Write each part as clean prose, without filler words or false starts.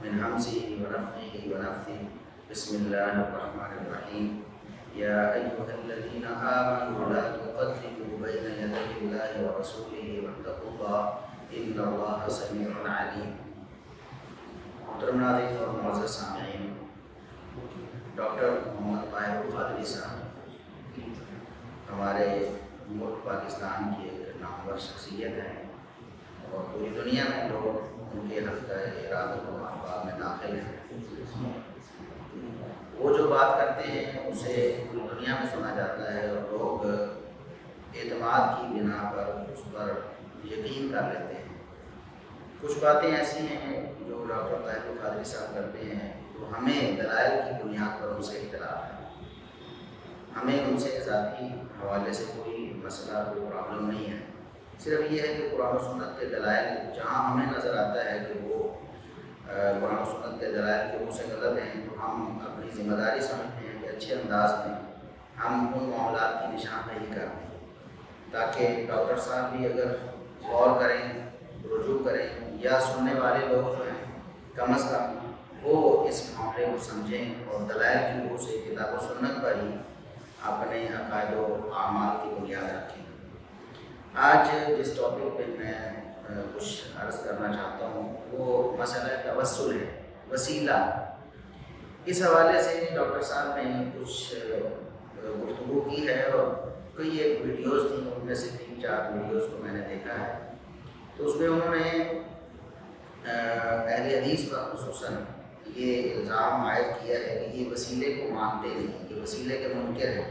من همزه ونفخه ونفثه بسم الله الرحمن الرحيم يا أيها الذين آمنوا لا تقدموا بين يدي الله ورسوله واتقوا الله إن الله سميع عليم. محترم ناظرین اور معزز سامعین، ڈاکٹر محمد طاہر القادری صاحب ہمارے ملک پاکستان کی ایک نامور شخصیت ہیں اور پوری دنیا میں لوگ ان کے حلقہ ارادت و احباب میں داخل ہیں. وہ جو بات کرتے ہیں اسے پوری دنیا میں سنا جاتا ہے اور لوگ اعتماد کی بنا پر اس پر یقین کر لیتے ہیں. کچھ باتیں ایسی ہیں جو ڈاکٹر طاہر القادری صاحب کرتے ہیں تو ہمیں دلائل کی بنیاد پر ان سے اختلاف ہے. ہمیں ان سے ذاتی حوالے سے کوئی مسئلہ کوئی پرابلم نہیں ہے. صرف یہ ہے کہ قرآن و سنت کے دلائل جہاں ہمیں نظر آتا ہے کہ وہ قرآن و سنت کے دلائل کے منہ سے غلط ہیں تو ہم اپنی ذمہ داری سمجھتے ہیں کہ اچھے انداز میں ہم ان معاملات کی نشاندہی کر دیں تاکہ ڈاکٹر صاحب بھی اگر غور کریں، رجوع کریں یا سننے والے لوگ جو ہیں کم از کم وہ اس معاملے کو سمجھیں اور دلائل کی روح سے کتاب و سنت پر ہی اپنے عقائد و اعمال کی بنیاد رکھیں. آج جس ٹاپک پہ میں کچھ عرض کرنا چاہتا ہوں وہ مسئلہ توسل ہے، وسیلہ. اس حوالے سے ڈاکٹر صاحب نے کچھ گفتگو کی ہے اور کئی ایک ویڈیوز تھیں، ان میں سے 3-4 ویڈیوز کو میں نے دیکھا ہے. تو اس میں انہوں نے اہل حدیث پر خصوصاً یہ الزام عائد کیا ہے کہ یہ وسیلے کو مانتے نہیں، یہ وسیلے کے منکر ہیں.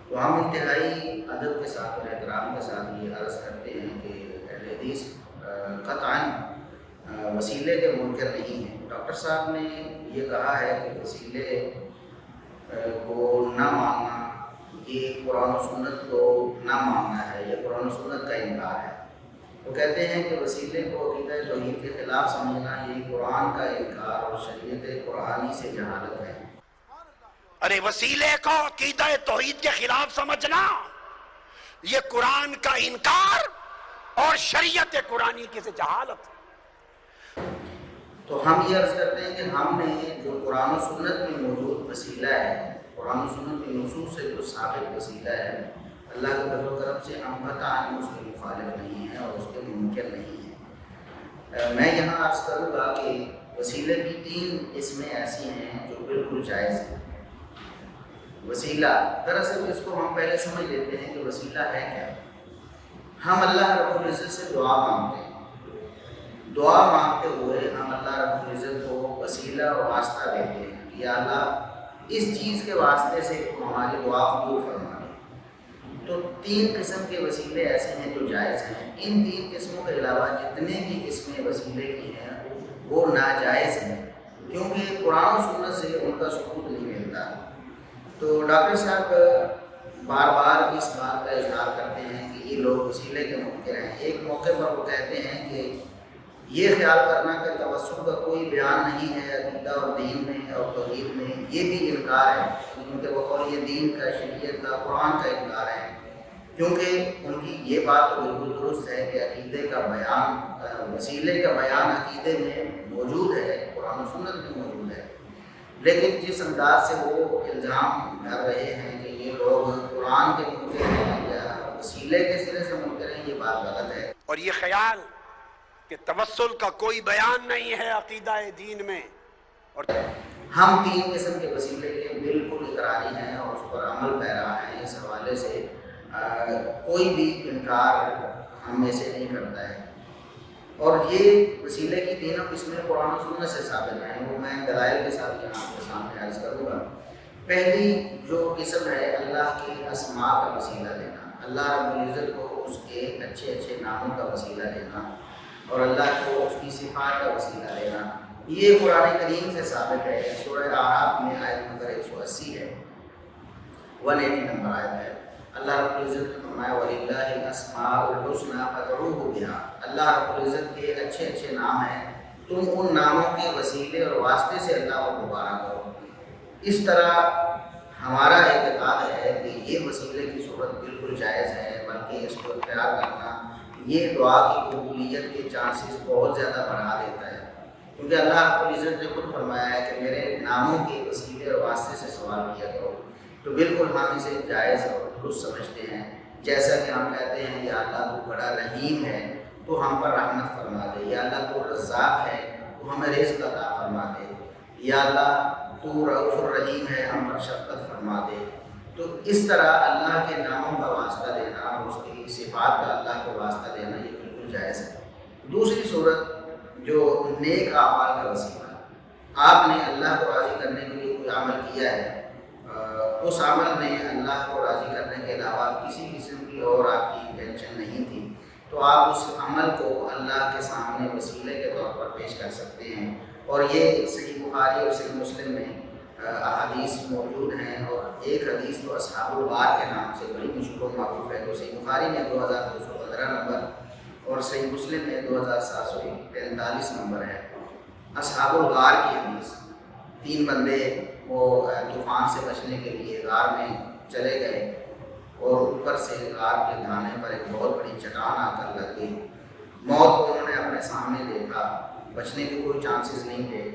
تو ہم انتہائی ادب کے ساتھ اور احترام کے ساتھ یہ عرض کرتے ہیں کہ اہل حدیث قطعاً وسیلے کے منکر نہیں ہیں. ڈاکٹر صاحب نے یہ کہا ہے کہ وسیلے کو نہ ماننا یہ قرآن و سنت کو نہ ماننا ہے، یہ قرآن و سنت کا انکار ہے. وہ کہتے ہیں کہ وسیلے کو عقیدہ توحید کے خلاف سمجھنا یہ قرآن کا انکار اور شریعت قرآنی سے جہالت ہے. ارے وسیلے کو عقیدہ توحید کے خلاف سمجھنا یہ قرآن کا انکار اور شریعت قرآنی کی سے جہالت. تو ہم یہ عرض کرتے ہیں کہ ہم نے جو قرآن و سنت میں موجود وسیلہ ہے، قرآن و سنت کی نصوص سے جو ثابت وسیلہ ہے، اللہ کے فضل و کرم سے ہم قطعاً اس کے مخالف نہیں ہیں اور اس کے منکر نہیں ہیں. میں یہاں عرض کروں گا کہ وسیلے کی 3 قسمیں ایسی ہیں جو بالکل جائز ہیں. وسیلہ دراصل اس کو ہم پہلے سمجھ لیتے ہیں کہ وسیلہ ہے کیا. ہم اللہ رب العزت سے دعا مانگتے ہیں. دعا مانگتے ہوئے ہم اللہ رب العزت کو وسیلہ اور واسطہ دیتے ہیں کہ یا اللہ اس چیز کے واسطے سے ہماری دعا قبول فرما دے. تو 3 قسم کے وسیلے ایسے ہیں جو جائز ہیں. ان 3 قسموں کے علاوہ جتنے بھی قسمیں وسیلے کی ہیں وہ ناجائز ہیں کیونکہ قرآن و سنت سے ان کا ثبوت نہیں ملتا. تو ڈاکٹر صاحب بار بار اس بات کا اظہار کرتے ہیں کہ یہ لوگ وسیلے کے منکر ہیں. ایک موقع پر وہ کہتے ہیں کہ یہ خیال کرنا کہ توسل کا کوئی بیان نہیں ہے عقیدہ اور دین میں اور توحید میں، یہ بھی انکار ہے کیونکہ بقول یہ دین کا، شریعت کا، قرآن کا انکار ہے. کیونکہ ان کی یہ بات تو بالکل درست ہے کہ عقیدے کا بیان، وسیلے کا بیان عقیدے میں موجود ہے، قرآن و سنت میں موجود ہے. لیکن جس انداز سے وہ الزام کر رہے ہیں کہ یہ لوگ قرآن کے منکر ہیں یا وسیلے کے سرے سے منکر ہیں، یہ بات غلط ہے. اور یہ خیال کہ توسل کا کوئی بیان نہیں ہے عقیدہ دین میں، اور ہم 3 قسم کے وسیلے کے بالکل اقراری ہیں اور اس پر عمل پیرا ہیں. اس حوالے سے کوئی بھی انکار ہم میں سے نہیں کرتا ہے. اور یہ وسیلے کی 3 قسمیں قرآن و سنت سے ثابت ہیں، وہ میں دلائل کے ساتھ یہاں آپ کے سامنے عرض کروں گا. پہلی جو قسم ہے اللہ کے اسماء کا وسیلہ لینا. اللہ رب العزت کو اس کے اچھے اچھے ناموں کا وسیلہ دینا اور اللہ کو اس کی صفات کا وسیلہ دینا، یہ قرآن کریم سے ثابت ہے۔ سورہ اعراف میں آیت نمبر 180 ہے، 180 نمبر آیت ہے۔ اللہ رب العزت نے فرمایا وَلِلَّهِ الْأَسْمَاءُ الْحُسْنَىٰ فَادْعُوهُ بِهَا، اللہ رب العزت کے اچھے اچھے نام ہیں، تم ان ناموں کے وسیلے اور واسطے سے اللہ کو پکارا کرو۔ اس طرح ہمارا اعتقاد ہے کہ یہ وسیلے کی صورت بالکل جائز ہے، بلکہ اس کو اختیار کرنا یہ دعا کی قبولیت کے چانسز بہت زیادہ بڑھا دیتا ہے، کیونکہ اللہ رب العزت نے خود فرمایا ہے کہ میرے ناموں کے وسیلے اور واسطے سے سوال کیا کرو، تو بالکل ہم اسے جائز اور درست سمجھتے ہیں۔ جیسا کہ ہم کہتے ہیں یا اللہ تو بڑا رحیم ہے تو ہم پر رحمت فرما دے، یا اللہ تو رزاق ہے تو ہمیں رزق عطا فرما دے، یا اللہ تو رؤوف الرحیم ہے ہم پر شفقت فرما دے۔ تو اس طرح اللہ کے ناموں کا واسطہ دینا اور اس کی صفات کا اللہ کو واسطہ دینا یہ بالکل جائز ہے۔ دوسری صورت جو نیک اعمال کا وسیلہ، آپ نے اللہ کو راضی کرنے کے لیے کوئی عمل کیا ہے، اس عمل میں اللہ کو راضی کرنے کے علاوہ کسی قسم کی اور آپ کی ٹینشن نہیں تھی، تو آپ اس عمل کو اللہ کے سامنے وسیلے کے طور پر پیش کر سکتے ہیں، اور یہ صحیح بخاری اور صحیح مسلم میں احادیث موجود ہیں، اور ایک حدیث تو اصحاب الغار کے نام سے بڑی مشہور و معروف ہے، تو صحیح بخاری میں 2215 نمبر اور صحیح مسلم میں 2743 نمبر ہے۔ اصحاب الغار کی حدیث، 3 بندے وہ طوفان سے بچنے کے لیے غار میں چلے گئے اور اوپر سے غار کے دھانے پر ایک بہت بڑی چٹان آ کر لگ گئی، موت کو انہوں نے اپنے سامنے دیکھا، بچنے کے کوئی چانسز نہیں تھے،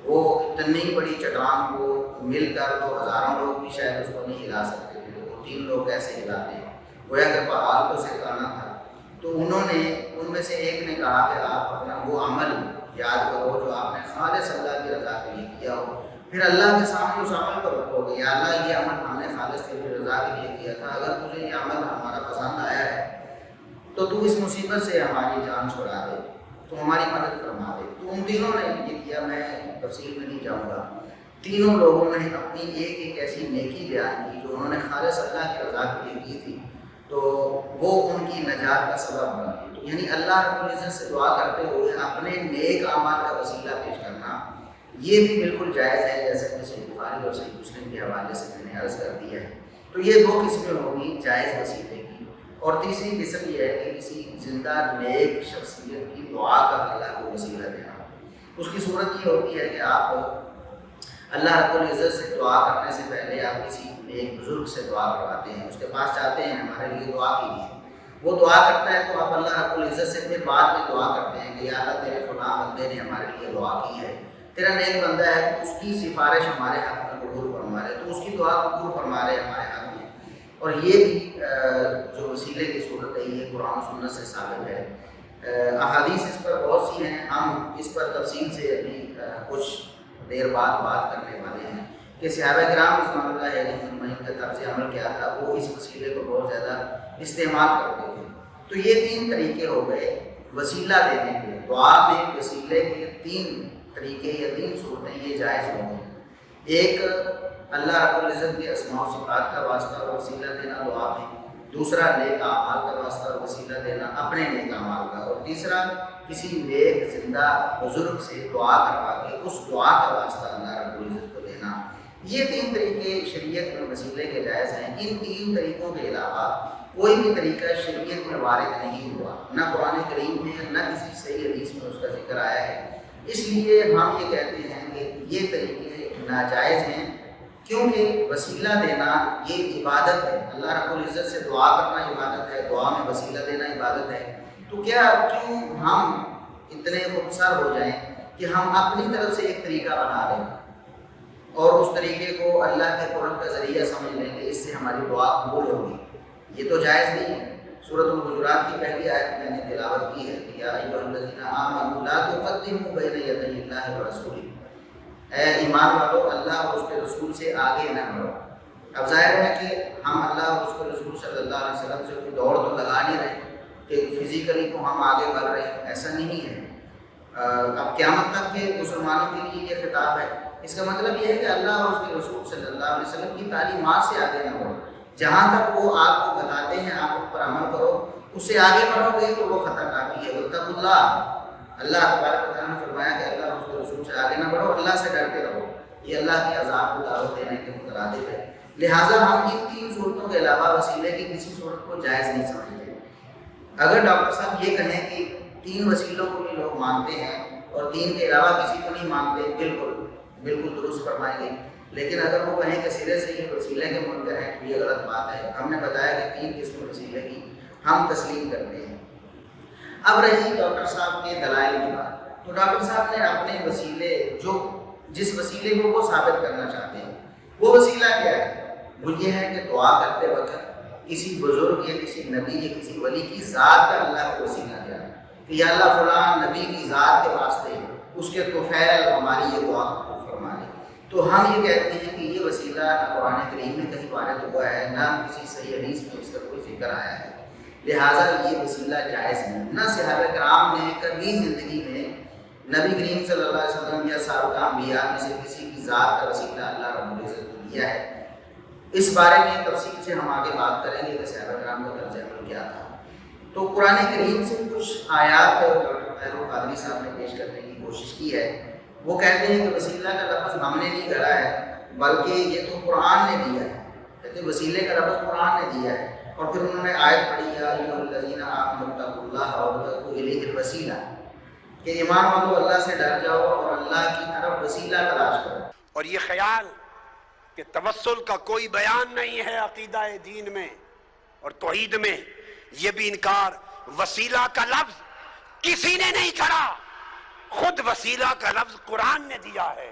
وہ اتنی بڑی چٹان کو مل کر تو ہزاروں لوگ بھی شاید اس کو نہیں ہلا سکتے تھے، وہ 3 لوگ کیسے ہلاتے ہیں، گویا کہ پہاڑ کو سکانا تھا۔ تو انہوں نے ان میں سے ایک نے کہا کہ آپ اپنا وہ عمل یاد کرو جو آپ نے خالص اللہ کی رضا کے لیے کیا ہو، پھر اللہ کے سامنے اس عمل پر رکھو گے، یا اللہ یہ عمل ہم نے خالص تیری رضا کے لیے کیا تھا، اگر تجھے یہ عمل ہمارا پسند آیا ہے تو تو اس مصیبت سے ہماری جان چھڑا دے، تو ہماری مدد فرما دے۔ تو ان تینوں نے یہ کیا، میں تفصیل میں نہیں جاؤں گا، تینوں لوگوں نے اپنی ایک ایک ایسی نیکی بیان کی جو انہوں نے خالص اللہ کی رضا کے لیے کی تھی، تو وہ ان کی نجات کا سبب بن گئی۔ تو یعنی اللہ رب العزت سے دعا کرتے ہوئے اپنے نیک اعمال کا وسیلہ پیش کرنا یہ بھی بالکل جائز ہے، جیسے کہ صحیح بخاری اور صحیح مسلم کے حوالے سے میں نے عرض کر دیا ہے۔ تو یہ 2 قسمیں ہوگی جائز وسیلے کی، اور تیسری قسم یہ ہے کہ کسی زندہ نیک شخصیت کی دعا کا اللہ کو وسیلہ دینا۔ اس کی صورت یہ ہوتی ہے کہ آپ اللہ رب العزت سے دعا کرنے سے پہلے آپ کسی ایک بزرگ سے دعا کرواتے ہیں، اس کے پاس جاتے ہیں ہمارے لیے دعا کیجیے، وہ دعا کرتا ہے تو آپ اللہ رب العزت سے پھر بعد میں دعا کرتے ہیں کہ یا اللہ تیرے فلاں بندے نے ہمارے لیے دعا کی ہے، تیرا نیک بندہ ہے، اس کی سفارش ہمارے حق میں قبول فرما رہے، تو اس کی دعا قبول فرما رہے ہمارے حق میں۔ اور یہ بھی جو وسیلے کی صورت ہے یہ قرآن و سنت سے ثابت ہے، احادیث اس پر بہت سی ہیں، ہم اس پر تفصیل سے ابھی کچھ دیر بعد بات کرنے والے ہیں کہ صحابہ کرام رضوان اللہ علیہم اجمعین کا طرز عمل کیا تھا، وہ اس وسیلے کو بہت زیادہ استعمال کرتے تھے۔ تو یہ 3 طریقے ہو گئے وسیلہ دینے کے، دعا میں وسیلے کے 3 طریقے یا 3 صورتیں یہ جائز ہوں گے۔ ایک اللہ رب العزت کے اسماء و صفات کا واسطہ اور وسیلہ دینا دعا میں، دوسرا نیک اعمال کا واسطہ اور وسیلہ دینا اپنے نیک اعمال کا، اور تیسرا کسی نیک زندہ بزرگ سے دعا کروا کے اس دعا کا واسطہ اللہ رب العزت کو دینا۔ یہ 3 طریقے شریعت میں وسیلے کے جائز ہیں۔ ان 3 طریقوں کے علاوہ کوئی بھی طریقہ شریعت میں وارد نہیں ہوا، نہ قرآن کریم میں نہ کسی صحیح حدیث میں اس کا ذکر آیا ہے، اس لیے ہم یہ کہتے ہیں کہ یہ طریقے ناجائز ہیں، کیونکہ وسیلہ دینا یہ عبادت ہے، اللہ رب العزت سے دعا کرنا عبادت ہے، دعا میں وسیلہ دینا عبادت ہے، تو کیوں ہم اتنے خودسر ہو جائیں کہ ہم اپنی طرف سے ایک طریقہ بنا لیں اور اس طریقے کو اللہ کے قرب کا ذریعہ سمجھ لیں کہ اس سے ہماری دعا قبول ہوگی؟ یہ تو جائز نہیں ہے۔ سورۃ الحجرات کی پہلی آیت میں نے تلاوت کی ہے کہ یا ایھا الذین آمنوا لا تقدموا بین یدی اللہ ورسولہ، اے ایمان والو اللہ اور اس کے رسول سے آگے نہ بڑھو۔ اب ظاہر ہے کہ ہم اللہ اور اس کے رسول صلی اللہ علیہ وسلم سے کوئی دوڑ تو لگا نہیں رہے کہ فزیکلی کو ہم آگے بڑھ رہے ہیں، ایسا نہیں ہے۔ اب قیامت تک کے مسلمانوں کے لیے یہ خطاب ہے، اس کا مطلب یہ ہے کہ اللہ اور اس کے رسول صلی اللہ علیہ وسلم کی تعلیمات سے آگے نہ بڑھو، جہاں تک وہ آپ کو بتاتے ہیں آپ اس پر عمل کرو، اس سے آگے بڑھو گے تو وہ خطرناک ہے۔ واتقوا اللہ، اللہ تبارک و تعالیٰ نے فرمایا کہ اللہ اور اس کے رسول سے آگے نہ بڑھو، اللہ سے ڈرتے رہو، یہ اللہ کے عذاب کو دعوت دینے کے مترادف ہے۔ لہٰذا ہم ان 3 صورتوں کے علاوہ وسیلے کی کسی صورت کو جائز نہیں سمجھتے۔ اگر ڈاکٹر صاحب یہ کہیں کہ 3 وسیلوں کو بھی لوگ مانتے ہیں اور 3 کے علاوہ کسی کو نہیں مانتے، بالکل درست فرمائیں گے، لیکن اگر وہ کہیں کہ سرے سے یہ وسیلے کے منکر ہیں تو یہ غلط بات ہے۔ ہم نے بتایا کہ 3 قسم وسیلے کی ہم تسلیم کرتے ہیں۔ اب رہی ڈاکٹر صاحب کے دلائل کی بات، تو ڈاکٹر صاحب نے اپنے وسیلے جس وسیلے کو وہ ثابت کرنا چاہتے ہیں وہ وسیلہ کیا ہے؟ وہ یہ ہے کہ دعا کرتے وقت کسی بزرگ یا کسی نبی یا کسی ولی کی ذات کا اللہ کو وسیلہ دیا کہ یا اللہ فلاں نبی کی ذات کے واسطے اس کے طفیل ہماری یہ دعا قبول فرما لے۔ تو ہم یہ کہتے ہیں کہ یہ وسیلہ نہ قرآن کریم میں کہیں وارد ہوا ہے، نہ کسی صحیح حدیث میں اس کا کوئی ذکر آیا ہے، لہٰذا یہ وسیلہ جائز نہیں۔ نہ صحابہ کرام نے کبھی زندگی میں نبی کریم صلی اللہ علیہ وسلم یا سابقہ انبیاء میں سے کسی کی ذات کا وسیلہ اللہ رب العزت کو دیا ہے۔ اس بارے میں تفصیل سے ہم آگے بات کریں گے کہ صحابہ کرام کا طرز عمل کیا تھا۔ تو قرآن کریم سے کچھ آیات ڈاکٹر طاہر قادری صاحب نے پیش کرنے کی کوشش کی ہے۔ وہ کہتے ہیں کہ وسیلہ کا لفظ ہم نے نہیں گھڑا ہے بلکہ یہ تو قرآن نے دیا ہے، کہتے ہیں وسیلے کا لفظ قرآن نے دیا ہے۔ اور پھر انہوں نے آیت پڑھی یا ایھا الذین آمنوا اتقوا اللہ وابتغوا الیہ الوسیلہ، کہ ایمان والو اللہ سے ڈر جاؤ اور اللہ کی طرف وسیلہ تلاش کرو۔ اور یہ خیال کہ توسل کا کوئی بیان نہیں ہے عقیدہ دین میں اور توحید میں، یہ بھی انکار۔ وسیلہ کا لفظ کسی نے نہیں کرا، خود وسیلہ کا لفظ قرآن نے دیا ہے۔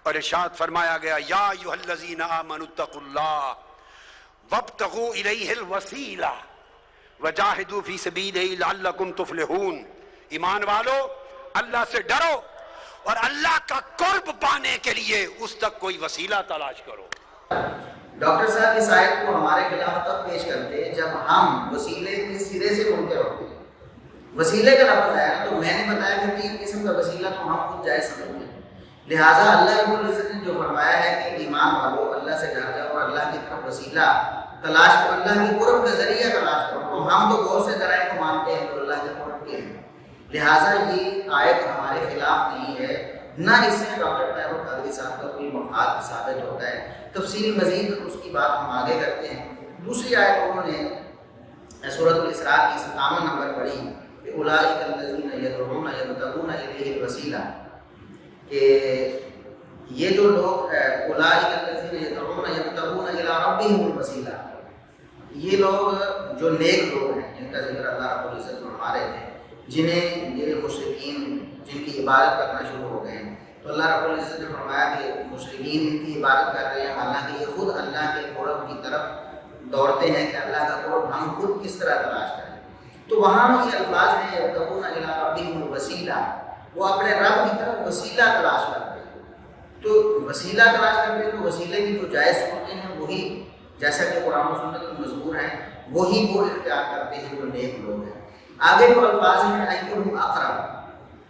اور ارشاد فرمایا گیا یا ایھا الذین آمنوا اتقوا اللہ وابتغوا الیہ الوسیلہ وجاہدوا فی سبیلہ لعلکم تفلحون، ایمان والو اللہ سے ڈرو اور اللہ کا قرب پانے کے لیے اس تک کوئی وسیلہ تلاش کرو۔ ڈاکٹر صاحب اس آیت کو ہمارے خلاف تب پیش کرتے ہیں جب ہم وسیلے کے سرے سے منکر ہوتے ہیں۔ وسیلے کا لفظ ہے تو میں نے بتایا کہ 3 قسم کا وسیلہ تو ہم خود جائز سمجھتے ہیں، لہٰذا اللہ رب العزت نے جو فرمایا ہے کہ ایمان والو اللہ سے ڈر جاؤ اور اللہ کی طرف وسیلہ تلاش کرو، اللہ کے قرب کا ذریعہ تلاش کرو، تو ہم تو بہت سے ذرائع کو مانتے ہیں جو اللہ کے قرب کے ہیں، لہٰذا یہ آیت ہمارے خلاف نہیں ہے، نہ اس سے ڈاکٹر طاہر قادری صاحب کا کوئی مفاد ثابت ہوتا ہے۔ تفصیل مزید اس کی بات ہم آگے کرتے ہیں۔ دوسری آیت انہوں نے سورۃ الاسراء کی 57 نمبر پڑھی کہ اولئک الذین یدعون یبتغون الیہ الوسیلہ، کہ یہ جو لوگ اولئک الذین یدعون یبتغون الی ربہم الوسیلہ، یہ لوگ جو نیک لوگ ہیں جن کا ذکر اللہ رب العزت فرما رہے تھے، جنہیں یہ مشرکین جن کی عبادت کرنا شروع ہو گئے ہیں، تو اللہ رب العزت نے فرمایا کہ مشرکین ان کی عبادت کر رہے ہیں حالانکہ یہ خود اللہ کے قرب کی طرف دوڑتے ہیں کہ اللہ کا قرب ہم خود کس طرح تلاش کریں۔ تو وہاں یہ الفاظ ہیں یبتغون الی ربہم الوسیلہ، وہ اپنے رب کی طرف وسیلہ تلاش کرتے ہیں۔ تو وسیلہ تلاش کرتے ہیں تو وسیلے کی جو جائز ہوتے ہیں وہی جیسا کہ قرآن و سنت میں مذکور ہیں وہی وہ اختیار کرتے ہیں جو نیک لوگ ہیں۔ آگے جو الفاظ ہیں ایھم اقرب،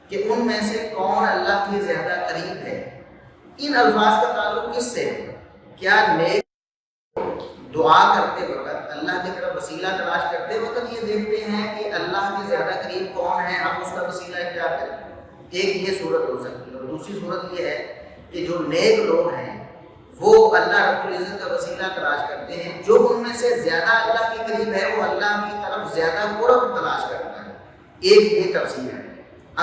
کہ ان میں سے کون اللہ کے زیادہ قریب ہے۔ ان الفاظ کا تعلق کس سے ہے؟ کیا نیک دعا کرتے وقت اللہ کی طرف وسیلہ تلاش کرتے وقت یہ دیکھتے ہیں کہ اللہ کے زیادہ قریب کون ہے، ہم اس کا وسیلہ اختیار کریں؟ ایک یہ صورت ہو سکتی ہے، اور دوسری صورت یہ ہے کہ جو نیک لوگ ہیں وہ اللہ رب العزت کا وسیلہ تلاش کرتے ہیں، جو ان میں سے زیادہ اللہ کے قریب ہے وہ اللہ کی طرف زیادہ قرب تلاش کرتا ہے۔ ایک یہ تفسیر ہے۔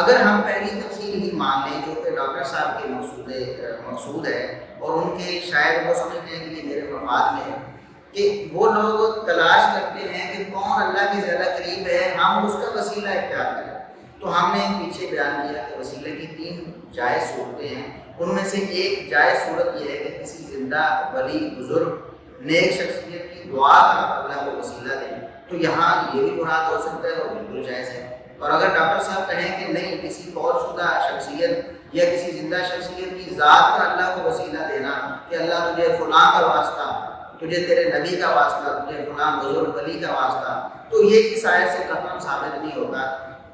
اگر ہم پہلی تفسیر ہی مان لیں جو کہ ڈاکٹر صاحب کے مقصود ہے اور ان کے شاید وہ سمجھتے ہیں کہ یہ میرے مفاد میں ہے کہ وہ لوگ تلاش کرتے ہیں کہ کون اللہ کے زیادہ قریب ہے، ہم اس کا وسیلہ اختیار کریں، تو ہم نے پیچھے بیان کیا کہ وسیلے کی 3 جائز صورتیں ہیں۔ ان میں سے ایک جائز صورت یہ ہے کہ کسی زندہ ولی بزرگ نیک شخصیت کی دعا کا اللہ کو وسیلہ دیں، تو یہاں یہ بھی مراد ہو سکتا ہے اور بالکل جائز ہے۔ اور اگر ڈاکٹر صاحب کہیں کہ نہیں کسی فوت شدہ شخصیت یا کسی زندہ شخصیت کی ذات کا اللہ کو وسیلہ دینا کہ اللہ تجھے فلاں کا واسطہ، تجھے تیرے نبی کا واسطہ، تجھے فلاں بزرگ ولی کا واسطہ، تو یہ اس آیت سے قطعاً ثابت نہیں ہوتا۔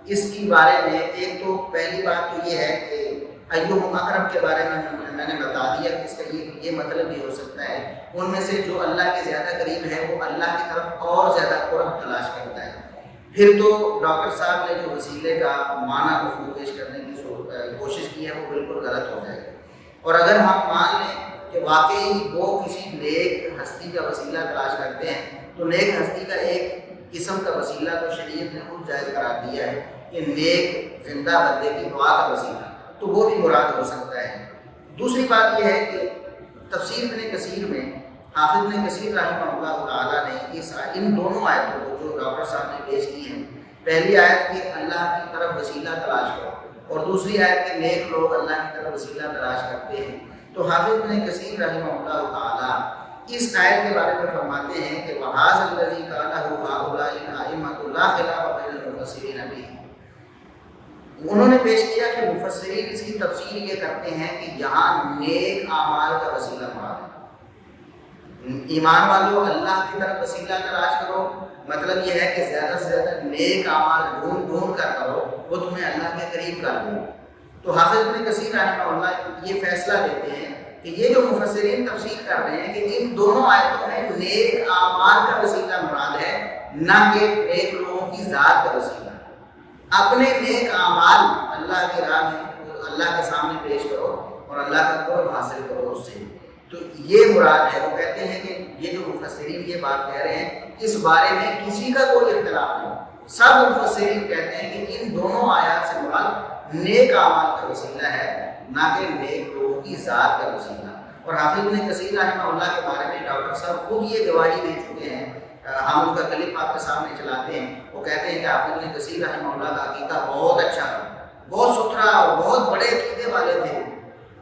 اس کی بارے میں ایک تو پہلی بات تو یہ ہے کہ ایہم اقرب کے بارے میں نے بتا دیا کہ اس کا یہ مطلب بھی ہو سکتا ہے ان میں سے جو اللہ کے زیادہ قریب ہے وہ اللہ کی طرف اور زیادہ قرب تلاش کرتا ہے۔ پھر تو ڈاکٹر صاحب نے جو وسیلے کا معنی مفہوم پیش کرنے کی کوشش کی ہے وہ بالکل غلط ہو جائے گی۔ اور اگر ہم مان لیں کہ واقعی وہ کسی نیک ہستی کا وسیلہ تلاش کرتے ہیں تو نیک ہستی کا ایک قسم کا وسیلہ تو شریعت نے خود جائز قرار دیا ہے کہ نیک زندہ بندے کی دعا کا وسیلہ، تو وہ بھی مراد ہو سکتا ہے۔ دوسری بات یہ ہے کہ تفسیر ابن کثیر میں حافظ ابن کثیر رحمہ اللہ تعالیٰ نے ان دونوں آیتوں کو جو ڈاکٹر صاحب نے پیش کی ہیں، پہلی آیت کہ اللہ کی طرف وسیلہ تلاش کرو اور دوسری آیت کہ نیک لوگ اللہ کی طرف وسیلہ تلاش کرتے ہیں، تو حافظ ابن کثیر رحمہ اللہ تعالیٰ اس آیت کے بارے میں فرماتے ہیں کہ وَهَٰذَا الَّذِي قَالَهُ هَٰؤُلَاءِ الْأَئِمَّةُ لَا خِلَافَ بَيْنَ الْمُفَسِّرِينَ فِيهِ۔ انہوں نے پیش کیا کہ مفسرین اس کی تفسیر یہ کرتے ہیں کہ یہاں نیک اعمال کا وسیلہ مراد ہے۔ ایمان والوں اللہ کی طرف وسیلہ تلاش کرو، مطلب یہ ہے کہ زیادہ سے زیادہ نیک اعمال ڈھونڈ کر کرو، وہ تمہیں اللہ کے قریب کر دیں۔ تو حافظ ابن کثیر رحمہ اللہ یہ فیصلہ دیتے ہیں کہ یہ جو مفسرین تفسیر کر رہے ہیں کہ ان دونوں آیتوں میں نیک اعمال کا وسیلہ مراد ہے، نہ کہ نیک لوگوں کی ذات کا وسیلہ۔ اپنے نیک اعمال اللہ کی راہ میں اللہ کے سامنے پیش کرو اور اللہ کا قرب حاصل کرو اس سے، تو یہ مراد ہے۔ وہ کہتے ہیں کہ یہ جو مفسرین یہ بات کہہ رہے ہیں اس بارے میں کسی کا کوئی اختلاف نہیں، سب مفسرین کہتے ہیں کہ ان دونوں آیات سے مراد نیک اعمال کا وسیلہ ہے، نہ کہ نیک لوگوں کی ذات کا وسیلہ۔ اور حافظ ابن کثیر رحمہ اللہ کے بارے میں ڈاکٹر صاحب خود یہ گواہی دے چکے ہیں، ہم ان کا کلپ آپ کے سامنے چلاتے ہیں۔ وہ کہتے ہیں کہ حافظ ابن کثیر رحمہ اللہ کا عقیدہ بہت اچھا تھا، بہت ستھرا اور بہت بڑے عقیدے والے تھے۔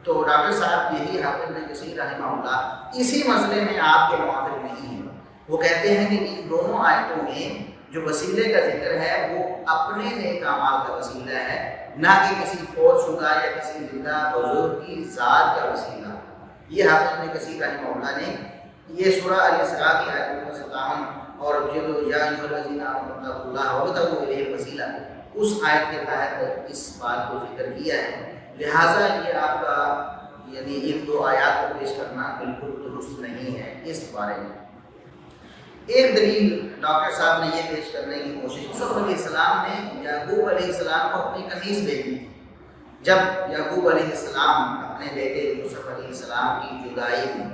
تو ڈاکٹر صاحب یہی حافظ ابن کثیر رحمہ اللہ اسی مسئلے میں آپ کے موافق نہیں ہیں۔ وہ کہتے ہیں کہ ان دونوں آیتوں میں جو وسیلے کا ذکر ہے وہ اپنے نیک اعمال کا وسیلہ ہے، نہ کہ کسی فوت شدہ یا کسی زندہ بزرگ کی ذات کا وسیلہ۔ یہ حافظ ابن کثیر رحمہ اللہ نے یہ سورہ الاسراء کی آیت نمبر 57 اور جو یا ایھا الذین آمنوا اتقوا اللہ وابتغوا الیہ الوسیلہ اس آیت کے تحت اس بات کو ذکر کیا ہے۔ لہٰذا یہ آپ کا یعنی ان دو آیات کو پیش کرنا بالکل درست نہیں ہے۔ اس بارے میں ایک دلیل ڈاکٹر صاحب نے یہ پیش کرنے کی کوشش، یوسف علیہ السلام نے یعقوب علیہ السلام کو اپنی قمیص بھیجی تھی۔ جب یعقوب علیہ السلام اپنے بیٹے یوسف علیہ السلام کی جدائی میں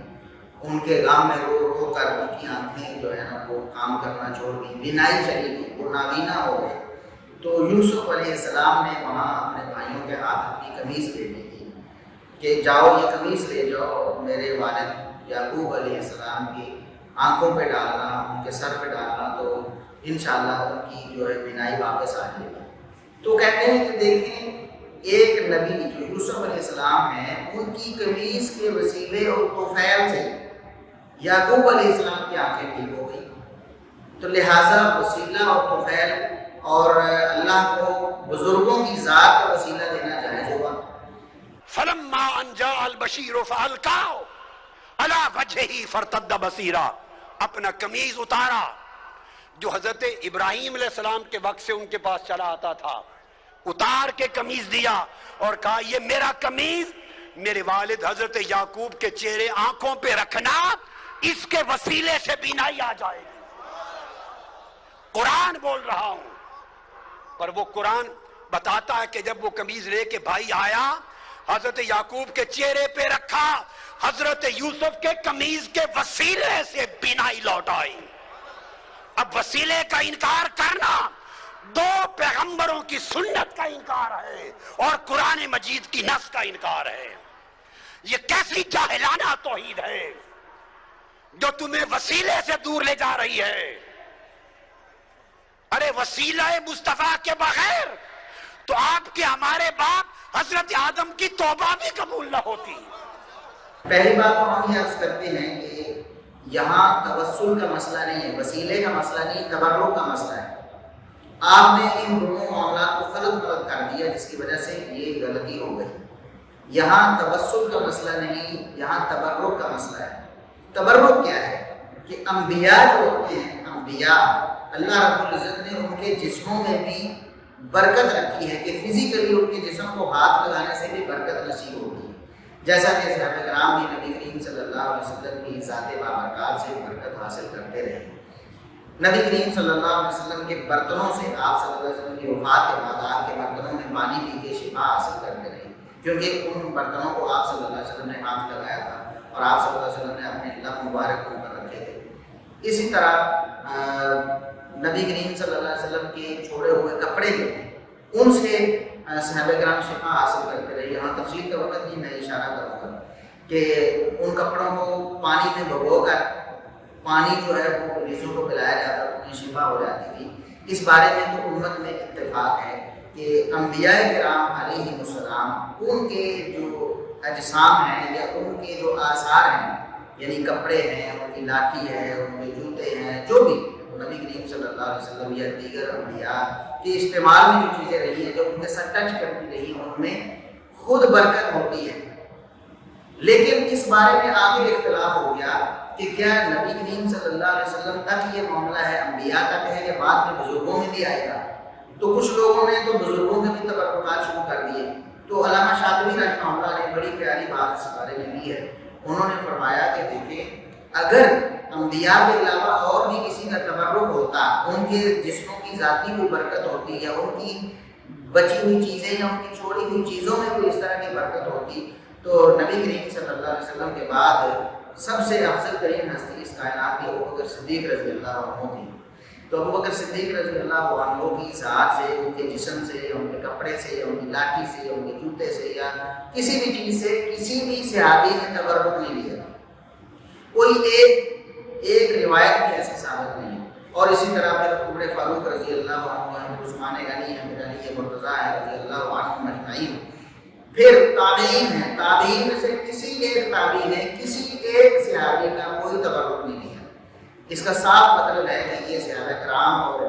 ان کے غم میں رو رو کر ان کی آنکھیں جو ہے نا وہ کام کرنا چھوڑ دی، بینائی چلی گئی، وہ نابینا ہو گئے، تو یوسف علیہ السلام نے وہاں اپنے بھائیوں کے ہاتھ اپنی قمیص بھیجی تھی کہ جاؤ یہ قمیص لے جاؤ میرے والد یعقوب علیہ السلام کی آنکھوں پہ ڈالنا، ان کے سر پہ ڈالنا، تو انشاءاللہ ان کی جو ہے بینائی واپس آ جائے گی۔ تو کہتے ہیں کہ دیکھیں ایک نبی جو یوسف علیہ السلام ہیں ان کی قمیص کے وسیلے اور طفیل سے یعقوب علیہ السلام کی آنکھیں ٹھیک ہو گئی، تو لہٰذا وسیلہ اور طفیل اور اللہ کو بزرگوں کی ذات کا وسیلہ دینا جائز ہوگا۔ فلما ان جاء البشیر فالقاه على وجهه فارتد بصیرا، اپنا قمیض اتارا جو حضرت ابراہیم علیہ السلام کے وقت سے ان کے پاس چلا آتا تھا، اتار کے قمیض دیا اور کہا یہ میرا قمیض میرے والد حضرت یعقوب کے چہرے آنکھوں پہ رکھنا، اس کے وسیلے سے بینائی آ جائے گی۔ قرآن بول رہا ہوں، پر وہ قرآن بتاتا ہے کہ جب وہ قمیض لے کے بھائی آیا حضرت یعقوب کے چہرے پہ رکھا، حضرت یوسف کے قمیض کے وسیلے سے بینائی لوٹ آئی۔ اب وسیلے کا انکار کرنا دو پیغمبروں کی سنت کا انکار ہے اور قرآن مجید کی نص کا انکار ہے۔ یہ کیسی جاہلانہ توحید ہے جو تمہیں وسیلے سے دور لے جا رہی ہے۔ ارے وسیلہ مصطفیٰ کے بغیر تو آپ کے ہمارے باپ حضرت آدم کی توبہ بھی قبول نہ ہوتی۔ پہلی بات تو ہم یہ عرض کرتے ہیں کہ یہاں توسل کا مسئلہ نہیں ہے، وسیلے کا مسئلہ نہیں، تبرک کا مسئلہ ہے۔ آپ نے ان دونوں معاملات کو غلط کر دیا جس کی وجہ سے یہ غلطی ہو گئی۔ یہاں توسل کا مسئلہ نہیں، یہاں تبرک کا مسئلہ ہے۔ تبرک کیا ہے کہ انبیاء جو ہوتے ہیں، انبیاء اللہ رب العزت نے ان کے جسموں میں بھی برکت رکھی ہے کہ فزیکلی ان کے جسم کو ہاتھ لگانے سے بھی برکت نصیب ہوتی ہے، جیسا کہ صحابہ کرام بھی نبی کریم صلی اللہ علیہ وسلم کی ذات بابرکات سے برکت حاصل کرتے رہے۔ نبی کریم صلی اللہ علیہ وسلم کے برتنوں سے آپ صلی اللہ علیہ وسلم کی وفات کے بعد آپ کے برتنوں میں پانی پی کے شفا حاصل کرتے رہے، کیونکہ ان برتنوں کو آپ صلی اللہ علیہ وسلم نے ہاتھ لگایا تھا اور آپ صلی اللہ علیہ وسلم نے اپنے لب مبارک کو کر رکھے تھے۔ اسی طرح نبی کریم صلی اللہ علیہ وسلم کے چھوڑے ہوئے کپڑے جو ہیں ان سے صحابہ کرام شفا حاصل کرتے رہے۔ یہاں تفصیل کا وقت نہیں، میں اشارہ کروں گا کہ ان کپڑوں کو پانی میں بھگو کر پانی جو ہے وہ مریضوں کو پلایا جاتا، انہیں شفا ہو جاتی تھی۔ اس بارے میں تو امت میں اتفاق ہے کہ انبیاء کرام علیہ السلام ان کے جو اجسام ہیں یا ان کے جو آثار ہیں، یعنی کپڑے ہیں، ان کی لاٹھی ہے، ان کے جوتے ہیں، جو بھی نبی کریم صلی اللہ علیہ وسلم یا دیگر انبیاء کے استعمال میں جو چیزیں رہی ہیں، جو ان کے ساتھ ٹچ کرتی رہی ہیں، ان میں خود برکت ہوتی ہے۔ لیکن اس بارے میں آگے اختلاف ہو گیا کہ کیا نبی کریم صلی اللہ علیہ وسلم تک یہ معاملہ ہے، انبیاء تک ہے، یا بعد میں بزرگوں میں بھی آئے گا؟ تو کچھ لوگوں نے تو بزرگوں کے بھی تبرکات شروع کر دیے۔ تو علامہ شاطبی رحمہ اللہ نے بڑی پیاری بات اس بارے میں کی ہے۔ انہوں نے فرمایا کہ دیکھیں، اگر انبیاء کے علاوہ اور بھی کسی کا تبرک ہوتا، ان کے جسموں کی ذاتی کوئی برکت ہوتی یا ان کی بچی ہوئی چیزیں یا ان کی چھوڑی ہوئی چیزوں میں کوئی اس طرح کی برکت ہوتی، تو نبی کریم صلی اللہ علیہ وسلم کے بعد سب سے افضل ترین ہستی اس کائنات کی ابوبکر صدیق رضی اللہ عنہ تھی۔ تو ابوبکر صدیق رضی اللہ عنہ کی ذات سے، ان کے جسم سے، ان کے کپڑے سے، ان کی لاٹھی سے، ان کے جوتے سے یا کسی بھی چیز سے کسی بھی صحابی نے تبرک نہیں لیا۔ کوئی ایک روایت بھی ایسی ثابت نہیں ہے۔ اور اسی طرح پھر عمر فاروق رضی اللہ عنہ، عثمان غنی ہے، مرتضیٰ ہے رضی اللہ عنہ اجمعین، پھر تابعین ہیں، تابعین میں سے کسی ایک تابعی نے کسی ایک صحابی کا کوئی تبرک نہیں لیا۔ اس کا صاف مطلب ہے کہ یہ صحابہ کرام اور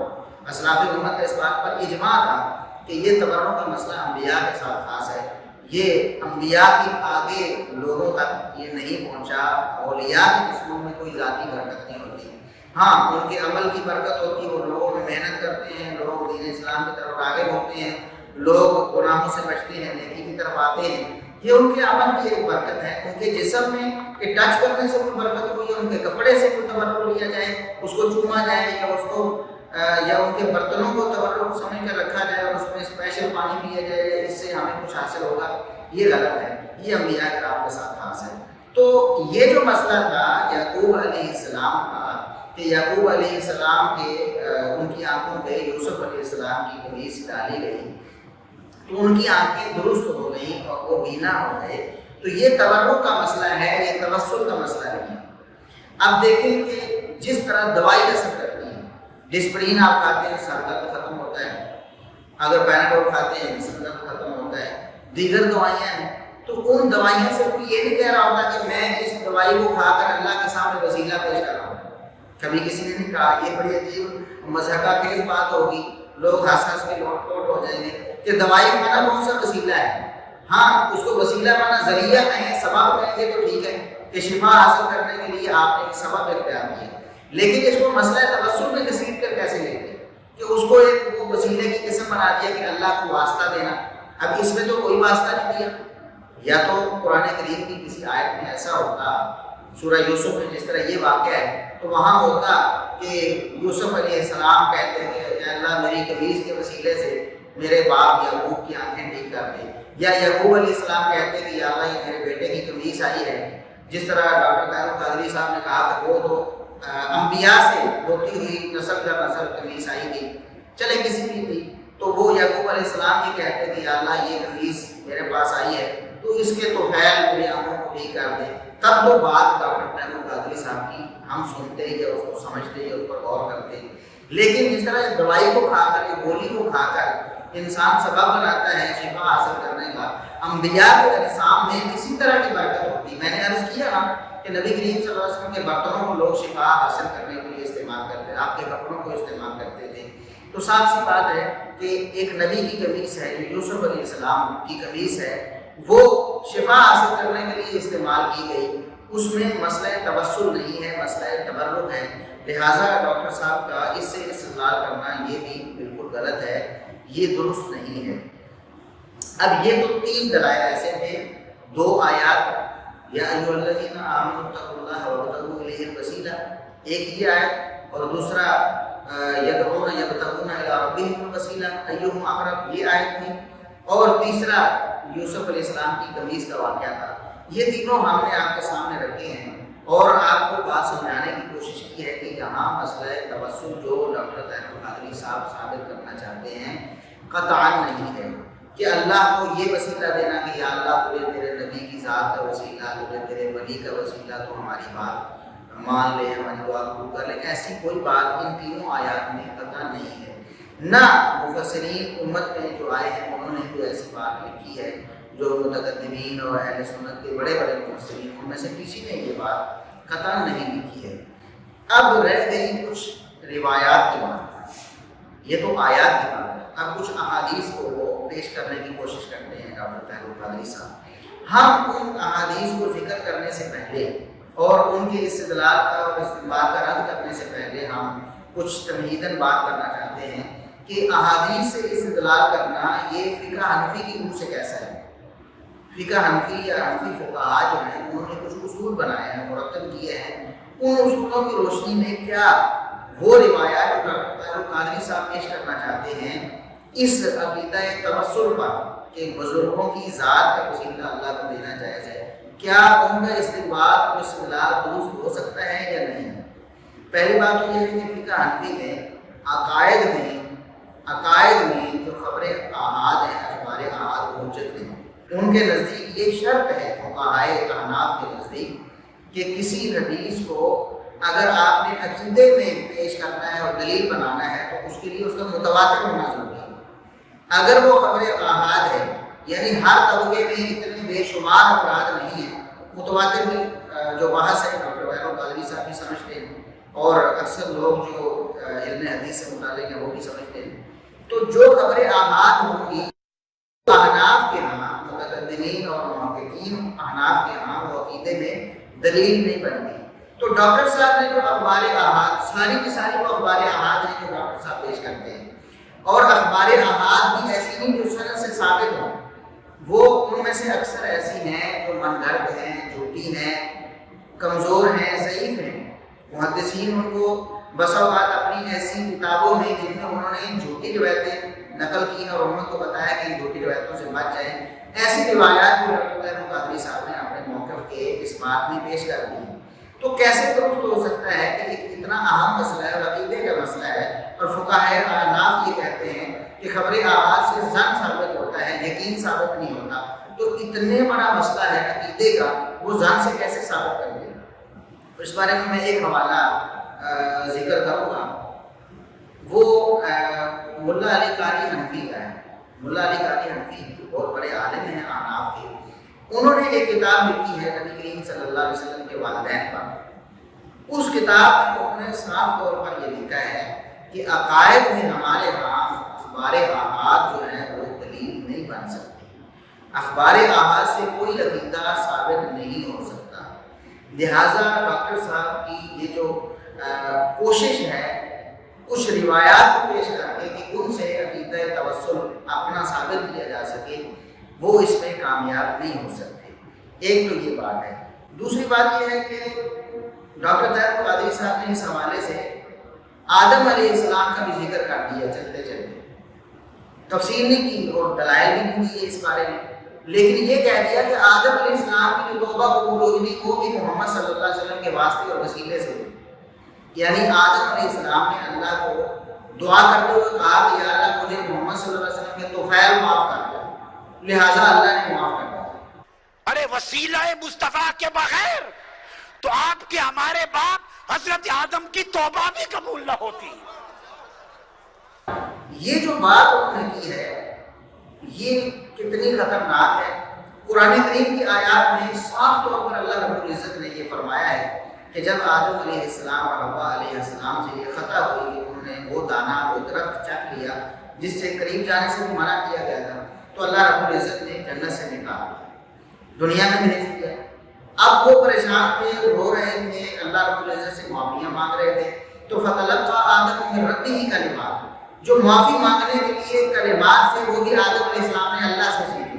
اسلاف امت کا اس بات پر اجماع تھا کہ یہ تبرک کا مسئلہ انبیاء کے ساتھ خاص ہے، یہ انبیاء کی آگے لوگوں تک یہ نہیں پہنچا۔ اولیاء کے جسموں میں کوئی ذاتی برکت نہیں ہوتی، ہاں ان کے عمل کی برکت ہوتی ہے، وہ لوگوں میں محنت کرتے ہیں، لوگ دین اسلام کی طرف راغب ہوتے ہیں، لوگ گناہوں سے بچتے ہیں، نیکی کی طرف آتے ہیں، یہ ان کے عمل کی ایک برکت ہے۔ ان کے جسم میں کہ ٹچ کرنے سے کوئی برکت ہوئی ہے، ان کے کپڑے سے کوئی تبرک لیا جائے، اس کو چوما جائے یا اس کو یا ان کے برتنوں کو تبرک سمجھ کر رکھا جائے اور اس میں اسپیشل پانی پیا جائے یا اس سے ہمیں کچھ حاصل ہوگا، یہ غلط ہے، یہ انبیاء کرام کے ساتھ خاص ہے۔ تو یہ جو مسئلہ تھا یعقوب علیہ السلام کا کہ یعقوب علیہ السلام کے ان کی آنکھوں پہ یوسف علیہ السلام کی قمیص ڈالی گئی تو ان کی آنکھیں درست ہو گئیں اور وہ بینا ہو گئے، تو یہ تبرک کا مسئلہ ہے، یہ توسل کا مسئلہ نہیں ہے۔ اب دیکھیں کہ جس طرح دوائی اثر کرتی ہے، ڈسپرین آپ کھاتے ہیں سر درد ختم ہوتا ہے، اگر پیناڈول کھاتے ہیں سر درد ختم ہوتا ہے، دیگر دوائیاں ہیں، تو ان دوائیوں سے کوئی یہ نہیں کہہ رہا ہوتا کہ میں اس دوائی کو کھا کر اللہ کے سامنے وسیلہ پیش کر رہا ہوں۔ کبھی کسی نے نہیں کہا، یہ بڑی عجیب مضحکہ خیز بات ہوگی، لوگ ہنس ہنس کے لوٹ پوٹ ہو جائیں گے کہ دوائی کھانا کون سا وسیلہ ہے؟ ہاں اس کو وسیلہ مانا ذریعہ کہیں، سبب کہیں گے تو ٹھیک ہے کہ شفا حاصل کرنے کے لیے آپ نے ایک سبب اختیار کیا، لیکن اس کو مسئلہ توسل میں گھسیٹ کر کیسے لیں گے کہ اس کو ایک وہ وسیلے کی قسم بنا دیا کہ اللہ کو واسطہ دینا۔ اب اس میں تو کوئی واسطہ نہیں دیا، یا تو قرآن کریم کی کسی آیت میں ایسا ہوتا، سورہ یوسف میں جس طرح یہ واقعہ ہے، تو وہاں ہوتا کہ یوسف علیہ السلام کہتے ہیں کہ اے اللہ میری قمیص کے وسیلے سے میرے باپ یعقوب کی آنکھیں ٹھیک کر دے، یا یعقوب علیہ السلام کہتے ہیں کہ یا اللہ یہ میرے بیٹے کی قمیص آئی ہے، جس طرح ڈاکٹر طاہر القادری صاحب نے کہا کہ وہ تو انبیاء سے ہوتی ہوئی نسل در نسل قمیص آئی تھی، چلے کسی بھی تھی، تو وہ یعقوب علیہ السلام یہ کہتے کہ یا اللہ یہ قمیص میرے پاس آئی ہے تو اس کے تو خیر میری آنکھوں کو ٹھیک کر دے۔ تب تو بات ڈاکٹر طاہر القادری صاحب کی ہم سنتے یا اس کو سمجھتے یا اس پر غور کرتے، لیکن جس طرح دوائی کو کھا کر یا گولی کو کھا کر انسان سبب بناتا ہے شفا حاصل کرنے کا، انبیاء کے اجسام میں کسی طرح کی برکت ہوتی۔ میں نے عرض کیا نا کہ نبی کریم صلی اللہ علیہ وسلم کے برتنوں کو لوگ شفا حاصل کرنے کے لیے استعمال کرتے ہیں، آپ کے کپڑوں کو استعمال کرتے تھے، تو صاف سی بات ہے کہ ایک نبی کی قمیص ہے جو یوسف علیہ السلام کی قمیص ہے، وہ شفا حاصل کرنے کے لیے استعمال کی گئی، اس میں مسئلہ توسل نہیں ہے، مسئلہ تبرک ہے، لہٰذا ڈاکٹر صاحب کا اس سے استدلال کرنا یہ بھی بالکل غلط ہے یہ درست نہیں ہے۔ اب یہ تو 3 دلائل ایسے تھے، 2 آیات یا ایھا الذین آمنوا اتقوا اللہ وابتغوا الیہ الوسیلہ، ایک یہ آیت، اور دوسرا یدعون یبتغون الی ربہم الوسیلہ ایھم اقرب، یہ آیت تھی، اور تیسرا یوسف علیہ السلام کی قمیص کا واقعہ تھا۔ یہ تینوں ہم نے آپ کے سامنے رکھے ہیں اور آپ کو بات سمجھانے کی کوشش کی ہے کہ یہاں مسئلہ توسل جو ڈاکٹر طاہر القادری صاحب ثابت کرنا چاہتے ہیں قطعاً نہیں ہے کہ اللہ کو یہ وسیلہ دینا کہ یا اللہ تجھے تیرے نبی کی ذات کا وسیلہ، تجھے تیرے ولی کا وسیلہ، تو ہماری بات مان لے، ہماری دعا قبول کر لے، ایسی کوئی بات ان تینوں آیات میں قطع نہیں ہے۔ نہ مفسرین امت میں جو آئے ہیں انہوں نے کوئی ایسی بات لکھی ہے، جو متقدمین اور اہل سنت کے بڑے بڑے مفسرین ان میں سے کسی نے یہ بات قطع نہیں لکھی ہے۔ اب رہ گئی کچھ روایات کی بات، یہ تو آیات کی بات ہے، اب کچھ احادیث کو وہ پیش کرنے کی کوشش کرتے ہیں ڈاکٹر طاہر القادری صاحب۔ ہم ان احادیث کو ذکر کرنے سے پہلے اور ان کے استدلال کا اور استنباط کا رد کرنے سے پہلے ہم کچھ تمہیداً بات کرنا چاہتے ہیں کہ احادیث سے استدلال کرنا یہ فقہ حنفی کی روح سے کیسا ہے۔ فقہ حنفی یا حنفی فقہا جو ہیں انہوں نے کچھ اصول بنائے ہیں، مرتب کیے ہیں، ان اصولوں کی روشنی میں کیا وہ روایات جو ڈاکٹر طاہر القادری صاحب پیش کرنا چاہتے ہیں اس عقیدہ توسل پر کہ بزرگوں کی ذات کا وسیلہ اللہ کو دینا جائز ہے، کیا ان کا استنباط اور استدلال درست ہو سکتا ہے یا نہیں؟ پہلی بات تو یہ ہے کہ فقہ حنفی میں عقائد میں جو خبر احاد ہیں، اخبار احاد حجت ہیں، ان کے نزدیک یہ شرط ہے فقہائے احناف کے نزدیک کہ کسی حدیث کو اگر آپ نے عقیدے میں پیش کرنا ہے اور دلیل بنانا ہے تو اس کے لیے اس کا متواتر ہونا ضروری ہے۔ اگر وہ خبر احاد ہے یعنی ہر طبقے میں اتنے بے شمار افراد نہیں ہیں، متواتر کی جو بحث ہے ڈاکٹر طاہر القادری صاحب بھی سمجھتے ہیں اور اکثر لوگ جو علم حدیث سے متعلق ہیں وہ بھی سمجھتے ہیں، تو جو خبریں احاد ہوں گی احناف کے ہاں متقدمین اور محققین احناف کے ہاں وہ عقیدے میں دلیل نہیں بنتی۔ تو ڈاکٹر صاحب نے جو اخبار احاد ساری کی ساری وہ اخبار احاد ہیں جو ڈاکٹر صاحب پیش کرتے ہیں، اور اخبار احاد بھی ایسی نہیں جو سند سے ثابت ہوں، وہ ان میں سے اکثر ایسی ہیں جو من گھڑت ہیں، جھوٹی ہیں، کمزور ہیں، ضعیف ہیں۔ محدثین ان کو بس اوقات اپنی ایسی کتابوں میں جن میں انہوں نے جھوٹی روایتیں نقل کی ہیں اور امت کو بتایا کہ ان جھوٹی روایتوں سے بچ جائیں، ایسی روایات کو ڈاکٹر طاہر القادری صاحب نے اپنے موقف کے اس بات میں پیش کر دی ہیں۔ تو کیسے درست ہو سکتا ہے کہ ایک اتنا اہم مسئلہ ہے اور عقیدے کا مسئلہ ہے اور فقہائے احناف یہ کہتے ہیں کہ خبر احاد سے ظن ثابت ہوتا ہے، یقین ثابت نہیں ہوتا، تو اتنے بڑا مسئلہ ہے عقیدے کا وہ ظن سے کیسے ثابت کر دے گا؟ اس بارے میں ایک حوالہ ذکر کروں گا، وہ ملا علی قاری حنفی کا ہے۔ ملا علی قاری حنفی بہت بڑے عالم ہیں احناف کے، انہوں نے ایک کتاب لکھی ہے نبی کریم صلی اللہ علیہ وسلم کے والدین پر۔ اس کتاب میں انہوں نے صاف طور پر یہ لکھا ہے کہ عقائد میں ہمارے ہاں اخبار احاد جو ہیں وہ دلیل نہیں بن سکتے، اخبار احاد سے کوئی عقیدہ ثابت نہیں ہو سکتا۔ لہٰذا ڈاکٹر صاحب کی یہ جو کوشش ہے کچھ روایات کو پیش کر کے کہ ان سے عقیدہ توسل اپنا ثابت کیا جا سکے، وہ اس میں کامیاب نہیں ہو سکتے۔ ایک تو یہ بات ہے۔ دوسری بات یہ ہے کہ ڈاکٹر طاہر القادری صاحب نے اس حوالے سے آدم علیہ السلام کا بھی ذکر کر دیا چلتے چلتے، تفصیل نہیں کی اور دلائل بھی نہیں دیے اس بارے میں، لیکن یہ کہہ دیا کہ آدم علیہ السلام کی جو توبہ قبول ہوئی تھی وہ بھی محمد صلی اللہ علیہ وسلم کے واسطے اور وسیلے سے ہوئی، یعنی آدم علیہ السلام نے اللہ کو دعا کرتے ہوئے کہا کہ یا اللہ مجھے محمد صلی اللہ علیہ وسلم کے طفیل معاف کر دیا، لہٰذا اللہ نے معاف کر دیا۔ ارے وسیلہ مصطفیٰ کے بغیر تو آپ کے ہمارے باپ حضرت آدم کی توبہ بھی قبول نہ ہوتی۔ یہ جو بات انہوں نے کی ہے یہ کتنی خطرناک ہے۔ قرآن کریم کی آیات میں صاف طور پر اللہ رب العزت نے یہ فرمایا ہے کہ جب آدم علیہ السلام اور حوا علیہ السلام سے یہ خطا ہوئی کہ انہوں نے وہ دانا وہ درخت چکھ لیا جس سے قریب جانے سے بھی منع کیا گیا تھا، تو اللہ رب العزت نے جنت سے نکال دیا، دنیا میں بھی نہیں کیا۔ اب وہ پریشان تھے، رو رہے تھے، اللہ رب العزت سے معافیاں مانگ رہے تھے، تو فَتَلَقَّىٰ آدَمُ مِن رَّبِّهِ کلمات، جو معافی مانگنے کے لیے کلمات سے، وہ بھی آدم علیہ السلام نے اللہ سے سیکھی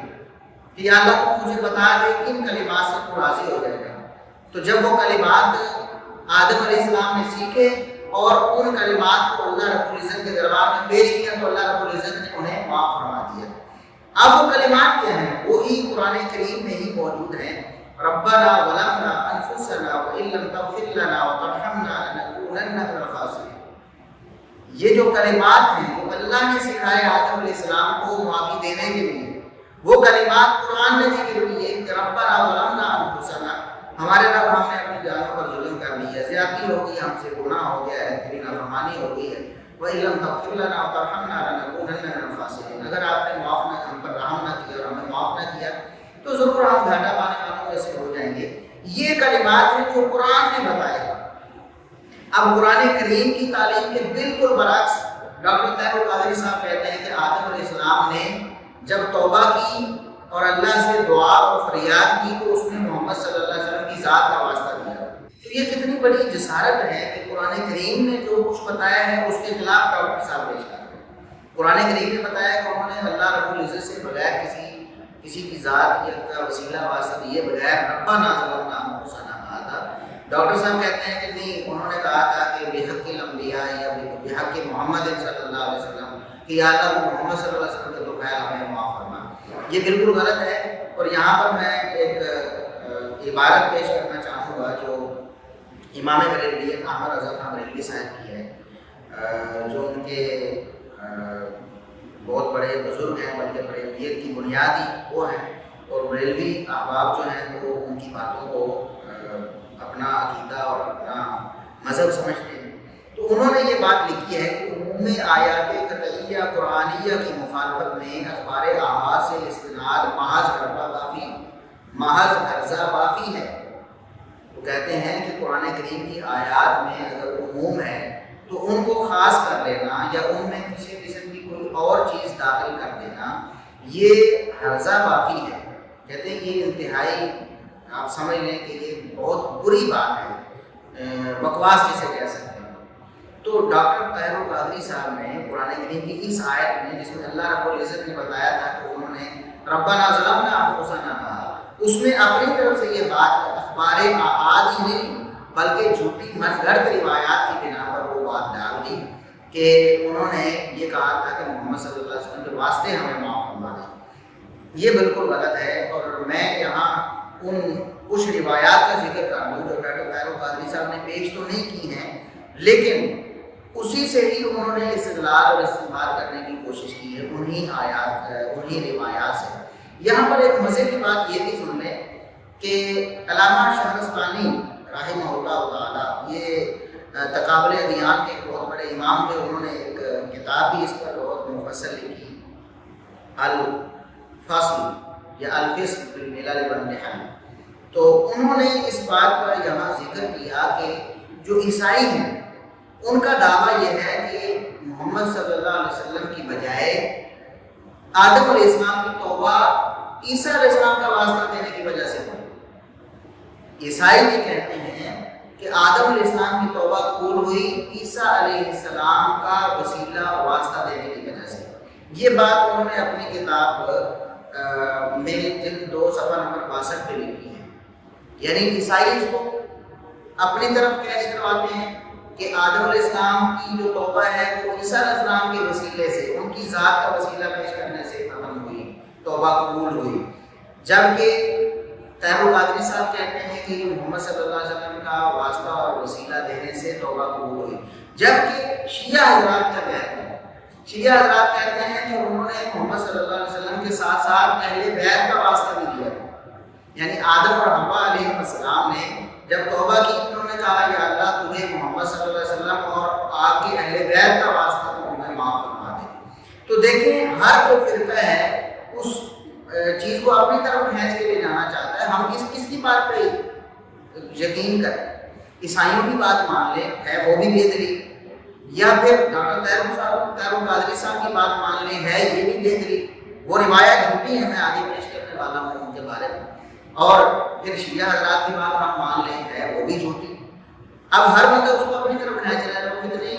کہ یا اللہ تو مجھے بتا دے کن کلمات سے تو راضی ہو جائے گا۔ تو جب وہ کلمات آدم علیہ السلام نے سیکھے اور ان کلمات کو اللہ رب العزت کے دربار میں پیش کیا تو اللہ رب العزت نے انہیں معاف فرما دیا۔ اب وہ کلمات کیا ہیں؟ وہی قرآن کریم میں ہی موجود ہیں۔ ربنا ظلمنا انفسنا وان لم تغفر لنا وترحمنا لنکونن من الخاسرین۔ یہ جو کلمات ہیں جو اللہ نے سکھائے آدم علیہ السلام کو معافی دینے کے لیے، وہ کلمات قرآن نے ذکر کیے کہ ربنا ظلمنا انفسنا، ہمارے رب ہم نے اپنی جانوں پر ظلم کر لیا، زیادتی ہو گئی، ہم سے گناہ ہو گیا ہے، تیری نافرمانی ہو گئی ہے۔ وَإِن لَّمْ تَغْفِرْ لَنَا وَتَرْحَمْنَا لَنَكُونَنَّ مِنَ الْخَاسِرِينَ، اگر آپ نے معاف نہ، ہم پر رحم نہ کیا اور ہمیں معاف نہ کیا تو ضرور ہم گھاٹا پانے والوں میں سے ہو جائیں گے۔ یہ کلمات ہیں جو قرآن نے بتائے۔ اب قرآن کریم کی تعلیم کے بالکل برعکس ڈاکٹر طاہر القادری صاحب کہتے ہیں کہ آدم علیہ السلام نے جب توبہ کی اور اللہ سے دعا اور فریاد کی تو اس نے محمد صلی اللہ علیہ وسلم کی ذات کا واسطہ دیا۔ تو یہ کتنی بڑی جسارت ہے کہ قرآن کریم نے جو کچھ بتایا ہے اس کے خلاف ڈاکٹر صاحب پیش کر رہے ہیں۔ قرآن کریم نے بتایا کہ انہوں نے اللہ رب العزت سے بغیر کسی کی ذات کا وسیلہ واسطہ دیے بغیر ربنا ظلمنا انفسنا کہا تھا۔ ڈاکٹر صاحب کہتے ہیں کہ نہیں، انہوں نے کہا تھا کہ بحق الانبیاء یا بحق محمد صلی اللہ علیہ وسلم کہ یا اللہ محمد صلی اللہ علیہ وسلم کے تو خیر ہمیں معاف فرما۔ یہ بالکل غلط ہے، اور یہاں پر میں ایک عبارت پیش کرنا چاہوں گا جو امام بریلوی احمد رضا خان بریلوی صاحب کی ہے، جو ان کے بہت بڑے بزرگ ہیں، بلکہ بریلویت کی بنیادی وہ ہیں، اور بریلوی احباب جو ہیں وہ ان کی باتوں کو اپنا عقیدہ اور اپنا مذہب سمجھتے ہیں۔ تو انہوں نے یہ بات لکھی ہے کہ عموم آیات قطعیہ قرآنیہ کی مخالفت میں اخبار آحاد سے استناد محض عرضہ بافی ہے۔ وہ کہتے ہیں کہ قرآن کریم کی آیات میں اگر عموم ہے تو ان کو خاص کر لینا یا ان میں کسی قسم کی کوئی اور چیز داخل کر دینا یہ عرضہ بافی ہے۔ کہتے ہیں یہ انتہائی، آپ سمجھ لیں کہ یہ بہت بری بات ہے، بکواس جسے کہہ سکتے ہیں۔ تو ڈاکٹر طاہر القادری صاحب نے قرآن کریم کی اس آیت میں جس میں اللہ رب العزت نے بتایا تھا کہ انہوں نے ربنا ظلمنا انفسنا کہا، اس میں اپنی طرف سے یہ بات اخبار آحاد ہی نہیں بلکہ جھوٹی من گھڑت روایات کی بنا پر وہ بات ڈال دی کہ انہوں نے یہ کہا تھا کہ محمد صلی اللہ علیہ وسلم کے واسطے ہمیں معاف فرما دیں۔ یہ بالکل غلط ہے، اور میں یہاں ان کچھ روایات کا ذکر کر دوں جو ڈاکٹر طاہر القادری صاحب نے پیش تو نہیں کی ہیں، لیکن اسی سے ہی انہوں نے استدلال اور استنباط کرنے کی کوشش کی ہے، انہی روایات سے۔ یہاں پر ایک مزے کی بات یہ بھی سن لیں کہ علامہ شہرستانی رحمہ اللہ تعالیٰ، یہ تقابل ادیان کے بہت بڑے امام تھے، انہوں نے ایک کتاب بھی اس پر بہت مفصل لکھی، الفصل یا الفصل فی الملل والنحل۔ تو انہوں نے اس بات کا یہاں ذکر کیا کہ جو عیسائی ہیں ان کا دعویٰ یہ ہے کہ محمد صلی اللہ علیہ وسلم کی بجائے آدم علیہ السلام کی توبہ عیسیٰ علیہ السلام کا واسطہ دینے کی وجہ سے ہوئی۔ عیسائی یہ کہتے ہیں کہ آدم علیہ السلام کی توبہ قبول ہوئی عیسیٰ علیہ السلام کا وسیلہ واسطہ دینے کی وجہ سے۔ یہ بات انہوں نے اپنی کتاب میں جلد 2 صفحہ نمبر 62 پہ لکھی ہے۔ یعنی عیسائی اس کو اپنی طرف کیش کرواتے ہیں کہ آدم علیہ السلام کی جو توبہ ہے وہ عیسیٰ علیہ السلام کے وسیلے سے، ان کی ذات کا وسیلہ پیش کرنے سے ختم ہوئی، توبہ قبول ہوئی، جبکہ طاہر القادری صاحب کہتے ہیں کہ محمد صلی اللہ علیہ وسلم کا واسطہ اور وسیلہ دینے سے توبہ قبول ہوئی۔ جبکہ شیعہ حضرات کیا کہتے ہیں؟ شیعہ حضرات کہتے ہیں کہ انہوں نے محمد صلی اللہ علیہ وسلم کے ساتھ ساتھ اہل بیت کا واسطہ بھی دیا، یعنی آدم اور حوا علیہ السلام نے جب توبہ کی انہوں نے کہا کہ اللہ تجھے محمد صلی اللہ علیہ وسلم اور آپ کے اہل بیت کا واسطہ تو ہمیں معاف فرما دے۔ تو دیکھیں ہر کوئی فرقہ ہے اس چیز کو اپنی طرف کھینچ کے لے جانا چاہتا ہے۔ ہم کس کی بات پہ یقین کریں؟ عیسائیوں کی بات مان لیں، ہے وہ بھی بے دلیل، یا پھر ڈاکٹر طاہر القادری صاحب کی بات مان لیں، ہے یہ بھی بے دلیل۔ وہ روایت جھوٹی ہے، میں آگے پیش کرنے والا ہوں ان کے بارے میں، اور پھر شیعہ حضرات کی بات ہم مان لیں، ہے وہ بھی جھوٹی۔ اب ہر بندہ اس کو اپنی طرف کھینچ رہا ہے۔ کتنے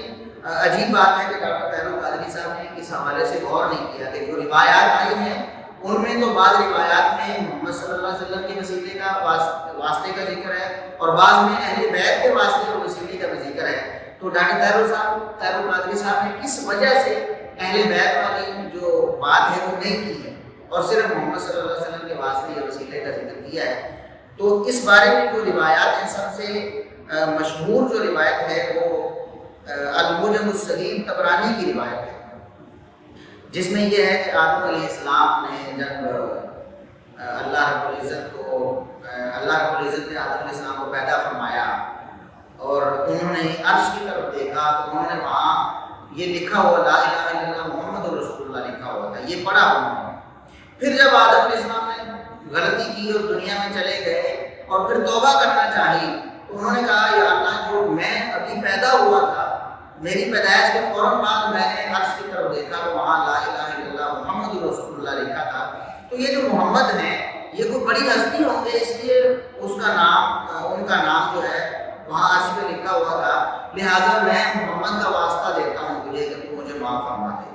عجیب بات ہے کہ ڈاکٹر طاہر القادری صاحب نے اس حوالے سے غور نہیں کیا کہ جو روایات آئی ہیں ان میں تو بعض روایات میں محمد صلی اللہ علیہ وسلم کے وسیلے کا واسطے کا ذکر ہے اور بعض میں اہل بیت کے واسطے اور وسیلے کا بھی ذکر ہے. تو ڈاکٹر طاہر القادری صاحب نے کس وجہ سے اہل بیت والی جو بات ہے وہ نہیں کی ہے اور صرف محمد صلی اللہ علیہ وسلم کے واسطے یا وسیلے کا ذکر کیا ہے؟ تو اس بارے میں جو روایات ہیں سب سے مشہور جو روایت ہے وہ المعجم الصغیر طبرانی کی روایت ہے، جس میں یہ ہے کہ آدم علیہ السلام نے جب اللہ رب العزت نے آدم علیہ السلام کو پیدا فرمایا اور انہوں نے عرش کی طرف دیکھا تو انہوں نے وہاں یہ لکھا ہوا لا الہ الا اللہ محمد رسول اللہ لکھا ہوا تھا، یہ پڑھا انہوں نے. پھر جب آدم علیہ السلام نے غلطی کی اور دنیا میں چلے گئے اور پھر توبہ کرنا چاہی تو انہوں نے کہا یا اللہ جو میں ابھی پیدا ہوا تھا میری پیدائش کے فوراً بعد میں نے عرش کی طرف دیکھا تو وہاں لا الہ الا اللہ محمد رسول اللہ لکھا تھا. تو یہ جو محمد ہیں یہ کوئی بڑی ہستی ہوں گے اس لیے اس کا نام ان کا نام جو ہے وہاں عرش پہ لکھا ہوا تھا، لہٰذا میں محمد کا واسطہ دیتا ہوں تجھے کہ تو مجھے معاف فرما دے.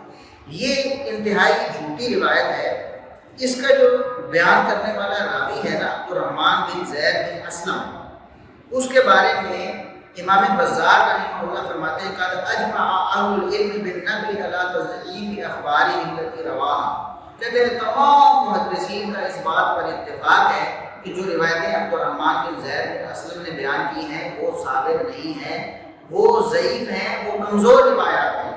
یہ انتہائی جھوٹی روایت ہے. اس کا جو بیان کرنے والا راوی ہے نا عبدالرحمن بن زید بن اسلم، اس کے بارے میں امام بزار رحمہ اللہ فرماتے ہیں قد اجمع اہل العلم بالنقل علی تضعیف اخبارہ التي رواها، کہتے ہیں تمام محدثین کا اس بات پر اتفاق ہے کہ جو روایتیں عبدالرحمن بن زید بن اسلم نے بیان کی ہیں وہ ثابت نہیں ہیں، وہ ضعیف ہیں، وہ کمزور روایات ہیں.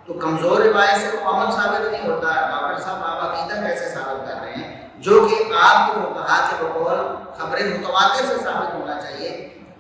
تو کمزور روایت سے وہ عمل ثابت نہیں ہوتا. ڈاکٹر صاحب آپ عقیدہ کیسے ثابت کر رہے ہیں جو کہ آپ کے فقہا کے بقول خبر متواتر سے ثابت ہونا چاہیے،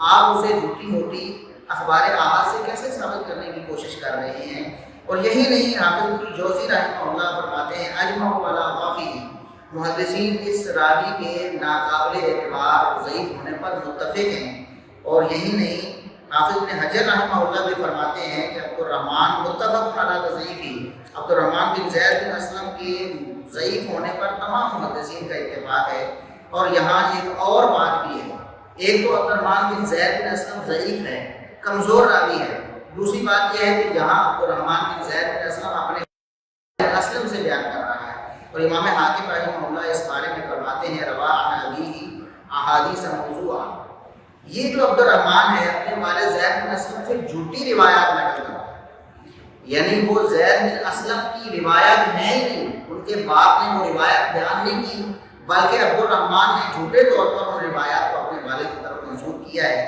آپ اسے جھوٹی موٹی اخبار احاد سے کیسے ثابت کرنے کی کوشش کر رہے ہیں؟ اور یہی نہیں، حافظ الجوزی رحمہ اللہ فرماتے ہیں اجمع علی ضعفہ، محدثین اس راوی کے ناقابل اعتبار اور ضعیف ہونے پر متفق ہیں. اور یہی نہیں، حافظ ابن حجر رحمہ اللہ بھی فرماتے ہیں کہ عبدالرحمن متفق علی تضعیفہ، عبدالرحمن بن زید بن اسلم کے ضعیف ہونے پر تمام محدثین کا اتفاق ہے. اور یہاں ایک اور بات بھی ہے، ایک تو عبدالرحمن بن زید بن اسلم ضعیف ہے، کمزور راوی ہے. دوسری بات یہ ہے کہ یہاں عبدالرحمن بن زید بن اسلم اپنے اسلم سے بیان کر رہا ہے. اور امام حاکم رحمہ اللہ اس بارے میں فرماتے ہیں روا عن ابیہ احادیث موضوعہ، یہ جو عبدالرحمن ہے اپنے والد زید بن اسلم سے جھوٹی روایات نقل کرتا ہے، یعنی وہ زید بن اسلم کی روایت ہے ہی نہیں، ان کے باپ نے وہ روایت بیان نہیں کی بلکہ عبدالرحمن نے جھوٹے طور پر ان روایات کو اپنے والد کی طرف منسوب کیا ہے.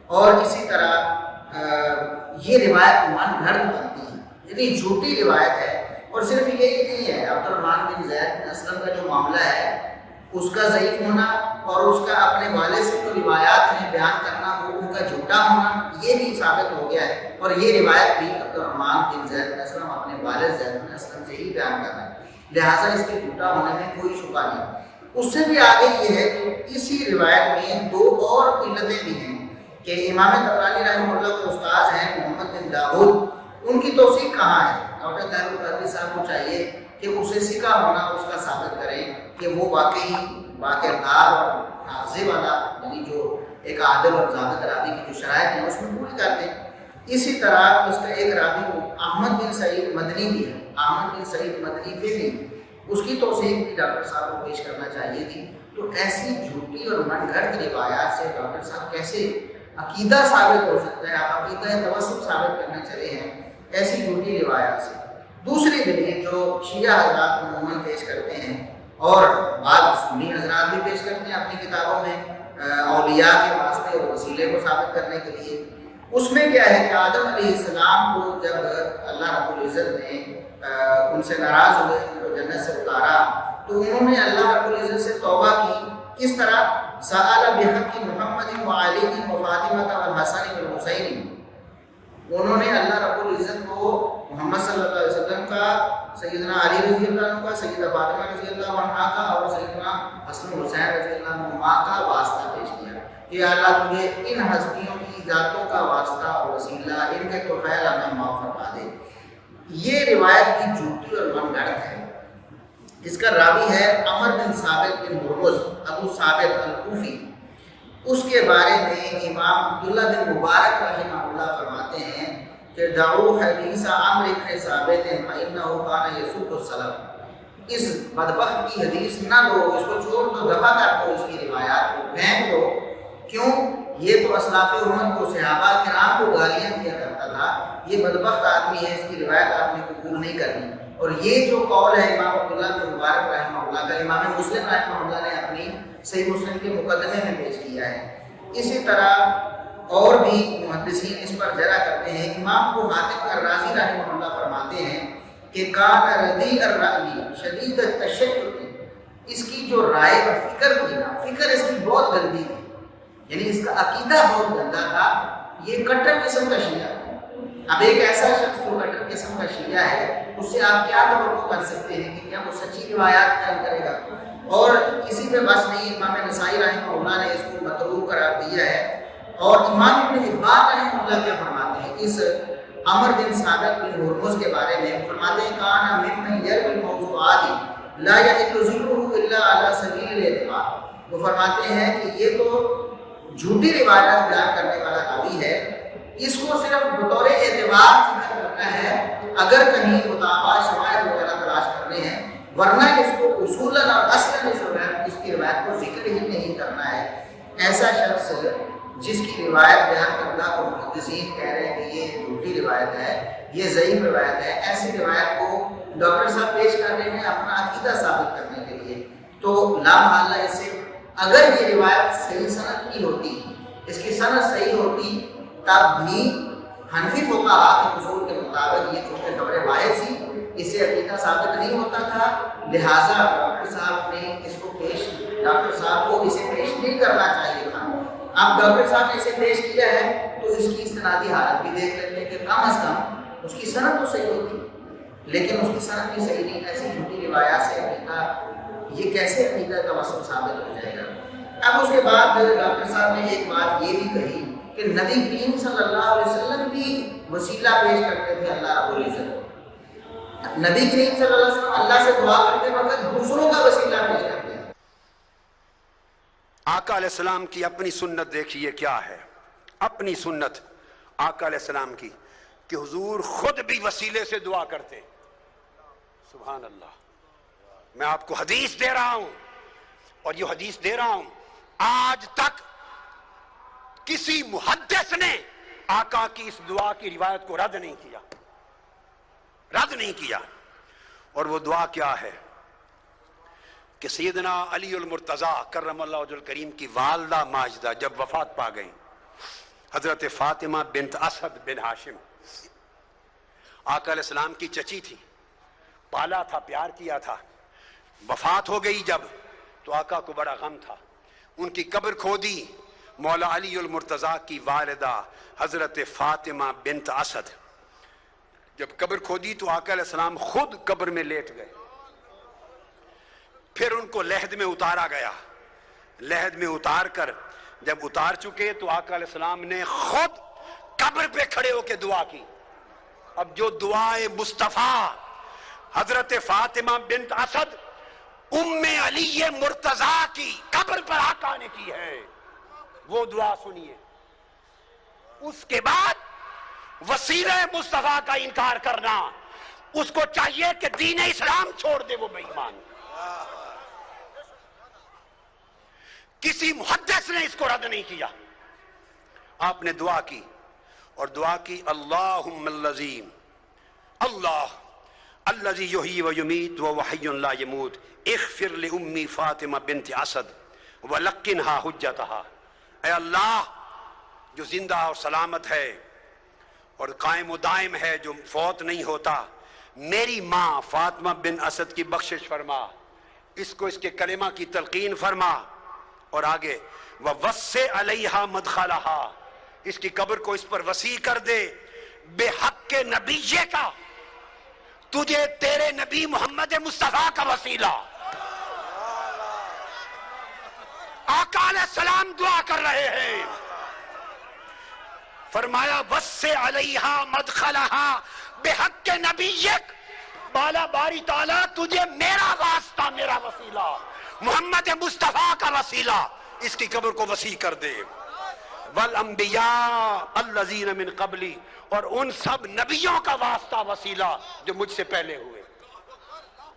اور اسی طرح یہ روایت من گھڑت بنتی ہے، یعنی جھوٹی روایت ہے. اور صرف یہی نہیں ہے، عبدالرحمن بن زید بن اسلم کا جو معاملہ ہے اس کا ضعیف ہونا اور اس کا اپنے والد سے جو روایات ہیں بیان کرنا وہ ان کا جھوٹا ہونا یہ بھی ثابت ہو گیا ہے. اور یہ روایت بھی عبدالرحمن بن زید بن اسلم اپنے والد زید بن اسلم سے ہی بیان کر رہا ہے، لہٰذا اس کے جھوٹا ہونے میں کوئی شبہ نہیں. اس سے بھی آگے یہ ہے کہ اسی روایت میں دو اور علتیں بھی ہیں کہ امام طبرانی رحمہ اللہ کے استاد ہیں محمد بن داؤد، ان کی توثیق کہاں ہے؟ ڈاکٹر طاہر القادری صاحب کو چاہیے کہ اسے سکا ہونا اس کا ثابت کریں کہ وہ واقعی واقعدار اور حافظے والا، یعنی جو ایک عادل اور ضابط راوی کی جو شرائط ہیں اس میں پوری کر دیں. اسی طرح اس کا ایک راوی احمد بن سعید مدنی بھی ہے، احمد بن سعید مدنی فیلی، اس کی توثیق بھی ڈاکٹر صاحب کو پیش کرنا چاہیے تھی. تو ایسی جھوٹی اور من گھڑت روایات سے ڈاکٹر صاحب کیسے عقیدہ ثابت ہو سکتا ہے؟ آپ عقیدہ توسط ثابت کرنے چلے ہیں ایسی جھوٹی روایات سے. دوسری دلیل جو شیعہ حضرات عموماً پیش کرتے ہیں اور بعض سنی حضرات بھی پیش کرتے ہیں اپنی کتابوں میں اولیاء کے واسطے اور وسیلے کو ثابت کرنے کے لیے، اس میں کیا ہے کہ آدم علیہ السلام کو جب اللہ رب العزت نے ان سے ناراض ہوئے، ان کو جنت سے اتارا، تو انہوں نے اللہ رب العزت سے توبہ کی. کس طرح؟ سأل بحق محمد وعلی وفاطمہ والحسن والحسین، انہوں نے اللہ رب العزت کو محمد صلی اللہ علیہ وسلم کا، سیدنا علی رضی اللہ عنہ کا، سیدہ فاطمہ رضی اللہ عنہ کا اور سیدنا حسن حسین رضی اللہ عنہ کا واسطہ پیش کیا کہ اللہ تجھے ان ہستیوں کی ذاتوں کا واسطہ اور وسیلہ، ان کے توفیل ہمیں معاف فرما دے. یہ روایت بھی جھوٹی اور من گھڑت ہے، جس کا راوی ہے عمر بن ثابت بن ہرمز ابو ثابت الکوفی. اس کے بارے میں امام عبداللہ بن مبارک رحمہ اللہ فرماتے ہیں کہ دعو حدیث عمرو بن ثابت فإنه كان يسوق السلف، اس بدبخت کی حدیث نہ دو، اس کو چھوڑ دو، دفع کر دو، اس کی روایات کو پھینک دو. کیوں؟ یہ تو اسلاف امت کو، صحابہ کرام کو گالیاں دیا کرتا تھا، یہ بدبخت آدمی ہے، اس کی روایت آپ نے قبول نہیں کرنی. اور یہ جو قول ہے امام عبداللہ بن مبارک رحمہ اللہ کا، امام مسلم رحمہ اللہ نے اپنی صحیح مسلم کے مقدمے میں پیش کیا ہے. اسی طرح اور بھی محدثین اس پر جرا کرتے ہیں. امام ابو حاتم الرازی رحمہ اللہ فرماتے ہیں کہ کان ردیء الرأی شدید التشدد، اس کی جو رائے اور فکر تھی نا، فکر اس کی بہت گندی تھی، یعنی اس کا عقیدہ بہت گندا تھا. یہ کٹر قسم کا شیعہ ہے. اب ایک ایسا شخص جو کٹر قسم کا شیعہ ہے، اس سے آپ کیا توقع کر سکتے ہیں کہ کیا وہ سچی روایات بیان کرے گا؟ اور کسی پہ بس نہیں، امام نسائی رحمہ اللہ نے اس کو متروک قرار دیا ہے. اور امام ابن حبان رحمہ اللہ کیا فرماتے ہیں اس عمر بن ثابت بن ہرمز کے بارے میں؟ فرماتے ہیں کان ممن یروی الموضوعات لا یحل ذکرہ الا علی سبیل الاعتبار. وہ فرماتے ہیں کہ یہ تو جھوٹی روایات بیان کرنے والا راوی ہے، اس کو صرف بطور اعتبار ذکر کرنا ہے اگر کہیں مطابع شواہد وغیرہ تلاش کرنے ہیں، ورنہ اس کو اصولاً اور اصلاً اس کی روایت کو ذکر ہی نہیں کرنا ہے. ایسا شخص جس کی روایت بیان کردہ اور محدثین کہہ رہے ہیں کہ یہ جھوٹی روایت ہے، یہ ضعیف روایت ہے، ایسی روایت کو ڈاکٹر صاحب پیش کر رہے ہیں اپنا عقیدہ ثابت کرنے کے لیے، تو لا محالہ اس سے اگر یہ روایت صحیح سند کی ہوتی، اس کی سند صحیح ہوتی، تب بھی حنفی فقہاء کے اصول کے مطابق یہ چونکہ خبر واحد تھی، اس سے عقیدہ ثابت نہیں ہوتا تھا، لہٰذا ڈاکٹر صاحب نے اس کو ڈاکٹر صاحب کو اسے پیش نہیں کرنا چاہیے تھا. اب ڈاکٹر صاحب نے اسے پیش کیا ہے تو اس کی استنادی حالت بھی دیکھ لیتے کہ کم از کم اس کی سند تو صحیح ہوتی، لیکن اس کی سند بھی صحیح نہیں. ایسی جھوٹی روایات سے عقیدہ، یہ کیسے عقیدہ کا وصف ثابت ہو جائے گا؟ اب اس کے بعد ڈاکٹر صاحب نے ایک بات یہ بھی کہی کہ نبی کریم صلی اللہ علیہ وسلم بھی وسیلہ پیش کرتے تھے اللہ رب العزت. نبی کریم صلی اللہ علیہ وسلم اللہ سے دعا کرتے وقت دوسروں کا وسیلہ پیش کرتے ہیں. آقا علیہ السلام کی اپنی سنت دیکھیے کیا ہے. اپنی سنت آقا علیہ السلام کی کہ حضور خود بھی وسیلے سے دعا کرتے. سبحان اللہ. میں آپ کو حدیث دے رہا ہوں، اور یہ حدیث دے رہا ہوں، آج تک کسی محدث نے آقا کی اس دعا کی روایت کو رد نہیں کیا، رد نہیں کیا. اور وہ دعا کیا ہے کہ سیدنا علی المرتضیٰ کرم اللہ وجہ الکریم کی والدہ ماجدہ جب وفات پا گئیں، حضرت فاطمہ بنت اسد بن ہاشم آقا علیہ السلام کی چچی تھی، پالا تھا، پیار کیا تھا. وفات ہو گئی جب، تو آقا کو بڑا غم تھا. ان کی قبر کھودی. مولا علی المرتضیٰ کی والدہ حضرت فاطمہ بنت اسد جب قبر کھودی تو آقا علیہ السلام خود قبر میں لیٹ گئے. پھر ان کو لحد میں اتارا گیا. لحد میں اتار کر جب اتار چکے تو آقا علیہ السلام نے خود قبر پہ کھڑے ہو کے دعا کی. اب جو دعائے مصطفیٰ حضرت فاطمہ بنت اسد ام علی مرتضیٰ کی قبر پر آقا نے کی ہے، وہ دعا سنیے. اس کے بعد وسیلہ مصطفیٰ کا انکار کرنا، اس کو چاہیے کہ دین اسلام چھوڑ دے، وہ بے ایمان. کسی محدث نے اس کو رد نہیں کیا. آپ نے دعا کی، اور دعا کی اللہم اللذین اللہ الذی یحیی و یمیت وہو حی لا یموت اغفر لأمی فاطمہ بنت اسد ولقنہا حجتہا. اے اللہ جو زندہ اور سلامت ہے اور قائم و دائم ہے، جو فوت نہیں ہوتا، میری ماں فاطمہ بن اسد کی بخشش فرما، اس کو اس کے کلمہ کی تلقین فرما. اور آگے وَوَسِّعْ عَلَيْهَا مَدْخَلَهَا، اس کی قبر کو اس پر وسیع کر دے. بے حق کے نبیے کا، تجھے تیرے نبی محمد مصطفیٰ کا وسیلہ. آقا علیہ السلام دعا کر رہے ہیں، فرمایا وَسِّعْ عَلَيْهَا مَدْخَلَهَا بِحَقِّ نَبِيِّكَ، بالا باری تعالیٰ تجھے میرا واسطہ، میرا وسیلہ، محمد مصطفیٰ کا وسیلہ، اس کی قبر کو وسیع کر دے. والانبیاء الذین من قبلی، اور ان سب نبیوں کا واسطہ وسیلہ جو مجھ سے پہلے ہوئے۔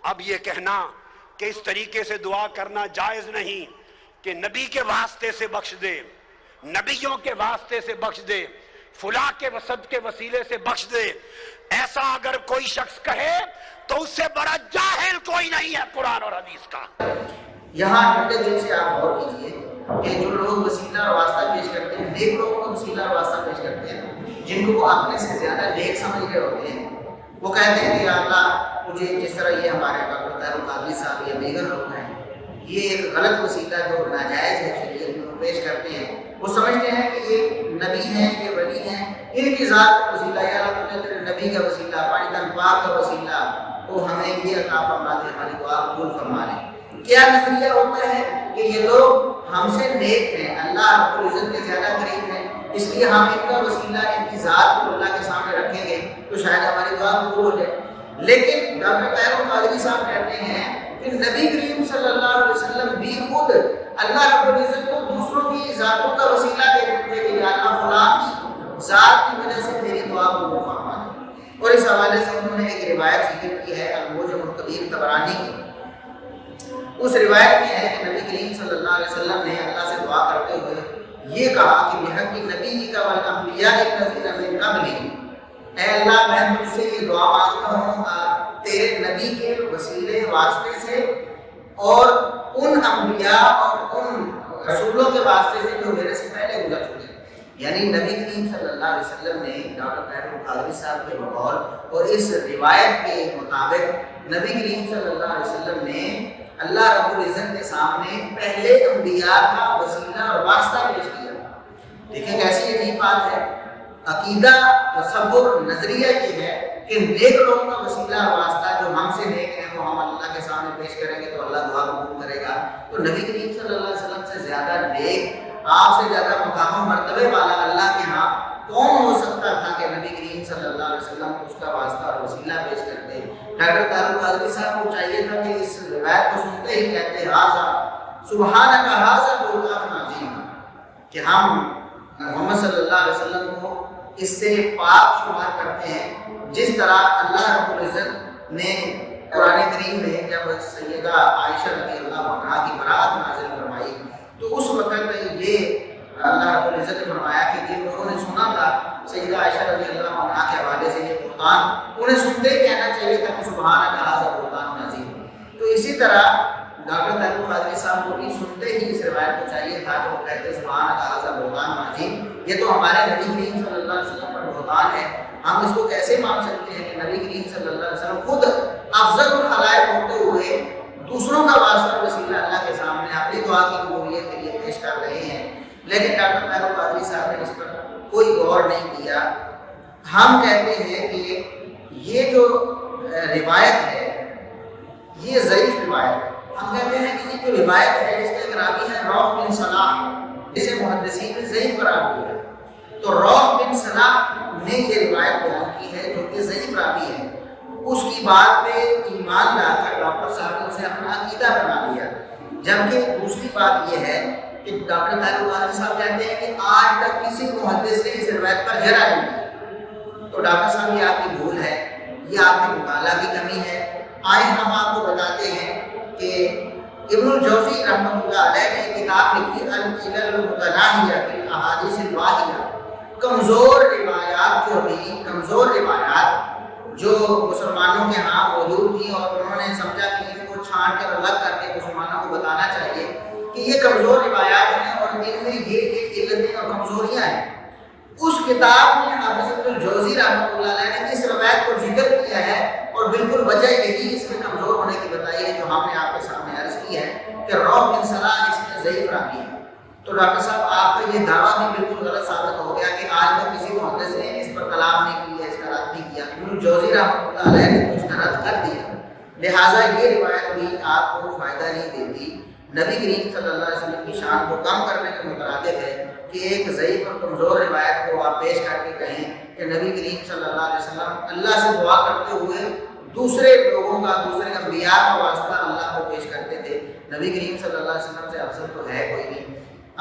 اب یہ کہنا کہ اس طریقے سے دعا کرنا جائز نہیں کہ نبی کے واسطے سے بخش دے، نبیوں کے واسطے سے بخش دے، فلاں کے وسط کے وسیلے سے بخش دے، ایسا اگر کوئی شخص کہے تو اس سے بڑا جاہل کوئی نہیں ہے قرآن اور حدیث کا۔ یہاں ٹھنڈے دل سے آپ غور کیجئے کہ جو لوگ وسیلہ اور واسطہ پیش کرتے ہیں، نیک لوگوں کو وسیلہ اور واسطہ پیش کرتے ہیں، جن کو وہ اپنے سے زیادہ نیک سمجھ رہے ہوتے ہیں، وہ کہتے ہیں کہ یا اللہ مجھے جس طرح یہ ہمارے ڈاکٹر طاہر القادری صاحب یا دیگر لوگ ہیں، یہ ایک غلط وسیلہ جو ناجائز ہے شریعت میں پیش کرتے ہیں، وہ سمجھتے ہیں کہ یہ نبی ہیں، یہ ولی ہیں، ان کی ذات کا وسیلہ، یا اللہ تو تیرے نبی کا وسیلہ، پاکستان پاک کا وسیلہ، تو ہمیں یہ عطا فرما دے، ہماری دعا قبول فرما لے۔ کیا نظریہ ہوتا ہے کہ یہ لوگ ہم سے نیک ہیں، اللہ رب العزت کے زیادہ قریب ہیں، اس لیے ہم ان کا وسیلہ، ان کی ذات کو اللہ کے سامنے رکھیں گے تو شاید ہماری دعا قبول ہو جائے۔ لیکن ڈاکٹر طاہر القادری صاحب کہتے ہیں کہ نبی کریم صلی اللہ علیہ وسلم بھی خود اللہ رب العزت کو دوسروں کی ذاتوں کا وسیلہ دیتے تھے کہ یا اللہ فلاں کی ذات کی وجہ سے میری دعا قبول فرما دے۔ اور اس حوالے سے انہوں نے ایک روایت ذکر کی ہے المعجم الکبیر طبرانی کی۔ اس روایت میں ہے کہ نبی کریم صلی اللہ علیہ وسلم نے اللہ سے دعا کرتے ہوئے یہ کہا کہ بحق نبی کا والانبیاء الذین من قبلی، اے اللہ میں تجھ سے یہ دعا مانگتا ہوں تیرے نبی کے وسیلے واسطے سے اور ان انبیاء اور ان رسولوں کے واسطے سے جو میرے سے پہلے گزر چکے۔ یعنی نبی کریم صلی اللہ علیہ وسلم نے ڈاکٹر طاہر القادری صاحب کے بقول اور اس روایت کے مطابق نبی کریم صلی اللہ علیہ وسلم نے اللہ رب العزت کے سامنے پہلے انبیاء کا وسیلہ اور واسطہ پیش کیا۔ دیکھیں کیسی عجیب بات ہے۔ عقیدہ، تصور، نظریہ یہ ہے کہ نیک لوگوں کا وسیلہ اور واسطہ جو ہم سے نیک ہیں وہ ہم اللہ کے سامنے پیش کریں گے تو اللہ دعا قبول کرے گا۔ تو نبی کریم صلی اللہ علیہ وسلم سے زیادہ نیک، آپ سے زیادہ مقام و مرتبے والا اللہ کے ہاں کون ہو سکتا تھا کہ نبی کریم صلی اللہ علیہ وسلم اس کا واسطہ اور وسیلہ پیش کرتے۔ ڈاکٹر طاہر القادری صاحب کو چاہیے تھا کہ اس روایت کو سنتے ہی کہتے ھذا سبحانک ھذا بہتان عظیم، کہ ہم محمد صلی اللہ علیہ وسلم کو اس سے پاک شمار کرتے ہیں جس طرح اللہ رب العزت نے قرآن کریم میں جب سیدہ عائشہ رضی اللہ عنہا کی برات نازل فرمائی تو اس وقت یہ اللہ رب العزت نے فرمایا کہ جن لوگوں نے سنا تھا سیدہ عائشہ رضی اللہ عنہا کے حوالے سے یہ قرآن، انہیں سنتے ہی کہنا چاہیے تھا کہ سبحانک ھذا بہتان عظیم۔ تو اسی طرح ڈاکٹر طاہر القادری صاحب کو بھی سنتے ہی اس روایت کو چاہیے تھا کہ وہ کہتے سبحانک ھذا بہتان عظیم، یہ تو ہمارے نبی کریم صلی اللہ علیہ وسلم پر بہتان ہے، ہم اس کو کیسے مان سکتے ہیں کہ نبی کریم صلی اللہ علیہ وسلم خود افضل الخلائق ہوتے ہوئے دوسروں کا واسطہ وسیلہ اللہ کے سامنے اپنی دعا کی قبولیت کے لیے پیش کر رہے ہیں۔ لیکن ڈاکٹر طاہر القادری صاحب نے اس پر کوئی غور نہیں کیا۔ ہم کہتے ہیں کہ یہ جو روایت ہے یہ ضعیف روایت ہے۔ ہم کہتے ہیں کہ یہ جو روایت ہے اس کا ایک راوی ہے روح بن صلاح، جسے محدثین نے ضعیف قرار دیا ہے۔ تو روح بن صلاح نے یہ روایت بیان کی ہے جو کہ ضعیف راوی ہے، اس کی بات پہ ایمان لا کر ڈاکٹر صاحب نے اسے اپنا عقیدہ بنا لیا۔ جبکہ دوسری بات یہ ہے کہ ڈاکٹر طاہر القادری صاحب کہتے ہیں کہ آج تک کسی محدث نے اس روایت پر جرح نہیں دی۔ تو ڈاکٹر صاحب یہ آپ کی بھول ہے، یہ آپ کے مطالعہ کی کمی ہے۔ آئے ہم آپ کو بتاتے ہیں کہ ابن الجوزی رحمۃ اللہ علیہ نے کتاب لکھی العلل المتناہیہ فی الاحادیث الواہیہ، کمزور روایات کمزور روایات جو مسلمانوں کے ہاں موجود تھیں اور انہوں نے سمجھا کہ ان کو چھانٹ کر الگ کر کے مسلمانوں کو بتانا چاہیے کہ یہ کمزور روایات ہیں اور ان میں یہ علتیں اور کمزوریاں ہیں۔ اس کتاب میں حافظ ابن الجوزی رحمۃ اللہ علیہ نے اس روایت کو ذکر کیا ہے اور بالکل وجہ یہی اس میں کمزور ہونے کی بتائی ہے جو ہم نے آپ کے سامنے عرض کی ہے کہ روح بن صلاح اس میں ضعیف راوی ہے۔ تو ڈاکٹر صاحب آپ کا یہ دعویٰ بھی بالکل غلط ثابت ہو گیا کہ آج تک کسی محدث نے اس پر کلام نہیں کیا، اس کا رد نہیں کیا۔ ابن الجوزی رحمۃ اللہ علیہ نے اس کا رد کر دیا، لہٰذا یہ روایت بھی آپ کو فائدہ نہیں دیتی۔ نبی کریم صلی اللہ علیہ وسلم کی شان کو کم کرنے کے مترادف ہے کہ ایک ضعیف اور کمزور روایت کو آپ پیش کر کے کہیں کہ نبی کریم صلی اللہ علیہ وسلم اللہ سے دعا کرتے ہوئے دوسرے لوگوں کا، دوسرے انبیاء کا واسطہ اللہ کو پیش کرتے تھے۔ نبی کریم صلی اللہ علیہ وسلم سے افضل تو ہے کوئی نہیں۔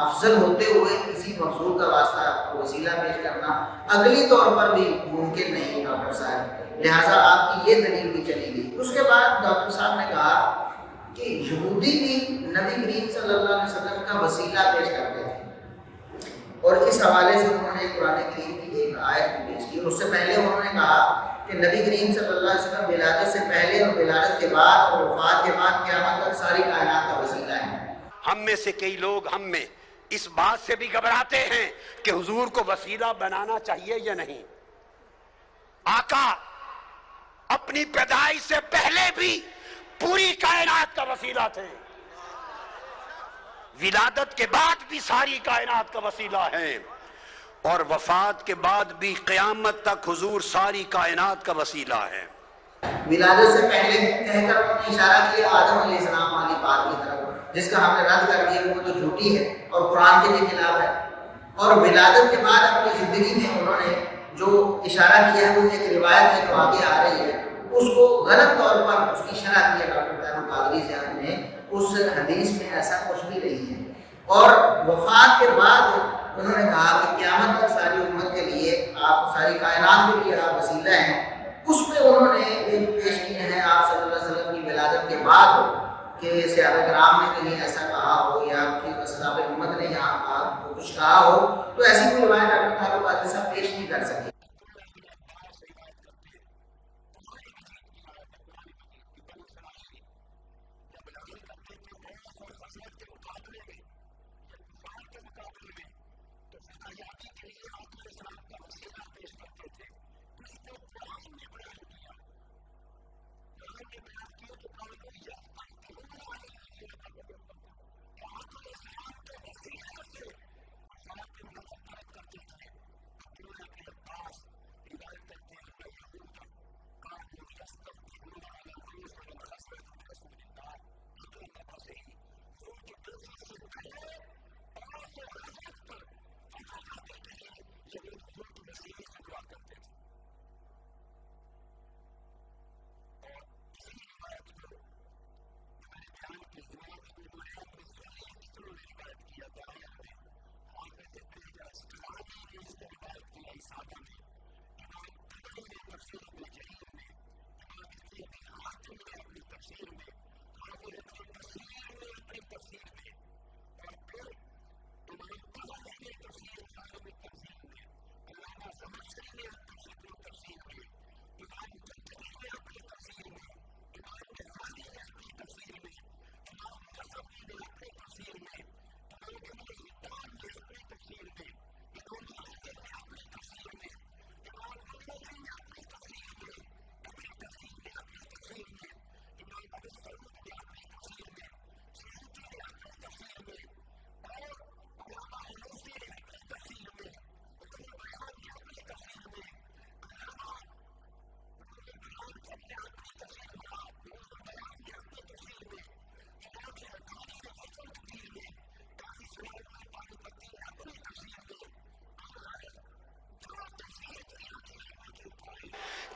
افضل ہوتے ہوئے کسی مفضول کا واسطہ وسیلہ پیش کرنا عقلی طور پر بھی ممکن نہیں ڈاکٹر صاحب، لہٰذا آپ کی یہ دلیل بھی چلی گئی۔ اس کے بعد ڈاکٹر صاحب نے کہا کہ یہودی بھی نبی کریم صلی اللہ علیہ وسلم کا وسیلہ پیش کرتے تھے، اور اس حوالے سے انہوں نے قرآن کریم کی ایک آیت بھی پیش کی، اور اس سے پہلے انہوں نے کہا کہ نبی کریم صلی اللہ علیہ وسلم ولادت سے پہلے اور ولادت کے بعد اور وفات کے بعد قیامت تک ساری کائنات کا وسیلہ ہے۔ ہم میں سے کئی لوگ ہم میں اس بات سے بھی گھبراتے ہیں کہ حضور کو وسیلہ بنانا چاہیے یا نہیں۔ آقا اپنی پیدائش سے پہلے بھی پوری کائنات کا وسیلہ تھے، ولادت کے بعد بھی ساری کائنات کا وسیلہ ہے، اور وفات کے بعد بھی قیامت تک حضور ساری کائنات کا وسیلہ ہے۔ ولادت سے پہلے کہہ کر انہوں نے اشارہ کیا آدم علیہ السلام والی بات کی طرف، جس کا ہم نے رد کر دیا وہ تو جھوٹی ہے اور قرآن کے بھی خلاف ہے، اور ولادت کے بعد اپنی زندگی میں انہوں نے جو اشارہ کیا ہے وہ ایک روایت ہے جو آگے آ رہی ہے، اس کو غلط طور پر اس کی شرح کی ہے ڈاکٹر طاہر القادری صاحب نے، اس حدیث میں ایسا کچھ بھی نہیں ہے۔ اور وفات کے بعد انہوں نے کہا کہ قیامت تک ساری امت کے لیے آپ، ساری کائنات کے لیے آپ وسیلہ ہیں۔ اس پہ انہوں نے ایک پیش کیے ہیں آپ صلی اللہ علیہ وسلم کی ولادت کے بعد کہ صحابہ کرام نے کہیں ایسا کہا ہو یا کہ اصحاب امت نے یہاں کچھ کہا ہو، تو ایسی کوئی روایت ڈاکٹر طاہر القادری صاحب پیش نہیں کر سکے۔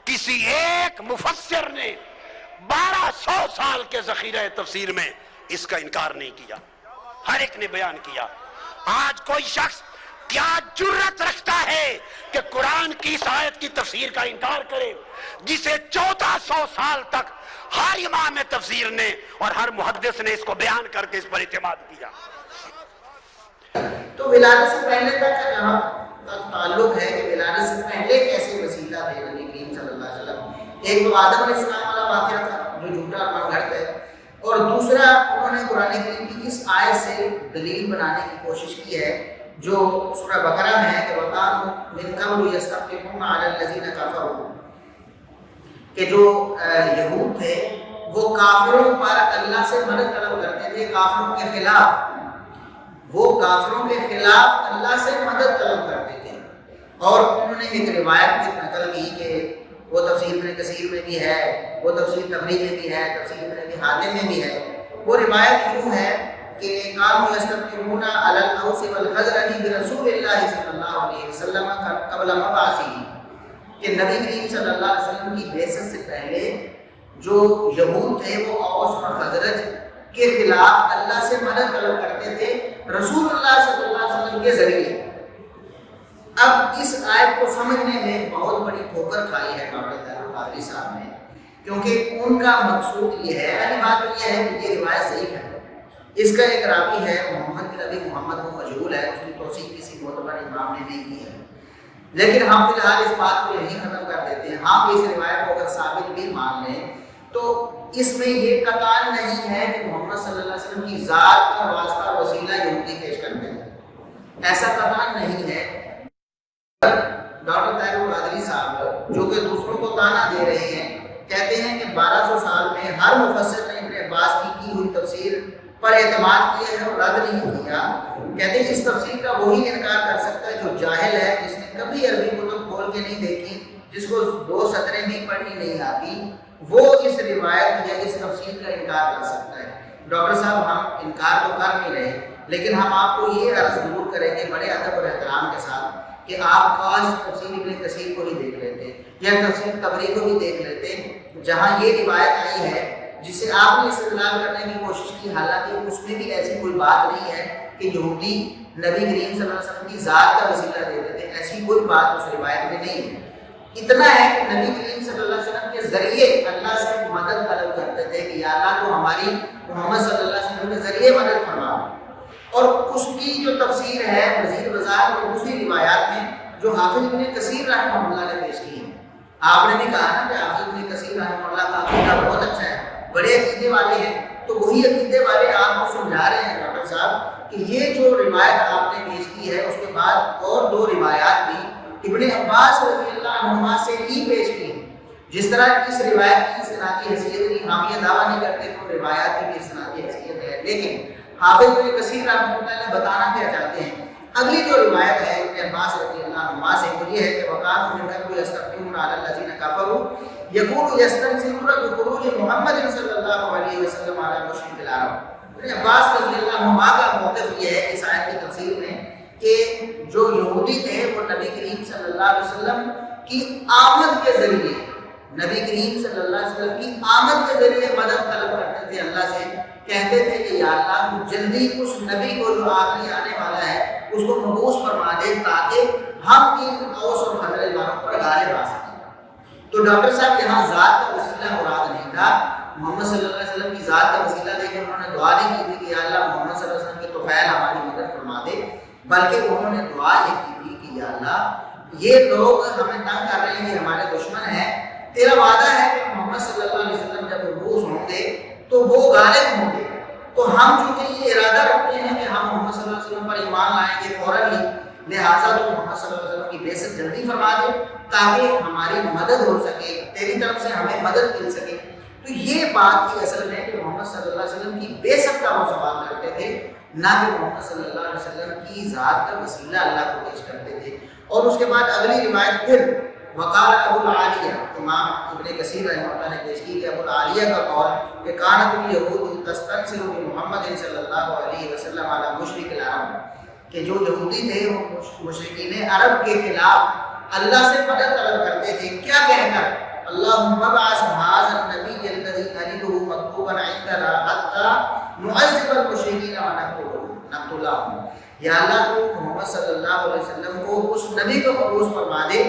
کسی ایک مفسر نے 1200 سال کے ذخیرہ تفسیر میں اس کا انکار نہیں کیا، ہر ایک نے بیان کیا۔ آج کوئی شخص کیا جرت رکھتا ہے کہ قرآن کی اس آیت کی تفسیر کا انکار کرے جسے 1400 سال تک ہر امام تفسیر نے اور ہر محدث نے اس کو بیان کر کے اس پر اعتماد کیا۔ تو ولادت سے پہلے تک کا جہاں تک تعلق ہے کہ ولادت سے پہلے کیسے وسیلہ تھے نبی کریم صلی اللہ علیہ وسلم، ایک تو آدم علیہ السلام والا واقعہ تھا جو جھوٹا اور من گھڑت ہے، اور دوسرا انہوں نے قرآن کریم کی اس آیت سے دلیل بنانے کی کوشش کی ہے جو سورہ بقرہ میں ہے کہ وَقَالُوا مِن قَبْلُ يَسْتَفْتِحُونَ عَلَى الَّذِينَ كَفَرُوا، کہ جو یہود تھے وہ کافروں پر اللہ سے مدد طلب کرتے تھے، کافروں کے خلاف، وہ کافروں کے خلاف اللہ سے مدد طلب کرتے تھے۔ اور انہوں نے ایک روایت بھی نقل کی کہ وہ تفسیر ابن کثیر میں بھی ہے، وہ تفسیر طبری میں بھی ہے، تفسیر ابن ابی حاتم میں بھی ہے۔ وہ روایت یوں ہے کہ قَالُوا يَسْتَفْتِحُونَ عَلَى الْأَوْسِ وَالْخَزْرَجِ بِرَسُولِ اللَّهِ صلی اللہ علیہ وسلم قبل مبعثہ، کہ نبی کریم صلی اللہ علیہ وسلم کی بعثت سے پہلے جو یہود تھے وہ اوس اور خزرج کے خلاف اللہ سے مدد طلب کرتے تھے رسول اللہ صلی اللہ علیہ وسلم کے ذریعے۔ اب اس آیت کو سمجھنے میں بہت بڑی ٹھوکر کھائی ہے ڈاکٹر طاہر قادری صاحب نے، کیونکہ ان کا مقصود یہ ہے، پہلی بات تو یہ ہے کہ یہ روایت ضعیف ہے۔ اس کا ایک راوی ہے محمد بن ابی محمد، وہ مجہول ہے، اس کی توثیق کسی معتبر امام نے نہیں کی ہے، لیکن ہم فی الحال اس بات کو یہیں ختم کر دیتے ہیں۔ ہم اس روایت کو اگر ثابت بھی مان لیں تو اس میں یہ قطعاً نہیں ہے کہ محمد صلی اللہ علیہ وسلم کی ذات کا واسطہ وسیلہ یہودی پیش کرتے ہیں، ایسا قطعاً نہیں ہے۔ ڈاکٹر طاہر قادری صاحب جو کہ دوسروں کو طعنہ دے رہے ہیں، کہتے ہیں کہ 1200 سال میں ہر مفسر نے ابن عباس کی ہوئی تفسیر پر اعتماد کیا ہے اور رد نہیں کیا۔ کہتے ہیں اس تفسیر کا وہی انکار کر سکتا ہے جو جاہل ہے، جس نے کبھی عربی کتب کھول کے نہیں دیکھی، جس کو 2 سطریں بھی پڑھنی نہیں آتی، وہ اس روایت یا اس تفسیر کا انکار کر سکتا ہے۔ ڈاکٹر صاحب ہم انکار تو کر نہیں رہے، لیکن ہم آپ کو یہ عرض ضرور کریں گے بڑے ادب اور احترام کے ساتھ کہ آپ کاش تفسیر ابن کثیر کو ہی دیکھ لیتے یا تفسیر طبری کو بھی دیکھ لیتے، جہاں یہ روایت آئی ہے جسے آپ نے استدلال کرنے کی کوشش کی، حالانکہ اس میں بھی ایسی کوئی بات نہیں ہے کہ یہودی نبی کریم صلی اللہ علیہ وسلم کی ذات کا وسیلہ دیتے تھے، ایسی کوئی بات اس روایت میں نہیں ہے۔ اتنا ہے کہ نبی کریم صلی اللہ علیہ وسلم کے ذریعے اللہ سے مدد طلب کرتے تھے کہ یا اللہ تو ہماری محمد صلی اللہ علیہ وسلم کے ذریعے مدد فرما، اور اس کی جو تفسیر ہے مزید وضاحت اور دوسری روایات میں جو حافظ ابن کثیر رحمہ اللہ نے پیش کی ہے۔ آپ نے بھی کہا نا کہ حافظ ابن کثیر رحمہ اللہ کا عقیدہ بہت اچھا ہے، بڑے عقیدے والے ہیں، تو وہی عقیدے والے آپ کو سمجھا رہے ہیں ڈاکٹر صاحب کہ یہ جو روایت آپ نے پیش کی ہے، اس کے بعد اور 2 روایات بھی ابن عباس رضی اللہ عنہما سے ہی پیش کی ہیں۔ جس طرح اس روایت کی اسنادی حیثیت نہیں، ہم یہ دعویٰ نہیں کرتے کہ روایات کی بھی اسنادی حیثیت ہے، لیکن حافظ ابن کثیر رحمۃ اللہ نے بتانا کیا چاہتے ہیں۔ اگلی جو روایت ہے ابن عباس رضی اللہ عنہما سے، وہ یہ ہے کہ وَقَالُوا مِنْ قَبْلُ يَسْتَفْتُونَ عَلَى الَّذِينَ كَفَرُوا يَقُولُ يَسْتَنْصِرُونَ بِخُرُوجِ مُحَمَّدٍ صلی اللہ علیہ وسلم عَلَى مُشْرِكِ الْعَرَبِ۔ ابن عباس رضی اللہ عنہما کا موقف یہ ہے اس آیت کی تفسیر میں کہ جو یہودی تھے وہ نبی کریم صلی اللہ علیہ وسلم کی آمد کے ذریعے، نبی کریم صلی اللہ علیہ وسلم کی آمد کے ذریعے مدد طلب کرتے تھے اللہ سے، کہتے تھے کہ یا اللہ جلدی اس نبی کو جو آخری آنے والا ہے اس کو مبعوث فرما دے تاکہ ہم ان اوس اور خزرج والوں پر غالب آ سکیں۔ تو ڈاکٹر صاحب یہاں ذات کا وسیلہ مراد نہیں تھا، محمد صلی اللہ علیہ وسلم کی ذات کا وسیلہ دے کے انہوں نے دعا نہیں کی تھی کہ یا اللہ محمد صلی اللہ علیہ وسلم کے طفیل ہماری مدد فرما دے، بلکہ انہوں نے دعا یہ کی تھی کہ یا اللہ یہ لوگ ہمیں تنگ کر رہے ہیں، یہ ہمارے دشمن ہیں، تیرا وعدہ ہے کہ محمد صلی اللہ علیہ وسلم جب مبعوث ہوں گے تو وہ غالب ہوں گے، تو ہم چونکہ یہ ارادہ رکھتے ہیں کہ ہم محمد صلی اللہ علیہ وسلم پر ایمان لائیں گے فوراً ہی، لہٰذا تو محمد صلی اللہ علیہ وسلم کی بعثت جلدی فرما دے تاکہ ہماری مدد ہو سکے، تیری طرف سے ہمیں مدد مل سکے۔ تو یہ بات تھی اصل میں کہ محمد صلی اللہ علیہ وسلم کی بعثت کا وہ سوال کرتے تھے، نہ کہ محمد صلی اللہ علیہ وسلم کی ذات کا وسیلہ اللہ کو پیش کرتے تھے۔ اور اس کے بعد اگلی روایت پھر وقال ابو العالیہ، امام ابن کثیر رحمہ اللہ نے پیش کی کہ ابو العالیہ کا قول کہ کانت الیہود تستنصر بمحمد صلی اللہ علیہ وسلم علی مشرک العرب، کہ جو یہودی تھے وہ مشرکین عرب کے خلاف اللہ سے مدد طلب کرتے تھے، کیا کہہ کر اللہم ابعث ھذا النبی الذی نجدہ مکتوبا عندنا حتی نعذب المشرکین ونقتلهم، یا اللہ تو محمد صلی اللہ علیہ وسلم کو اس نبی کو مبعوث فرما دے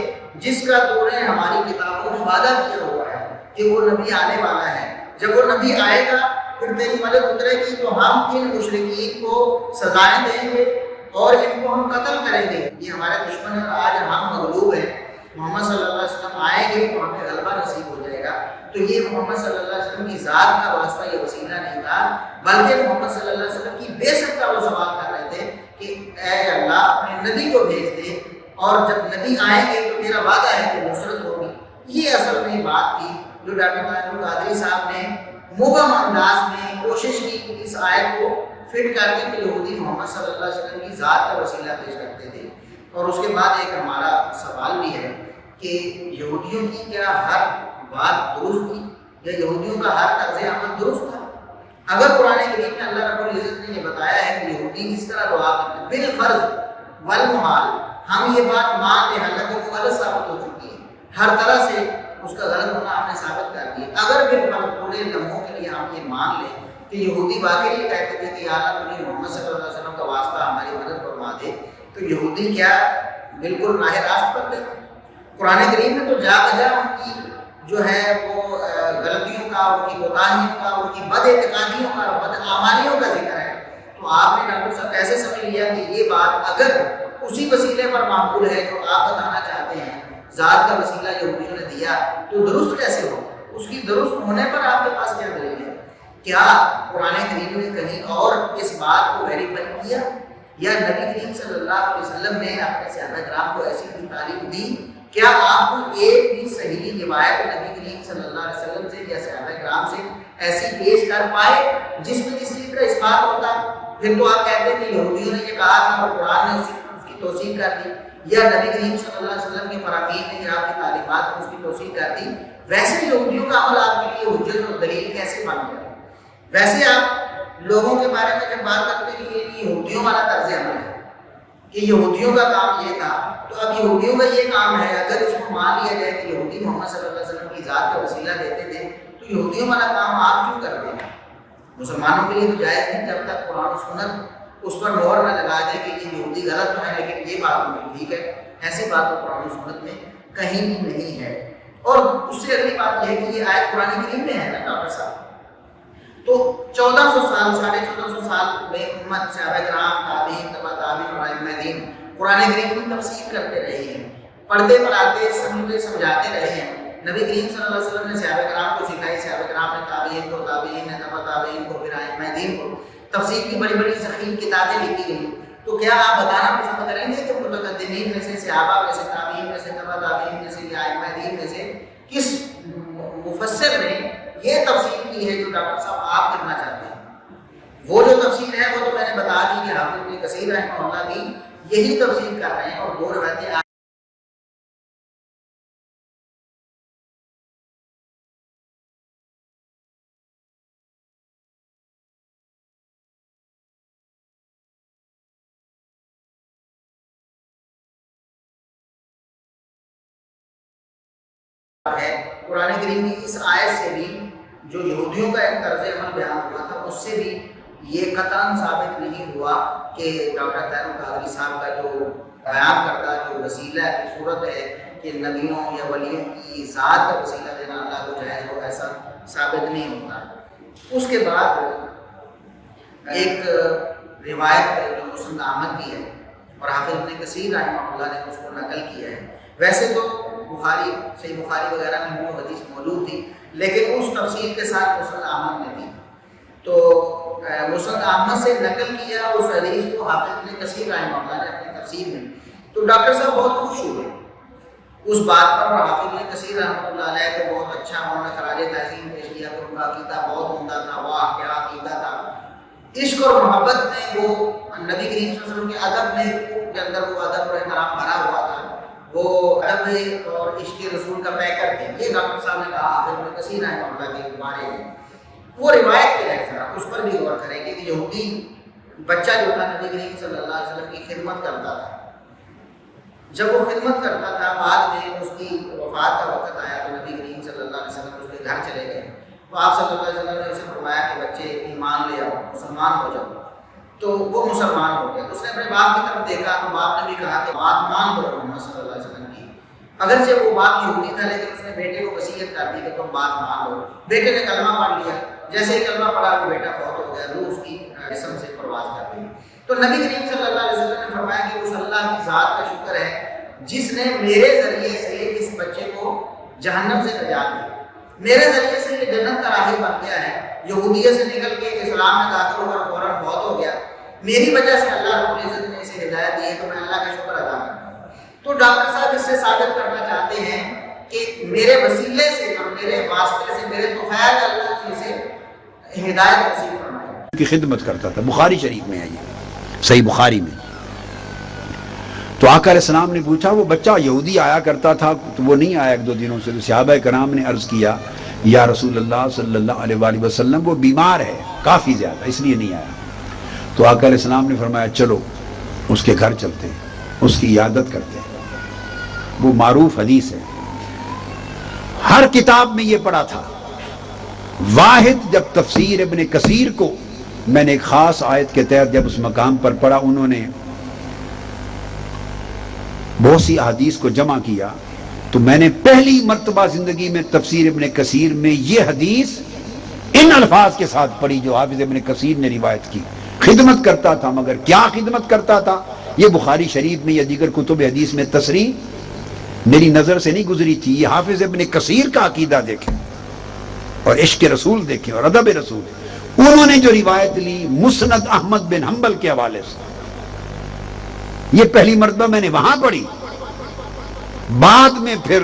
جس کا تو نے ہماری کتابوں میں وعدہ کیا ہوا ہے کہ وہ نبی آنے والا ہے، جب وہ نبی آئے گا پھر تیری مدد اترے گی تو ہم ان مشرکین کو سزائیں دیں گے اور ان کو ہم قتل کریں گے، یہ ہمارے دشمن ہیں، آج ہم مغلوب ہیں، محمد صلی اللہ علیہ وسلم آئیں گے تو ہمیں غلبہ نصیب ہو جائے گا۔ تو یہ محمد صلی اللہ علیہ وسلم کی ذات کا واسطہ یہ وسیلہ نہیں تھا، بلکہ محمد صلی اللہ علیہ وسلم کی بعثت کا وہ سوال کر رہے تھے کہ اے اللہ اپنے نبی کو بھیج دے اور جب نبی آئیں گے تو میرا وعدہ ہے کہ نصرت ہوگی۔ یہ اصل میں بات تھی جو ڈاکٹر طاہر قادری صاحب نے مبہم انداز میں کوشش کی کہ اس آیت کو فٹ کر کے کہ یہودی محمد صلی اللہ علیہ وسلم کی ذات کا وسیلہ پیش کرتے تھے۔ اور اس کے بعد ایک ہمارا سوال بھی ہے کہ یہودیوں کی کیا ہر بات درست تھی یا یہودیوں کا ہر طرز عمل درست تھا؟ اگر قرآن کریم میں اللہ رب العزت نے یہ بتایا ہے کہ یہودی اس طرح دعا کرتے بالفرض والمحال، ہم یہ بات مان لیں، حالانکہ وہ غلط ثابت ہو چکی ہے، ہر طرح سے اس کا غلط ہونا ہم نے ثابت کر دیا، اگر بالفرض تھوڑے لمحوں کے لیے ہم یہ مان لیں کہ یہودی واقعی یہ کہتے تھے کہ یا اللہ تجھے محمد صلی اللہ علیہ وسلم کا واسطہ ہماری مدد فرما دے، تو یہودی کیا بالکل راہ راست پر تھے؟ قرآن کریم میں تو جا بجا ان کی جو ہے وہ غلطیوں کا، ان کی کوتاہیوں کا، ان کی بد اعتقادیوں کا، بد اعمالیوں کا ذکر ہے۔ تو آپ نے ڈاکٹر صاحب ایسے سمجھ لیا کہ یہ بات اگر اسی وسیلے پر معقول ہے جو آپ بتانا چاہتے ہیں، ذات کا وسیلہ یہودیوں نے دیا، تو درست کیسے ہو؟ اس کی درست ہونے پر آپ کے پاس کیا دلیل ہے؟ کیا قرآن کریم نے کہیں اور اس بات کو ویریفائی کیا، یا نبی کریم صلی اللہ علیہ وسلم نے اپنے صحابہ کرام کو ایسی کوئی تعلیم دی؟ کیا آپ کو ایک بھی صحیح روایت نبی کریم صلی اللہ علیہ وسلم سے یا صحابہ کرام سے ایسی پیش کر پائے جس میں اس چیز کا اس بات ہوتا؟ پھر تو آپ کہتے ہیں کہ یہودیوں نے یہ کہا تھا اور قرآن نے اس کی توثیق کر دی، یا نبی کریم صلی اللہ علیہ وسلم کے فرامین نے یا آپ کی تعلیمات نے اس کی توثیق کر دی۔ ویسے یہودیوں کا عمل آپ کے لیے حجت اور دلیل کیسے بن گیا؟ ویسے آپ لوگوں کے بارے میں جب بات کرتے ہیں کہ یہ یہودیوں والا طرز عمل ہے کہ یہودیوں کا کام یہ تھا، تو اب یہودیوں کا یہ کام ہے، اگر اس کو مان لیا جائے کہ یہودی محمد صلی اللہ علیہ وسلم کی ذات کا وسیلہ دیتے تھے، تو یہودیوں والا کام آپ کیوں کرتے ہیں؟ مسلمانوں کے لیے تو جائز نہیں جب تک قرآن و سنت اس پر مہر نہ لگا دے کہ یہ یہودی غلط تو ہے لیکن یہ بات ان کی ٹھیک ہے۔ ایسی بات تو قرآن و سنت میں کہیں بھی نہیں ہے۔ اور اس سے اگلی بات یہ ہے کہ یہ آیت قرآن کریم میں ہے نا ڈاکٹر صاحب، تو 1400 سال 1450 سال میں امت، صحابہ کرام، تابعین، تبع تابعین اور ائمہ دین قرآن کریم کی تفسیر کرتے رہے ہیں، پڑھتے پڑھاتے سمجھاتے رہے ہیں۔ نبی کریم صلی اللہ علیہ وسلم نے صحابہ کرام کو سکھائی، صحابہ کرام نے تابعین کو، تابعین نے تبع تابعین کو، پھر ائمہ دین کو تفسیر کی بڑی بڑی ضخیم کتابیں لکھی گئی۔ تو کیا آپ بتانا پسند کریں گے کہ متقدمین میں سے، صحابہ میں سے، تابعین میں سے، تبع تابعین میں سے یا ائمہ دین میں سے کس مفسر نے یہ تفسیر کی ہے جو ڈاکٹر صاحب آپ کرنا چاہتے ہیں؟ وہ جو تفسیر ہے وہ تو میں نے بتا دی کہ حافظ ابن کثیر رحمہ اللہ بھی یہی تفسیر کر رہے ہیں، اور دو روایتیں ہے۔ قرآن کریم کی اس آیت سے بھی جو یہودیوں کا ایک طرز عمل بیان ہوا تھا، اس سے بھی یہ قطعاً ثابت نہیں ہوا کہ ڈاکٹر طاہر القادری صاحب کا جو بیان کرتا جو وسیلہ کی صورت ہے کہ نبیوں یا ولیوں کی ذات کا وسیلہ دینا اللہ کو جائز ہو، ایسا ثابت نہیں ہوتا۔ اس کے بعد ایک روایت جو مسند احمد کی ہے اور حافظ ابن کثیر رحمہ اللہ نے اس کو نقل کیا ہے، ویسے تو بخاری، صحیح بخاری وغیرہ میں وہ حدیث موجود تھی، لیکن اس تفسیر کے ساتھ مسند احمد میں تھی، تو مسند احمد سے نقل کیا اس حدیث کو حافظ ابن کثیر رحمہ اللہ نے اپنی تفسیر میں۔ تو ڈاکٹر صاحب بہت خوش ہوئے اس بات پر، اور حافظ ابن کثیر رحمۃ اللہ علیہ کو بہت اچھا انہوں نے خراج تحسین پیش کیا کہ ان کا عقیدہ بہت عمدہ تھا، واہ کیا عقیدہ تھا۔ عشق اور محبت میں وہ نبی کریم صلی اللہ علیہ وسلم کے ادب میں کے اندر وہ ادب اور احترام بھرا ہوا تھا، وہ ادب اور عشق رسول کا پیکر تھے، یہ ڈاکٹر صاحب نے کہا حافظ ابن کثیر رحمۃ اللہ کے بارے میں۔ وہ روایت کے ہے، ذرا اس پر بھی غور کریں کہ یہودی بچہ جو تھا نبی کریم صلی اللہ علیہ وسلم کی خدمت کرتا تھا، جب وہ خدمت کرتا تھا بعد میں اس کی وفات کا وقت آیا تو نبی کریم صلی اللہ علیہ وسلم اس کے گھر چلے گئے، تو آپ صلی اللہ علیہ وسلم نے اسے فرمایا کہ بچے ایمان لے آؤ، مسلمان ہو جاؤ، تو وہ مسلمان ہو گیا۔ اس نے اپنے باپ کی طرف دیکھا تو باپ نے بھی کہا کہ بات مان لو محمد صلی اللہ علیہ وسلم کی، اگرچہ وہ باپ یہودی تھا لیکن اس نے بیٹے کو وصیت کر دی کہ تم بات مان لو۔ بیٹے نے کلمہ پڑھ لیا، جیسے ہی کلمہ پڑھا وہ بیٹا فوت ہو گیا، روح اس کی جسم سے پرواز کر گئی۔ تو نبی کریم صلی اللہ علیہ وسلم نے فرمایا کہ اس اللہ کی ذات کا شکر ہے جس نے میرے ذریعے سے اس بچے کو جہنم سے نجات دی، میرے ذریعے سے یہ جنت کا راہی بن گیا ہے، یہودیت سے نکل کے اسلام میں داخل ہو کر فوراً فوت ہو گیا، میری وجہ سے اللہ رب العزت نے اسے ہدایت دی ہے، تو میں اللہ کا شکر ادا کرتا ہوں۔ تو ڈاکٹر صاحب اس سے ثابت کرنا چاہتے ہیں کہ میرے وسیلے سے اور میرے واسطے سے، میرے توفیق اللہ نے اسے ہدایت نصیب فرمائی کی خدمت کرتا تھا۔ بخاری شریف میں ہے یہ، صحیح بخاری میں۔ تو آقا علیہ السلام نے پوچھا وہ بچہ یہودی آیا کرتا تھا تو وہ نہیں آیا ایک دو دنوں سے، تو صحابہ کرام نے عرض کیا یا رسول اللہ صلی اللہ علیہ وآلہ وسلم وہ بیمار ہے کافی زیادہ اس لیے نہیں آیا۔ تو آقا علیہ السلام نے فرمایا چلو اس کے گھر چلتے ہیں، اس کی عیادت کرتے ہیں۔ وہ معروف حدیث ہے، ہر کتاب میں یہ پڑھا تھا واحد جب تفسیر ابن کثیر کو میں نے ایک خاص آیت کے تحت جب اس مقام پر پڑھا، انہوں نے بہت سی احادیث کو جمع کیا، تو میں نے پہلی مرتبہ زندگی میں تفسیر ابن کثیر میں یہ حدیث ان الفاظ کے ساتھ پڑھی جو حافظ ابن کثیر نے روایت کی۔ خدمت کرتا تھا، مگر کیا خدمت کرتا تھا یہ بخاری شریف میں یا دیگر کتب حدیث میں تصریح میری نظر سے نہیں گزری تھی۔ یہ حافظ ابن کثیر کا عقیدہ دیکھیں اور عشق رسول دیکھیں اور ادب رسول۔ انہوں نے جو روایت لی مسند احمد بن حنبل کے حوالے سے، یہ پہلی مرتبہ میں نے وہاں پڑھی۔ بعد میں پھر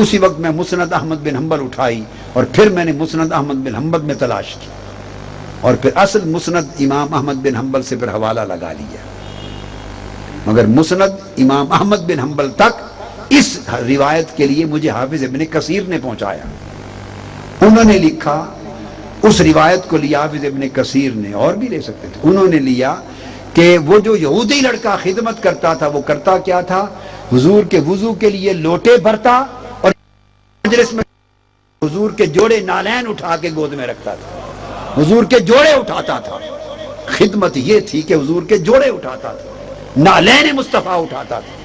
اسی وقت میں مسند احمد بن حنبل اٹھائی اور پھر میں نے مسند احمد بن حنبل میں تلاش کی اور پھر اصل مسند امام احمد بن حنبل سے پھر حوالہ لگا لیا، مگر مسند امام احمد بن حنبل تک اس روایت کے لیے مجھے حافظ ابن کثیر نے پہنچایا۔ انہوں نے لکھا، اس روایت کو لیا حافظ ابن کثیر نے، اور بھی لے سکتے تھے، انہوں نے لیا کہ وہ جو یہودی لڑکا خدمت کرتا تھا وہ کرتا کیا تھا، حضور کے وضو کے لیے لوٹے بھرتا اور مجلس میں حضور کے جوڑے نالین اٹھا کے گود میں رکھتا تھا، حضور کے جوڑے اٹھاتا تھا۔ خدمت یہ تھی کہ حضور کے جوڑے اٹھاتا تھا، نالین مصطفیٰ اٹھاتا تھا،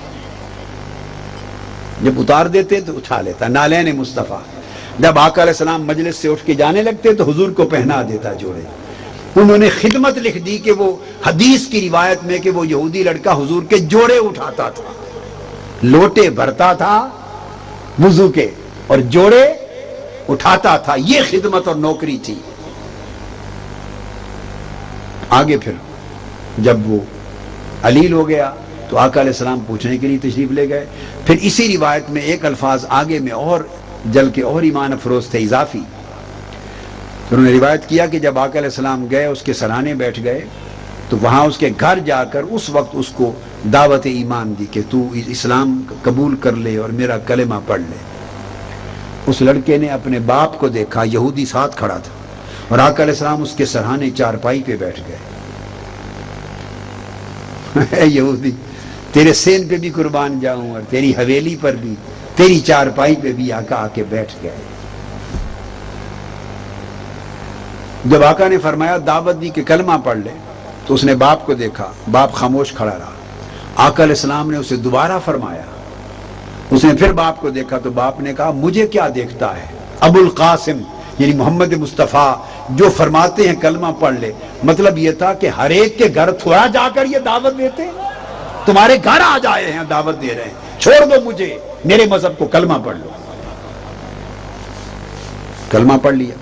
جب اتار دیتے تو اٹھا لیتا نالین مصطفیٰ، جب آقا علیہ السلام مجلس سے اٹھ کے جانے لگتے تو حضور کو پہنا دیتا جوڑے۔ انہوں نے خدمت لکھ دی کہ وہ حدیث کی روایت میں کہ وہ یہودی لڑکا حضور کے جوڑے اٹھاتا تھا، لوٹے بھرتا تھا وضو کے اور جوڑے اٹھاتا تھا، یہ خدمت اور نوکری تھی۔ آگے پھر جب وہ علیل ہو گیا تو آقا علیہ السلام پوچھنے کے لیے تشریف لے گئے۔ پھر اسی روایت میں ایک الفاظ آگے میں اور جل کے اور ایمان افروز تھے اضافی۔ انہوں نے روایت کیا کہ جب آقا علیہ السلام گئے اس کے سرانے بیٹھ گئے تو وہاں اس کے گھر جا کر اس وقت اس کو دعوت ایمان دی کہ تو اسلام قبول کر لے اور میرا کلمہ پڑھ لے۔ اس لڑکے نے اپنے باپ کو دیکھا، یہودی ساتھ کھڑا تھا، اور آقا علیہ السلام اس کے سرانے چارپائی پہ بیٹھ گئے۔ اے یہودی، تیرے سین پہ بھی قربان جاؤں اور تیری حویلی پر بھی، تیری چارپائی پہ بھی آقا آ کے بیٹھ گئے۔ جب آقا نے فرمایا دعوت دی کہ کلمہ پڑھ لے تو اس نے باپ کو دیکھا، باپ خاموش کھڑا رہا۔ آقا علیہ السلام نے اسے دوبارہ فرمایا، اس نے پھر باپ کو دیکھا تو باپ نے کہا مجھے کیا دیکھتا ہے، ابو القاسم یعنی محمد مصطفیٰ جو فرماتے ہیں کلمہ پڑھ لے۔ مطلب یہ تھا کہ ہر ایک کے گھر تھوڑا جا کر یہ دعوت دیتے، تمہارے گھر آ جائے ہیں دعوت دے رہے ہیں، چھوڑ دو مجھے، میرے مذہب کو کلمہ پڑھ لو۔ کلمہ پڑھ لیا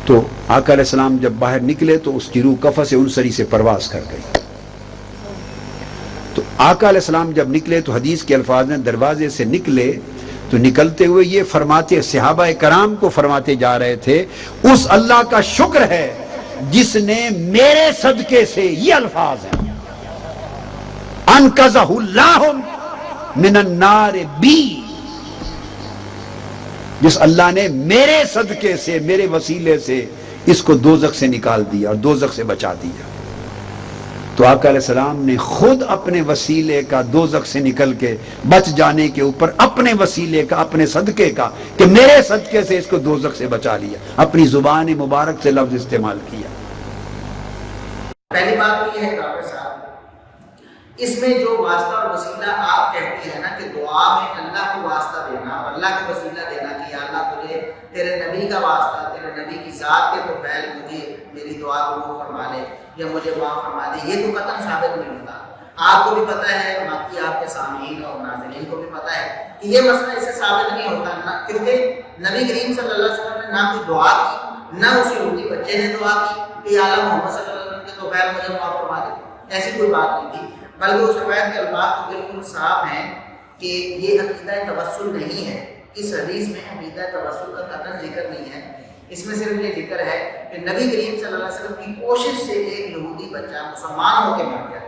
تو آقا علیہ السلام جب باہر نکلے تو اس کی روح قفس انصری سے پرواز کر گئی۔ تو آقا علیہ السلام جب نکلے تو حدیث کے الفاظ میں دروازے سے نکلے تو نکلتے ہوئے یہ فرماتے، صحابہ کرام کو فرماتے جا رہے تھے، اس اللہ کا شکر ہے جس نے میرے صدقے سے، یہ الفاظ ہیں، انقذہ اللہ من النار بی، جس اللہ نے میرے صدقے سے، میرے وسیلے سے اس کو دوزخ سے نکال دیا اور دوزخ سے بچا دیا۔ تو آقا علیہ السلام نے خود اپنے وسیلے کا دوزخ سے نکل کے بچ جانے کے اوپر اپنے وسیلے کا، اپنے صدقے کا، کہ میرے صدقے سے اس کو دوزخ سے بچا لیا، اپنی زبان مبارک سے لفظ استعمال کیا۔ پہلی بات یہ ہے ڈاکٹر صاحب، اس میں جو واسطہ اور وسیلہ آپ کہتے ہیں نا کہ دعا میں اللہ کو واسطہ دینا اور اللہ کو وسیلہ دینا کہ یا اللہ تجھے تیرے نبی کا واسطہ، تیرے نبی کی ذات کے توفیل مجھے میری دعا قبول فرما لے یا مجھے معاف فرما دے، یہ تو قطعاً ثابت نہیں ہوتا۔ آپ کو بھی پتہ ہے، باقی آپ کے سامعین اور ناظرین کو بھی پتہ ہے کہ یہ مسئلہ اس سے ثابت نہیں ہوتا نا، کیونکہ نبی کریم صلی اللہ علیہ وسلم نے نہ کوئی دعا کی، نہ اس یہودی بچے نے دعا کی کہ یا اللہ محمد صلی اللہ علیہ وسلم کے توفیل مجھے معاف فرما دے، ایسی کوئی بات نہیں تھی۔ بلکہ اس روایت کے الفاظ تو بالکل صاف ہیں کہ یہ عقیدہ توسل نہیں ہے، اس حدیث میں عقیدہ توسل کا قطعاً ذکر نہیں ہے، اس میں صرف یہ ذکر ہے کہ نبی کریم صلی اللہ علیہ وسلم کی کوشش سے ایک یہودی بچہ مسلمان ہو کے مر گیا،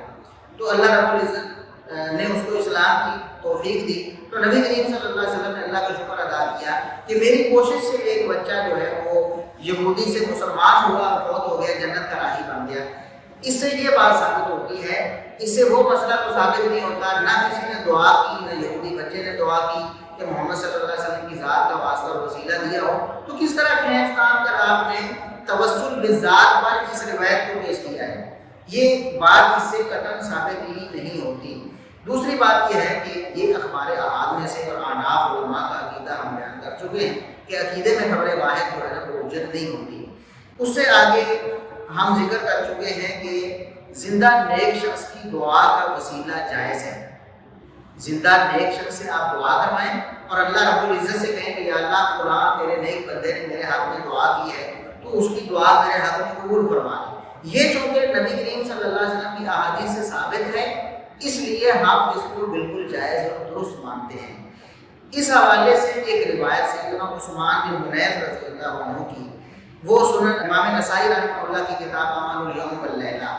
تو اللہ رب العزت نے اس کو اسلام کی توفیق دی، تو نبی کریم صلی اللہ علیہ وسلم نے اللہ کا شکر ادا کیا کہ میری کوشش سے ایک بچہ جو ہے وہ یہودی سے مسلمان ہوا، فوت ہو گیا، جنت کا راہی بن گیا۔ اس سے یہ بات ثابت ہوتی ہے، اس سے وہ مسئلہ تو ثابت نہیں ہوتا، نہ کسی نے دعا کی، نہ یہودی بچے نے دعا کی کہ محمد صلی اللہ علیہ وسلم کی ذات کا واسطہ اور وسیلہ دیا ہو، تو کس طرح کھینچ تان کر آپ نے توسل بالذات پر اس روایت کو پیش کیا ہے؟ یہ بات اس سے قطعاً ثابت ہی نہیں ہوتی۔ دوسری بات یہ ہے کہ یہ اخبار احاد میں سے اور اعناف علماء کا عقیدہ ہم بیان کر چکے ہیں کہ عقیدے میں خبر واحد جو ہے نا وہ حجت نہیں ہوتی۔ اس سے آگے ہم ذکر کر چکے ہیں کہ زندہ نیک شخص کی دعا کا وسیلہ جائز ہے۔ زندہ نیک شخص سے آپ دعا کروائیں اور اللہ رب العزت سے کہیں کہ یا اللہ فلاں تیرے نیک بندے نے میرے حق میں دعا کی ہے تو اس کی دعا میرے حق میں قبول فرما لے۔ یہ چونکہ نبی کریم صلی اللہ علیہ وسلم کی احادیث سے ثابت ہے، اس لیے ہم اس کو بالکل جائز اور درست مانتے ہیں۔ اس حوالے سے ایک روایت سیدنا عثمان بن حنیف رضی اللہ عنہ کی، وہ سنن امام نسائی رحمہ اللہ کی کتاب اعمال الیوم واللیلہ،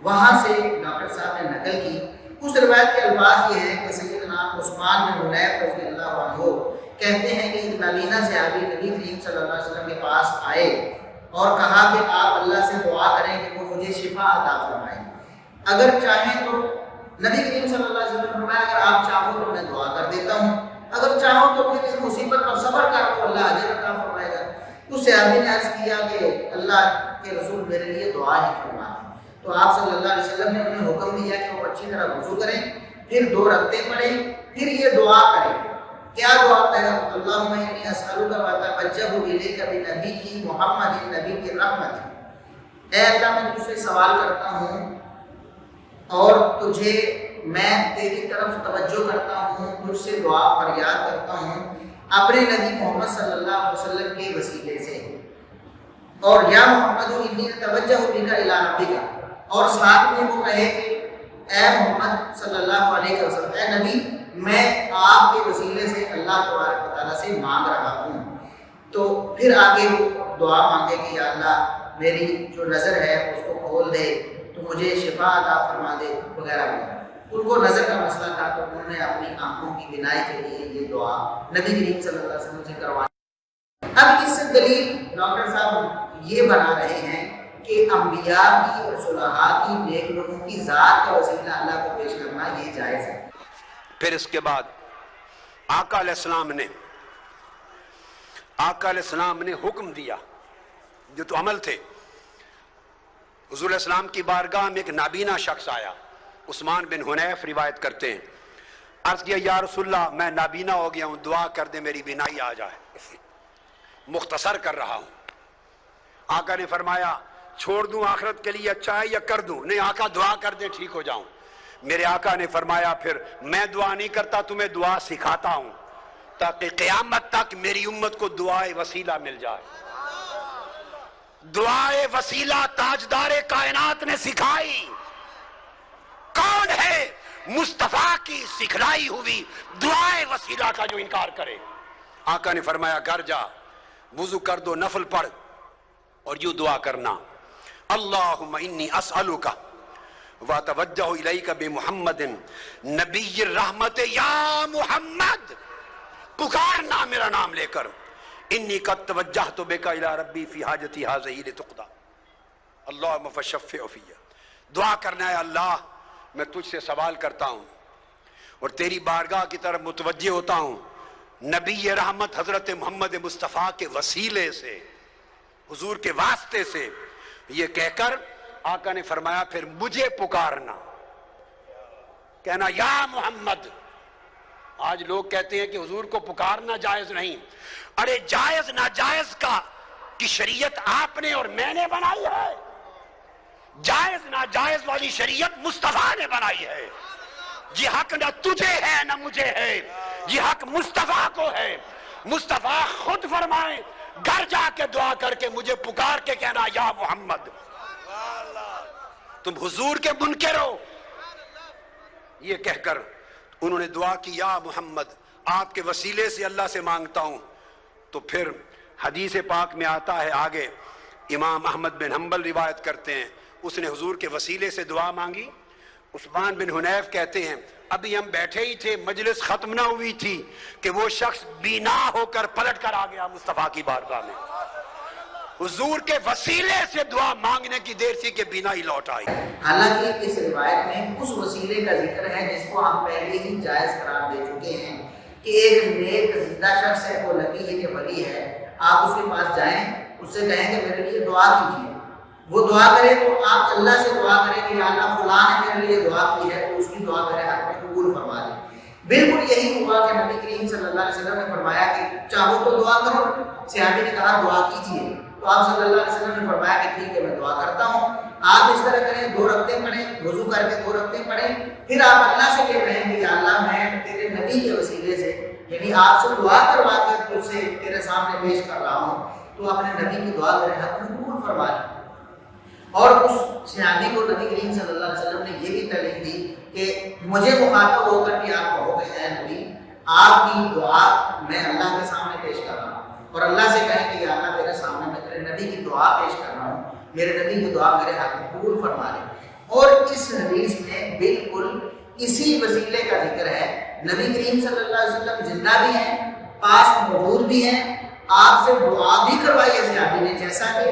وہاں سے ڈاکٹر صاحب نے نقل کی۔ اس روایت کے الفاظ یہ ہیں کہ سیدنا عثمان بن حنیف رضی اللہ عنہ کہتے ہیں کہ ایک نابینا صحابی نبی کریم صلی اللہ علیہ وسلم کے پاس آئے اور کہا کہ آپ اللہ سے دعا کریں کہ وہ مجھے شفا عطا فرمائیں، اگر چاہیں تو نبی کریم صلی اللہ علیہ وسلم نے فرمایا اگر آپ چاہو تو میں دعا کر دیتا ہوں، اگر چاہو تو پھر اس مصیبت پر صبر کر تو اللہ اجر عطا فرمائے گا۔ اس صحابی نے عرض کیا کہ اللہ کے رسول میرے لیے دعا ہی فرما دیں۔ تو آپ صلی اللہ علیہ وسلم نے انہیں حکم دیا کہ وہ اچھی طرح وضو کریں، پھر 2 رکعتیں پڑھیں، پھر یہ دعا کریں۔ کیا دعا ہے؟ اللہم انی اسألک واتوجہ الیک بنبیک محمد نبی کی رحمت، اے اللہ میں تجھ سے سوال کرتا ہوں اور تجھے میں تیری طرف توجہ کرتا ہوں، تجھ سے دعا فریاد کرتا ہوں اپنے نبی محمد صلی اللہ علیہ وسلم کے وسیلے سے، اور یا محمد انی اتوجہ بک الی ربک، اور ساتھ میں وہ کہے کہ اے محمد صلی اللہ علیہ وسلم، اے نبی میں آپ کے وسیلے سے اللہ تبارک و تعالیٰ سے مانگ رہا ہوں۔ تو پھر آگے وہ دعا مانگے کہ یا اللہ میری جو نظر ہے اس کو کھول دے، تو مجھے شفا عطا فرما دے، وغیرہ وغیرہ۔ ان کو نظر کا مسئلہ تھا تو انہوں نے اپنی آنکھوں کی بینائی کے لیے یہ دعا نبی کریم صلی اللہ علیہ وسلم سے کروائی۔ اب اس سے دلیل ڈاکٹر صاحب یہ بنا رہے ہیں کہ انبیاء کی اور صلحاء کی، نیک لوگوں کی ذات کا وسیلہ اللہ کو پیش کرنا یہ جائز ہے۔ پھر اس کے بعد آقا علیہ السلام نے حکم دیا، جو تو عمل تھے۔ حضور علیہ السلام کی بارگاہ میں ایک نابینا شخص آیا، عثمان بن حنیف روایت کرتے ہیں، عرض کیا یا رسول اللہ میں نابینا ہو گیا ہوں، دعا کر دے میری بینائی آ جائے۔ مختصر کر رہا ہوں۔ آقا نے فرمایا چھوڑ دوں آخرت کے لیے اچھا ہے یا کر دوں؟ نہیں آقا دعا کر دیں ٹھیک ہو جاؤں۔ میرے آقا نے فرمایا پھر میں دعا نہیں کرتا، تمہیں دعا سکھاتا ہوں تاکہ قیامت تک میری امت کو دعائے وسیلہ مل جائے۔ دعائے وسیلہ تاجدار کائنات نے سکھائی۔ کون ہے مصطفیٰ کی سکھلائی ہوئی دعائے وسیلہ کا جو انکار کرے؟ آقا نے فرمایا گھر جا وضو کر دو، نفل پڑھ اور یوں دعا کرنا، اللہم انی اسألک واتوجہ الیک بمحمد نبی الرحمت، یا محمد پکارنا میرا نام لے کر، انی قد توجہت بک الی ربی فی حاجتی ہذہ لتقضی، اللہم فشفع فی، دعا کرنا ہے اللہ میں تجھ سے سوال کرتا ہوں اور تیری بارگاہ کی طرف متوجہ ہوتا ہوں، نبی رحمت حضرت محمد مصطفیٰ کے وسیلے سے، حضور کے واسطے سے، یہ کہہ کر آقا نے فرمایا پھر مجھے پکارنا، کہنا یا محمد۔ آج لوگ کہتے ہیں کہ حضور کو پکارنا جائز نہیں۔ ارے جائز ناجائز کا کی شریعت آپ نے اور میں نے بنائی ہے، جائز ناجائز والی شریعت مصطفیٰ نے بنائی ہے۔ یہ حق نہ تجھے ہے نہ مجھے ہے، یہ حق مصطفیٰ کو ہے۔ مصطفیٰ خود فرمائیں گھر جا کے دعا کر کے مجھے پکار کے کہنا یا محمد۔ تم حضور کے منکر ہو۔ یہ کہہ کر انہوں نے دعا کی یا محمد آپ کے وسیلے سے اللہ سے مانگتا ہوں۔ تو پھر حدیث پاک میں آتا ہے آگے، امام احمد بن حنبل روایت کرتے ہیں اس نے حضور کے وسیلے سے دعا مانگی۔ عثمان بن حنیف کہتے ہیں ابھی ہم بیٹھے ہی تھے، مجلس ختم نہ ہوئی تھی کہ وہ شخص بینا ہو کر پلٹ کر آ گیا مصطفیٰ کی بارگاہ میں۔ حضور کے وسیلے سے دعا مانگنے کی دیر تھی کہ بینا ہی لوٹ آئی۔ حالانکہ اس روایت میں اس وسیلے کا ذکر ہے جس کو ہم پہلے ہی جائز قرار دے چکے ہیں، کہ ایک نیک زندہ شخص ہے، وہ نبی ہے کہ ولی ہے، آپ اس کے پاس جائیں، اس سے کہیں کہ میرے لیے دعا کیجیے، وہ دعا کرے تو آپ اللہ سے دعا کریں کہ یا اللہ فلاں نے میرے لیے دعا کی ہے تو اس کی دعا میرے حق میں قبول فرما دیں۔ بالکل یہی ہوا کہ نبی کریم صلی اللہ علیہ وسلم نے فرمایا کہ چاہو تو دعا کرو، صحابی نے کہا دعا کیجیے، تو آپ صلی اللہ علیہ وسلم نے فرمایا کہ ٹھیک ہے میں دعا کرتا ہوں، آپ اس طرح کریں، 2 رکعتیں پڑھیں، وضو کر کے 2 رکعتیں پڑھیں، پھر آپ اللہ سے یہ کہیں کہ یا اللہ میں تیرے نبی کے وسیلے سے، یعنی آپ سے دعا کروا کر تجھ سے تیرے سامنے پیش کر رہا ہوں، تو اپنے نبی کی دعا میرے حق میں قبول فرما دے۔ اور اس صحابی کو نبی کریم صلی اللہ علیہ وسلم نے یہ بھی تعلیم دی کہ مجھے مخاطب ہو کر بھی آپ کہو کہ اے نبی آپ کی دعا میں اللہ کے سامنے پیش کر رہا ہوں، اور اللہ سے کہیں کہ یا اللہ تیرے سامنے میں تیرے نبی کی دعا پیش کر رہا ہوں، میرے نبی کی دعا میرے حق میں قبول فرما دے۔ اور اس حدیث میں بالکل اسی وسیلے کا ذکر ہے، نبی کریم صلی اللہ علیہ وسلم زندہ بھی ہیں، پاس موجود بھی ہیں، آپ سے دعا بھی کروائی ہے صحابی نے، جیسا کہ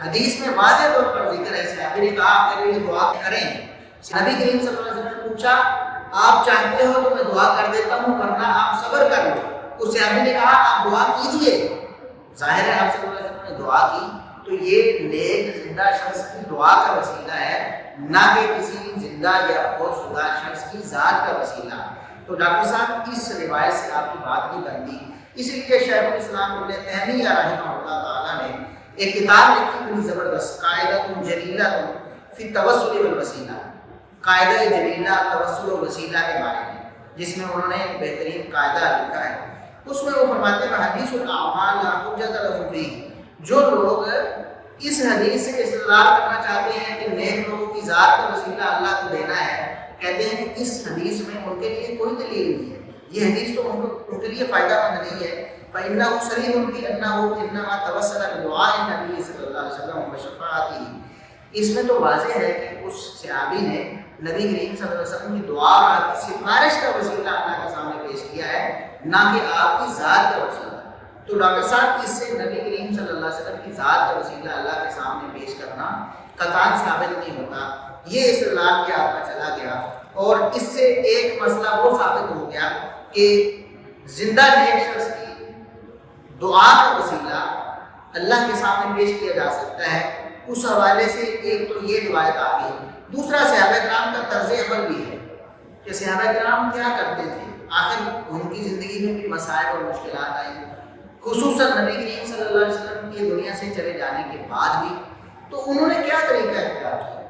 حدیث میں واضح طور پر ذکر ہے۔ صحابی نے کہا آپ میرے لیے دعا کریں، نبی کریم صلی اللہ علیہ وسلم نے پوچھا آپ چاہتے ہو تو میں دعا کر دیتا ہوں ورنہ آپ صبر کر لو، اس صحابی نے کہا آپ دعا کیجئے۔ ظاہر ہے آپ صلی اللہ علیہ وسلم نے دعا کی تو یہ نیک زندہ شخص کی دعا کا وسیلہ ہے، نہ کہ کسی زندہ یا فوت شدہ شخص کی ذات کا وسیلہ۔ تو ڈاکٹر صاحب اس روایت سے آپ کی بات نہیں بنتی، اس لیے شیخ الاسلام ابن تیمیہ رحمہ اللہ تعالیٰ نے ایک کتاب لکھی بڑی زبردست، قاعدہ جلیلہ فی التوسل والوسیلہ، قاعدہ جلیلہ توسل و وسیلہ کے بارے میں، جس میں انہوں نے ایک بہترین قاعدہ لکھا ہے۔ اس میں وہ فرماتے ہیں حدیث الاعمال لا حجۃ لهم فیہ، جو لوگ اس حدیث سے استدلال کرنا چاہتے ہیں کہ نیک لوگوں کی ذات کا وسیلہ اللہ کو دینا ہے، کہتے ہیں کہ اس حدیث میں ان کے لیے کوئی دلیل نہیں ہے، یہ حدیث تو ان کے لیے فائدہ مند نہیں ہے۔ فإنه صریح فی انه انما توسل بدعاء النبی صلی اللہ علیہ وسلم وشفاعته، اس میں تو واضح ہے کہ اس صحابی نے نبی کریم صلی اللہ علیہ وسلم کی دعا اور سفارش کا وسیلہ اللہ کے سامنے پیش کیا ہے، نہ کہ آپ کی ذات کا وسیلہ۔ تو ڈاکٹر صاحب اس سے نبی کریم صلی اللہ علیہ وسلم کی ذات کا وسیلہ اللہ کے سامنے پیش کرنا قطعاً ثابت نہیں ہوتا، یہ استدلال کے آپ کا چلا گیا۔ اور اس سے ایک مسئلہ وہ ثابت ہو گیا کہ زندہ نیک شخص کی دعا کا وسیلہ اللہ کے سامنے پیش کیا جا سکتا ہے، اس حوالے سے ایک تو یہ روایت آ گئی۔ دوسرا صحابہ کرام کا طرز عمل بھی ہے کہ صحابہ کرام کیا کرتے تھے، آخر ان کی زندگی میں بھی مسائل اور مشکلات آئیں، خصوصاً نبی کریم صلی اللہ علیہ وسلم کی دنیا سے چلے جانے کے بعد بھی، تو انہوں نے کیا طریقہ اختیار کیا،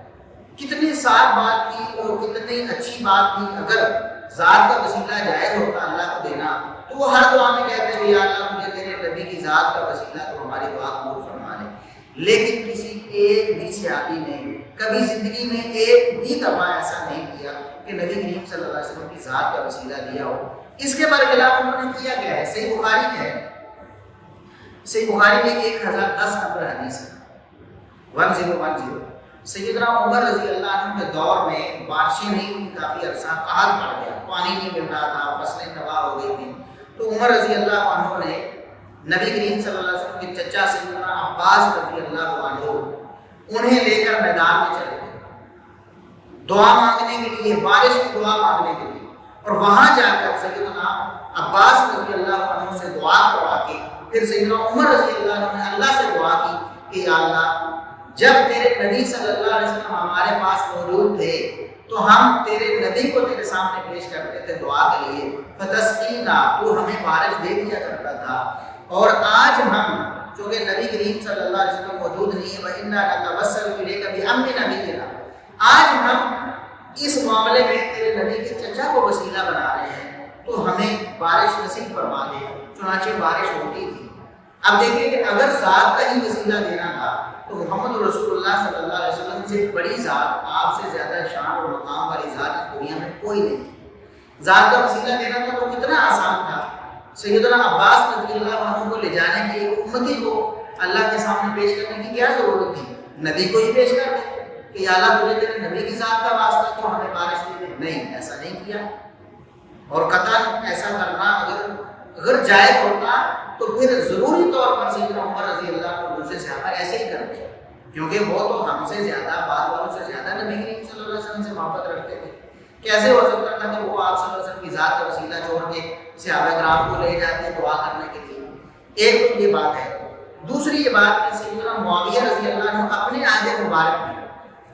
کتنی صاف بات کی اور کتنی اچھی بات کی۔ اگر ذات کا وسیلہ جائز ہوتا اللہ کو دینا تو وہ ہر دعا میں کہتے ہیں یا اللہ مجھے تیرے نبی کی ذات کا وسیلہ تو ہماری دعا قبول فرما لے، لیکن کسی ایک بھی صحابی نے کبھی زندگی میں ایک بھی دفعہ ایسا نہیں کیا کہ نبی کریم صلی اللہ علیہ وسلم کی ذات کا وسیلہ دیا ہو۔ اس کے برخلاف انہوں نے کیا کیا ہے، صحیح بخاری میں ہے، صحیح بخاری میں 1010 نمبر حدیث ہے 1010۔ سیدنا عمر رضی اللہ عنہ کے دور میں بارشیں نہیں ہوئی، کافی عرصہ قحط پڑ گیا، پانی نہیں مل رہا تھا، فصلیں تباہ ہو گئی تھیں، تو عمر رضی اللہ عنہ نے نبی کریم صلی اللہ علیہ وسلم کے چچا سیدنا عباس رضی اللہ عنہ انہیں لے کر میدان میں چلے گئے دعا مانگنے کے لیے، بارش کی دعا مانگنے کے لیے، اور وہاں جا کر سیدنا عباس رضی اللہ عنہ سے دعا کروا کے پھر سیدنا عمر رضی اللہ عنہ نے اللہ سے دعا کی کہ یا اللہ جب تیرے نبی صلی اللہ علیہ وسلم ہمارے پاس موجود تھے تو ہم تیرے نبی کو تیرے سامنے پیش کرتے تھے دعا کے لیے، فتسقینا، تو ہمیں بارش دے دیا کرتا تھا، اور آج ہم چونکہ نبی کریم صلی اللہ علیہ وسلم موجود نہیں ہے، وَإِنَّا نَتَوَسَّلُ إِلَيْكَ بِأَمْرِ نَبِيِّنَا، آج ہم اس معاملے میں تیرے نبی کے چچا کو وسیلہ بنا رہے ہیں تو ہمیں بارش نصیب فرما دے۔ چنانچہ بارش ہوتی تھی۔ اب دیکھیں کہ اگر ذات کا ہی وسیلہ دینا تھا تو محمد رسول اللہ صلی اللہ علیہ وسلم سے بڑی ذات، آپ سے زیادہ شان اور مقام والی ذات اس دنیا میں کوئی نہیں تھی۔ ذات کا وسیلہ دینا تھا تو کتنا آسان تھا، سیدنا عباس رضی اللہ عنہ کو لے جانے کی، ایک امتی کو اللہ کے سامنے پیش کرنے کی کیا ضرورت تھی، نبی کو ہی پیش کر دیں کہ یا اللہ تجھے تیرے نبی کی ذات کا واسطہ تو ہمیں بارش دے دے، نہیں، ایسا نہیں کیا۔ اور قطعاً ایسا کرنا اگر جائز ہوتا تو پھر ضروری طور پر سیدنا عمر رضی اللہ عنہ دوسرے صحابہ ایسے ہی کرتے، کیونکہ وہ تو ہم سے زیادہ، بعد والوں سے زیادہ نبی کریم صلی اللہ علیہ وسلم سے محبت رکھتے تھے۔ کیسے ہو سکتا تھا کہ وہ آپ صلی اللہ علیہ وسلم کی ذات کا وسیلہ چھوڑ کے صحابہ کرام کو لے جاتے دعا کرنے کے لیے؟ ایک تو یہ بات ہے۔ دوسری یہ بات کہ سیدنا معاویہ رضی اللہ عنہ اپنے عہد مبارک میں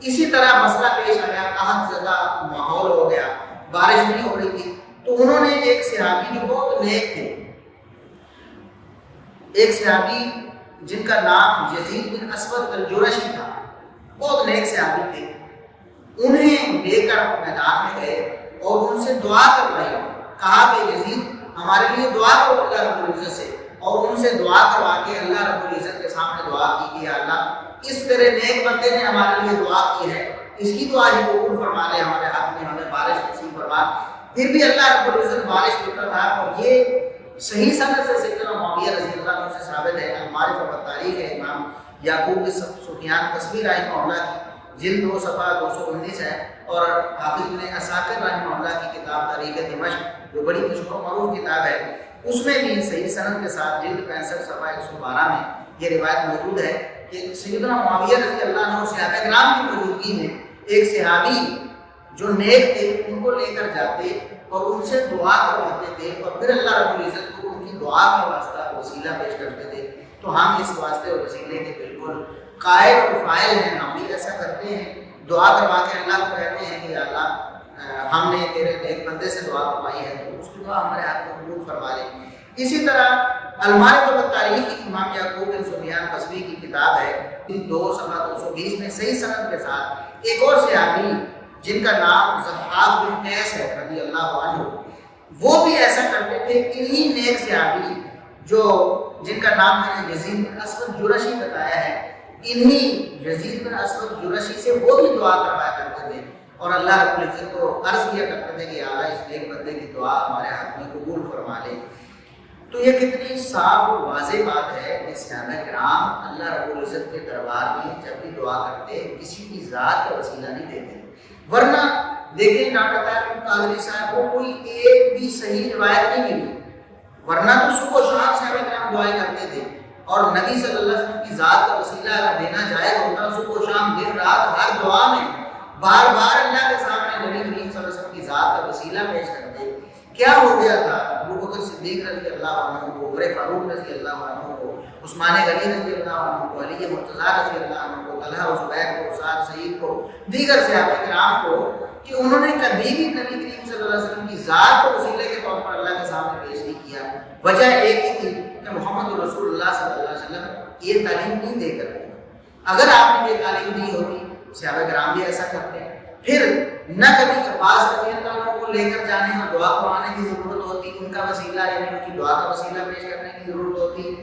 اسی طرح مسئلہ پیش آیا، قحط زدہ ماحول ہو گیا، بارش نہیں ہو رہی تھی، تو انہوں نے ایک صحابی جو بہت نیک تھے، ایک صحابی جن کا نام یزید بن اسود الجرشی تھا، بہت نیک صحابی تھے، انہیں لے کر میدان میں گئے اور ان سے دعا کروائی، کہا کہ یزید ہمارے لیے دعا کرو اللہ رب العزت سے، اور ان سے دعا کروا کے اللہ رب العزت کے سامنے دعا کی کہ یا اللہ اس طرح نیک بندے نے ہمارے لیے دعا کی ہے، اس کی دعا ہی قبول فرما لے ہمارے حق میں، ہمیں بارش نصیب فرما۔ پھر بھی اللہ رب العزت بارش دیتا تھا، اور یہ صحیح سند سے سیدنا معاویہ رضی اللہ عنہ سے ثابت ہے۔ المعارف و تاریخ ہے امام یعقوب بن سفیان قصبی رحمہ اللہ کی، جلد 2 صفحہ 219 ہے، اور حافظ بن عساکر رحمہ اللہ کی کتاب تاریخ دمشق جو بڑی مشہور و معروف کتاب ہے، اس میں بھی صحیح سند کے ساتھ جلد 65 صفحہ 112 میں یہ روایت موجود ہے کہ سیدنا معاویہ رضی اللہ عنہ صحابہ کرام کی موجودگی میں ایک صحابی جو نیک تھے ان کو لے کر جاتے اور ان سے دعا کرواتے تھے، اور پھر اللہ رب العزت کو ان کی دعا کا واسطہ وسیلہ پیش کرتے تھے۔ تو ہم اس واسطے اور وسیلے کے بالکل قائل اور فاعل ہیں، ہم بھی ایسا کرتے ہیں، دعا کروا کے اللہ کو کہتے ہیں کہ اللہ ہم نے تیرے نیک بندے سے دعا کروائی ہے تو اس کی دعا ہمارے ہاتھ میں قبول فرما لے۔ اسی طرح المعارف و تاریخ کی امام یعقوب بن سفیان قصبی کی کتاب ہے، 2 صفحہ 220 میں صحیح سند کے ساتھ ایک اور صحابی جن کا نام ضحاک بن قیس ہے رضی اللہ عنہ، وہ بھی ایسا کرتے تھے۔ انہی نیک صحابی جو جن کا نام میں نے یزید بن اسود جرشی بتایا ہے، انہی یزید بن اسود جرشی سے وہ بھی دعا کروایا کرتے تھے، اور اللہ رب العزت کو عرض کیا کرتے تھے کہ اللہ اس نیک بندے کی دعا ہمارے ہاتھ میں قبول فرما لے۔ تو یہ کتنی صاف اور واضح بات ہے کہ صحابہ کرام اللہ رب العزت کے دربار میں جب بھی دعا کرتے کسی کی ذات کا وسیلہ نہیں دیتے، ورنہ دیکھیں ڈاکٹر طاہر قادری صاحب کو کوئی ایک بھی صحیح روایت نہیں ملی، ورنہ تو صبح و شام صحابہ کرام دعائیں کرتے تھے، اور نبی صلی اللہ علیہ وسلم کی ذات کا وسیلہ اگر دینا جائز ہوتا صبح و شام دن رات ہر دعا میں بار بار اللہ کے سامنے نبی کریم صلی اللہ علیہ وسلم کی ذات کا وسیلہ پیش کرتے۔ کیا ہو گیا تھا ابو بکر صدیق رضی اللہ عنہ کو، عمر فاروق رضی اللہ عنہ کو، عثمان غنی رضی اللہ عنہ کو، علی مرتضیٰ رضی اللہ عنہ کو، طلحہ و زبیر کو، سعد سعید کو، دیگر صحابہ کرام کو، کہ انہوں نے کبھی بھی نبی کریم صلی اللہ علیہ وسلم کی ذات کو وسیلے کے طور پر اللہ کے سامنے پیش نہیں کیا۔ وجہ ایک ہی تھی کہ محمد رسول اللہ صلی اللہ علیہ وسلم یہ تعلیم نہیں دے کر گئے۔ اگر آپ نے یہ تعلیم دی ہوتی صحابہ کرام بھی ایسا کرتے ہیں، پھر نہ کبھی عباس رضی اللہ عنہ کو لے کر جانے اور دعا کروانے کی ضرورت ہوتی، ان کا وسیلہ یعنی ان کی دعا کا وسیلہ پیش کرنے کی ضرورت ہوتی،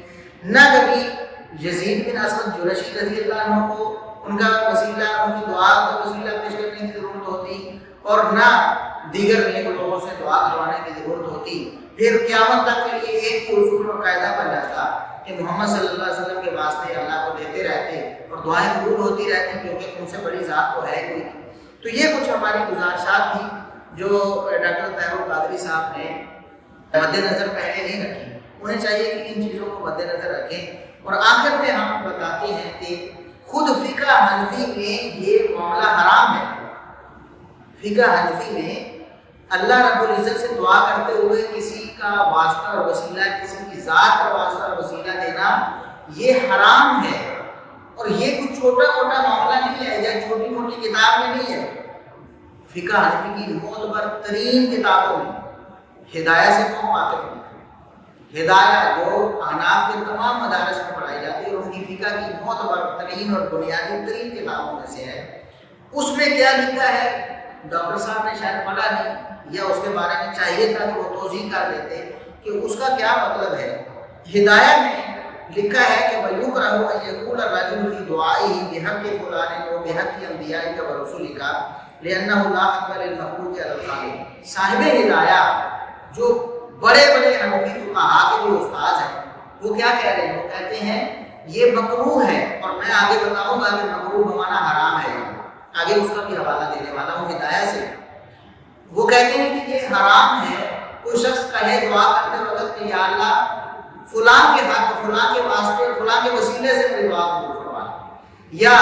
نہ کبھی یزید بن اسود جرشی رضی اللہ عنہ کو ان کا وسیلہ، ان کی دعا کا وسیلہ پیش کرنے کی ضرورت ہوتی، اور نہ دیگر نیک لوگوں سے دعا کروانے کی ضرورت ہوتی۔ پھر قیامت تک کے لیے ایک ہی اصول اور قاعدہ بن جاتا کہ محمد صلی اللہ علیہ وسلم کے واسطے اللہ کو دیتے رہتے اور دعائیں قبول ہوتی رہتی، کیونکہ ان سے بڑی ذات تو ہے کوئی۔ تو یہ کچھ ہماری گزارشات تھی جو ڈاکٹر طاہر قادری صاحب نے مد نظر پہلے نہیں رکھی، انہیں چاہیے کہ ان چیزوں کو مد نظر رکھیں۔ اور آخر میں ہم بتاتے ہیں کہ خود فقہ حنفی میں یہ معاملہ حرام ہے۔ فقہ حنفی میں اللہ رب العزت سے دعا کرتے ہوئے کسی کا واسطہ اور وسیلہ، کسی کی ذات کا واسطہ اور وسیلہ دینا یہ حرام ہے، اور یہ کوئی چھوٹا موٹا معاملہ نہیں ہے یا چھوٹی موٹی کتاب میں نہیں ہے۔ فقہ حنفی کی معتبر ترین کتابوں میں ہدایہ سے کون واقف ہے؟ ہدایہ جو احناف کے تمام مدارس میں پڑھائی جاتی ہے اور ان کی فقہ کی معتبر ترین اور بنیادی ترین کتابوں میں سے ہے۔ اس میں کیا لکھا ہے ڈاکٹر صاحب نے شاید پڑھا نہیں، یا اس کے بارے میں چاہیے تھا کہ وہ توضیح کر دیتے کہ اس کا کیا مطلب ہے۔ ہدایہ میں لکھا ہے کہ وَيُكْرَهُ أَن يَقُولَ الرَّجُلُ فِي دُعَائِهِ بِحَقِّ فُلَانٍ وَبِحَقِّ أَنْبِيَائِكَ وَرُسُلِكَ لِأَنَّهُ لَا حَقَّ لِلْمَخْلُوقِ عَلَى الْخَالِقِ۔ صاحب ہدایہ جو بڑے بڑے حنفی فقہا کے جو استاد ہیں وہ کیا کہہ رہے ہیں؟ وہ کہتے ہیں یہ مکروہ ہے، اور میں آگے بتاؤں گا کہ مکروہ بمانا حرام ہے، آگے اس کا بھی حوالہ دینے والا ہوں ہدایہ سے۔ وہ کہتے ہیں کہ یہ حرام ہے کوئی شخص کہے دعا کرتے وقت کہ یا اللہ فلاں کے حق، فلاں کے واسطے، فلاں کے وسیلے سے میری دعا قبول فرما لے، یا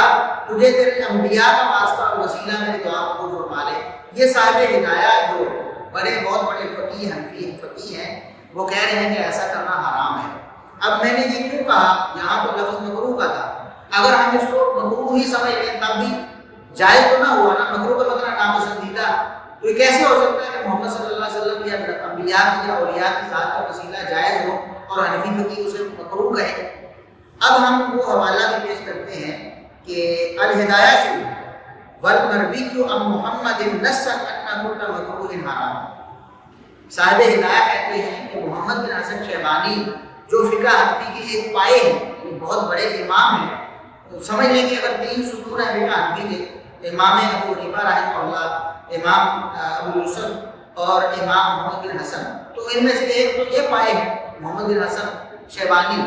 تجھے تیرے انبیاء کا واسطہ اور وسیلہ میری دعا قبول فرما لے، یہ صاحب ہدایات جو بہت بڑے فقیہ حنفی فقیہ ہیں وہ کہہ رہے ہیں کہ ایسا کرنا حرام ہے۔ اب میں نے یہ کیوں کہا، یہاں تو لفظ مکروہ کا تھا، اگر ہم اس کو مکروہ ہی سمجھ لیں تب بھی جائز تو نہ ہوا نا، مکروہ کا مطلب ناپسندیدہ، تو یہ کیسے ہو سکتا ہے کہ محمد صلی اللہ علیہ وسلم یا انبیاء کی یا اولیاء کی ذات کا وسیلہ جائز ہو اور حنفی فقیہ اسے مکروہ کہے۔ اب ہم وہ حوالہ بھی پیش کرتے ہیں کہ الہدایہ سے والمروی عن محمد نصا ان کل مکروہ حرام، صاحب ہدایہ کہتے ہیں کہ محمد بن حسن شیبانی جو فقہ حنفی کے ایک پائے ہیں، یعنی بہت بڑے امام ہیں، تو سمجھ لیں کہ اگر 3 ستون ہیں فقہ حنفی کے، امام ابو حنیفہ رحمہ اللہ، امام ابو یوسف اور امام محمد بن حسن، تو ان میں سے ایک تو یہ پائے ہیں محمد بن حسن شیبانی،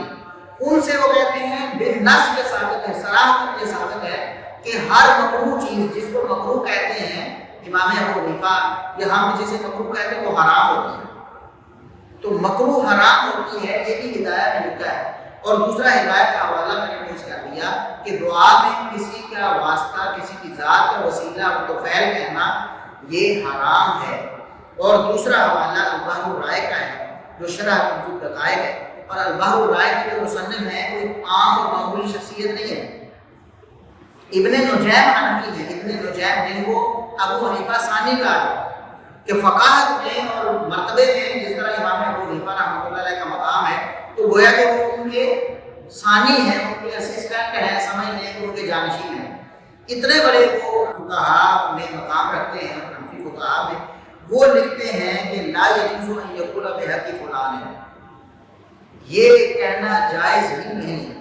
ان سے وہ کہتے ہیں بالنص کے ثابت ہے، صراحت یہ ثابت ہے کہ ہر مکروہ چیز جس کو مکروہ کہتے ہیں امام ابو حنیفہ یا ہم جسے مکروہ کہتے ہیں وہ حرام ہوتی ہے، تو مکروہ حرام ہوتی ہے، یہ بھی ہدایت میں لکھا ہے۔ اور دوسرا ہدایت کا حوالہ میں نے پیش کر دیا کہ دعا میں کسی کا واسطہ، کسی کی ذات کا وسیلہ متفعل کہنا یہ حرام ہے۔ اور دوسرا حوالہ البحر الرائق کا ہے جو شرح منظور دقائق ہے، اور البحر الرائق کے جو مصنف ہیں کوئی عام اور معمولی شخصیت نہیں ہے، ابن نجیم حنفی ہے، ابن نجیم جن کو ابو حنیفہ ثانی کہا کہ فقاہت میں اور مرتبے میں جس طرح امام ابو حنیفہ رحمۃ اللہ علیہ کا مقام ہے، تو گویا کہ وہ ان کے ثانی ہیں، ان کے اسسٹنٹ ہیں، سمجھ لیں کہ ان کے جانشین ہیں، اتنے بڑے وہ فقہاء میں مقام رکھتے ہیں حنفی فقہاء میں، وہ لکھتے ہیں کہ لا یجوز ان یقول بحق فلان ہے، یہ کہنا جائز ہی نہیں ہے۔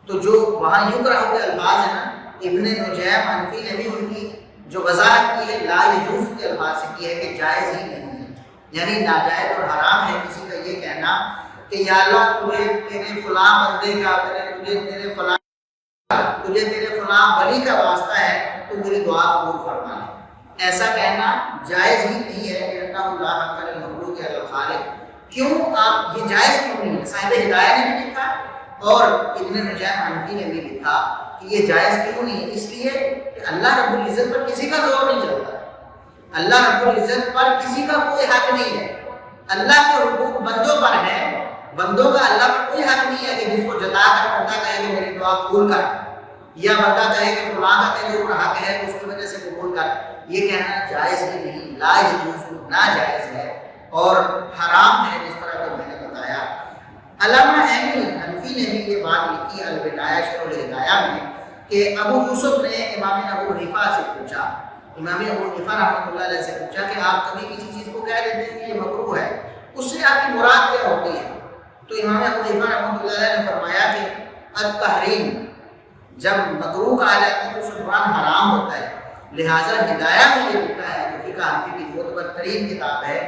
تو جو وہاں یکرہ کے الفاظ ہیں نا، ابن نجیم حنفی نے بھی ان کی جو وضاحت کی ہے لا یجوز کے الفاظ سے کی ہے کہ جائز ہی نہیں ہے، یعنی ناجائز اور حرام ہے کسی کا یہ کہنا کہ یا اللہ تجھے تیرے فلاں بندے کا، تجھے تیرے فلاں ولی کا واسطہ ہے تو میری دعا قبول فرما لے، ایسا کہنا جائز ہی نہیں ہے کہ اللہ حق المخلوق علی الخالق۔ کیوں آپ یہ جائز کیوں نہیں ہے؟ صاحب ہدایہ نے بھی لکھا اور ابن نجیم حنفی نے بھی لکھا کہ یہ جائز کیوں نہیں ہے، اس لیے کہ اللہ رب العزت پر کسی کا زور نہیں چلتا، اللہ رب العزت پر کسی کا کوئی حق نہیں ہے، اللہ کے حقوق بندوں پر ہیں، بندوں کا اللہ پر کوئی حق نہیں ہے کہ جس کو جتا کر بندہ کہے کہ میری دعا قبول کر، یا بندہ کہے کہ فلاں کا تیرے اوپر حق ہے اس کی وجہ سے قبول کر، یہ کہنا جائز ہی نہیں، لا یجوز ناجائز ہے اور حرام ہے جس طرح کہ میں نے بتایا۔ علامہ عینی حنفی نے بھی یہ بات لکھی البدایہ شرح الہدایہ میں کہ ابو یوسف نے امام ابو حنیفہ سے پوچھا، امام ابو حنیفہ رحمۃ اللہ علیہ سے پوچھا کہ آپ کبھی کسی چیز کو کہہ دیتے ہیں کہ یہ مکروہ ہے، اس سے آپ کی مراد کیا ہوتی ہے؟ تو امام ابو حنیفہ رحمۃ اللہ علیہ نے فرمایا کہ التحریم، جب مکروہ کہا جاتا ہے تو اس قرآن حرام ہوتا ہے، لہٰذا ہدایہ میں یہ لکھا ہے کہ فقہ حنفی کی معتبر ترین کتاب ہے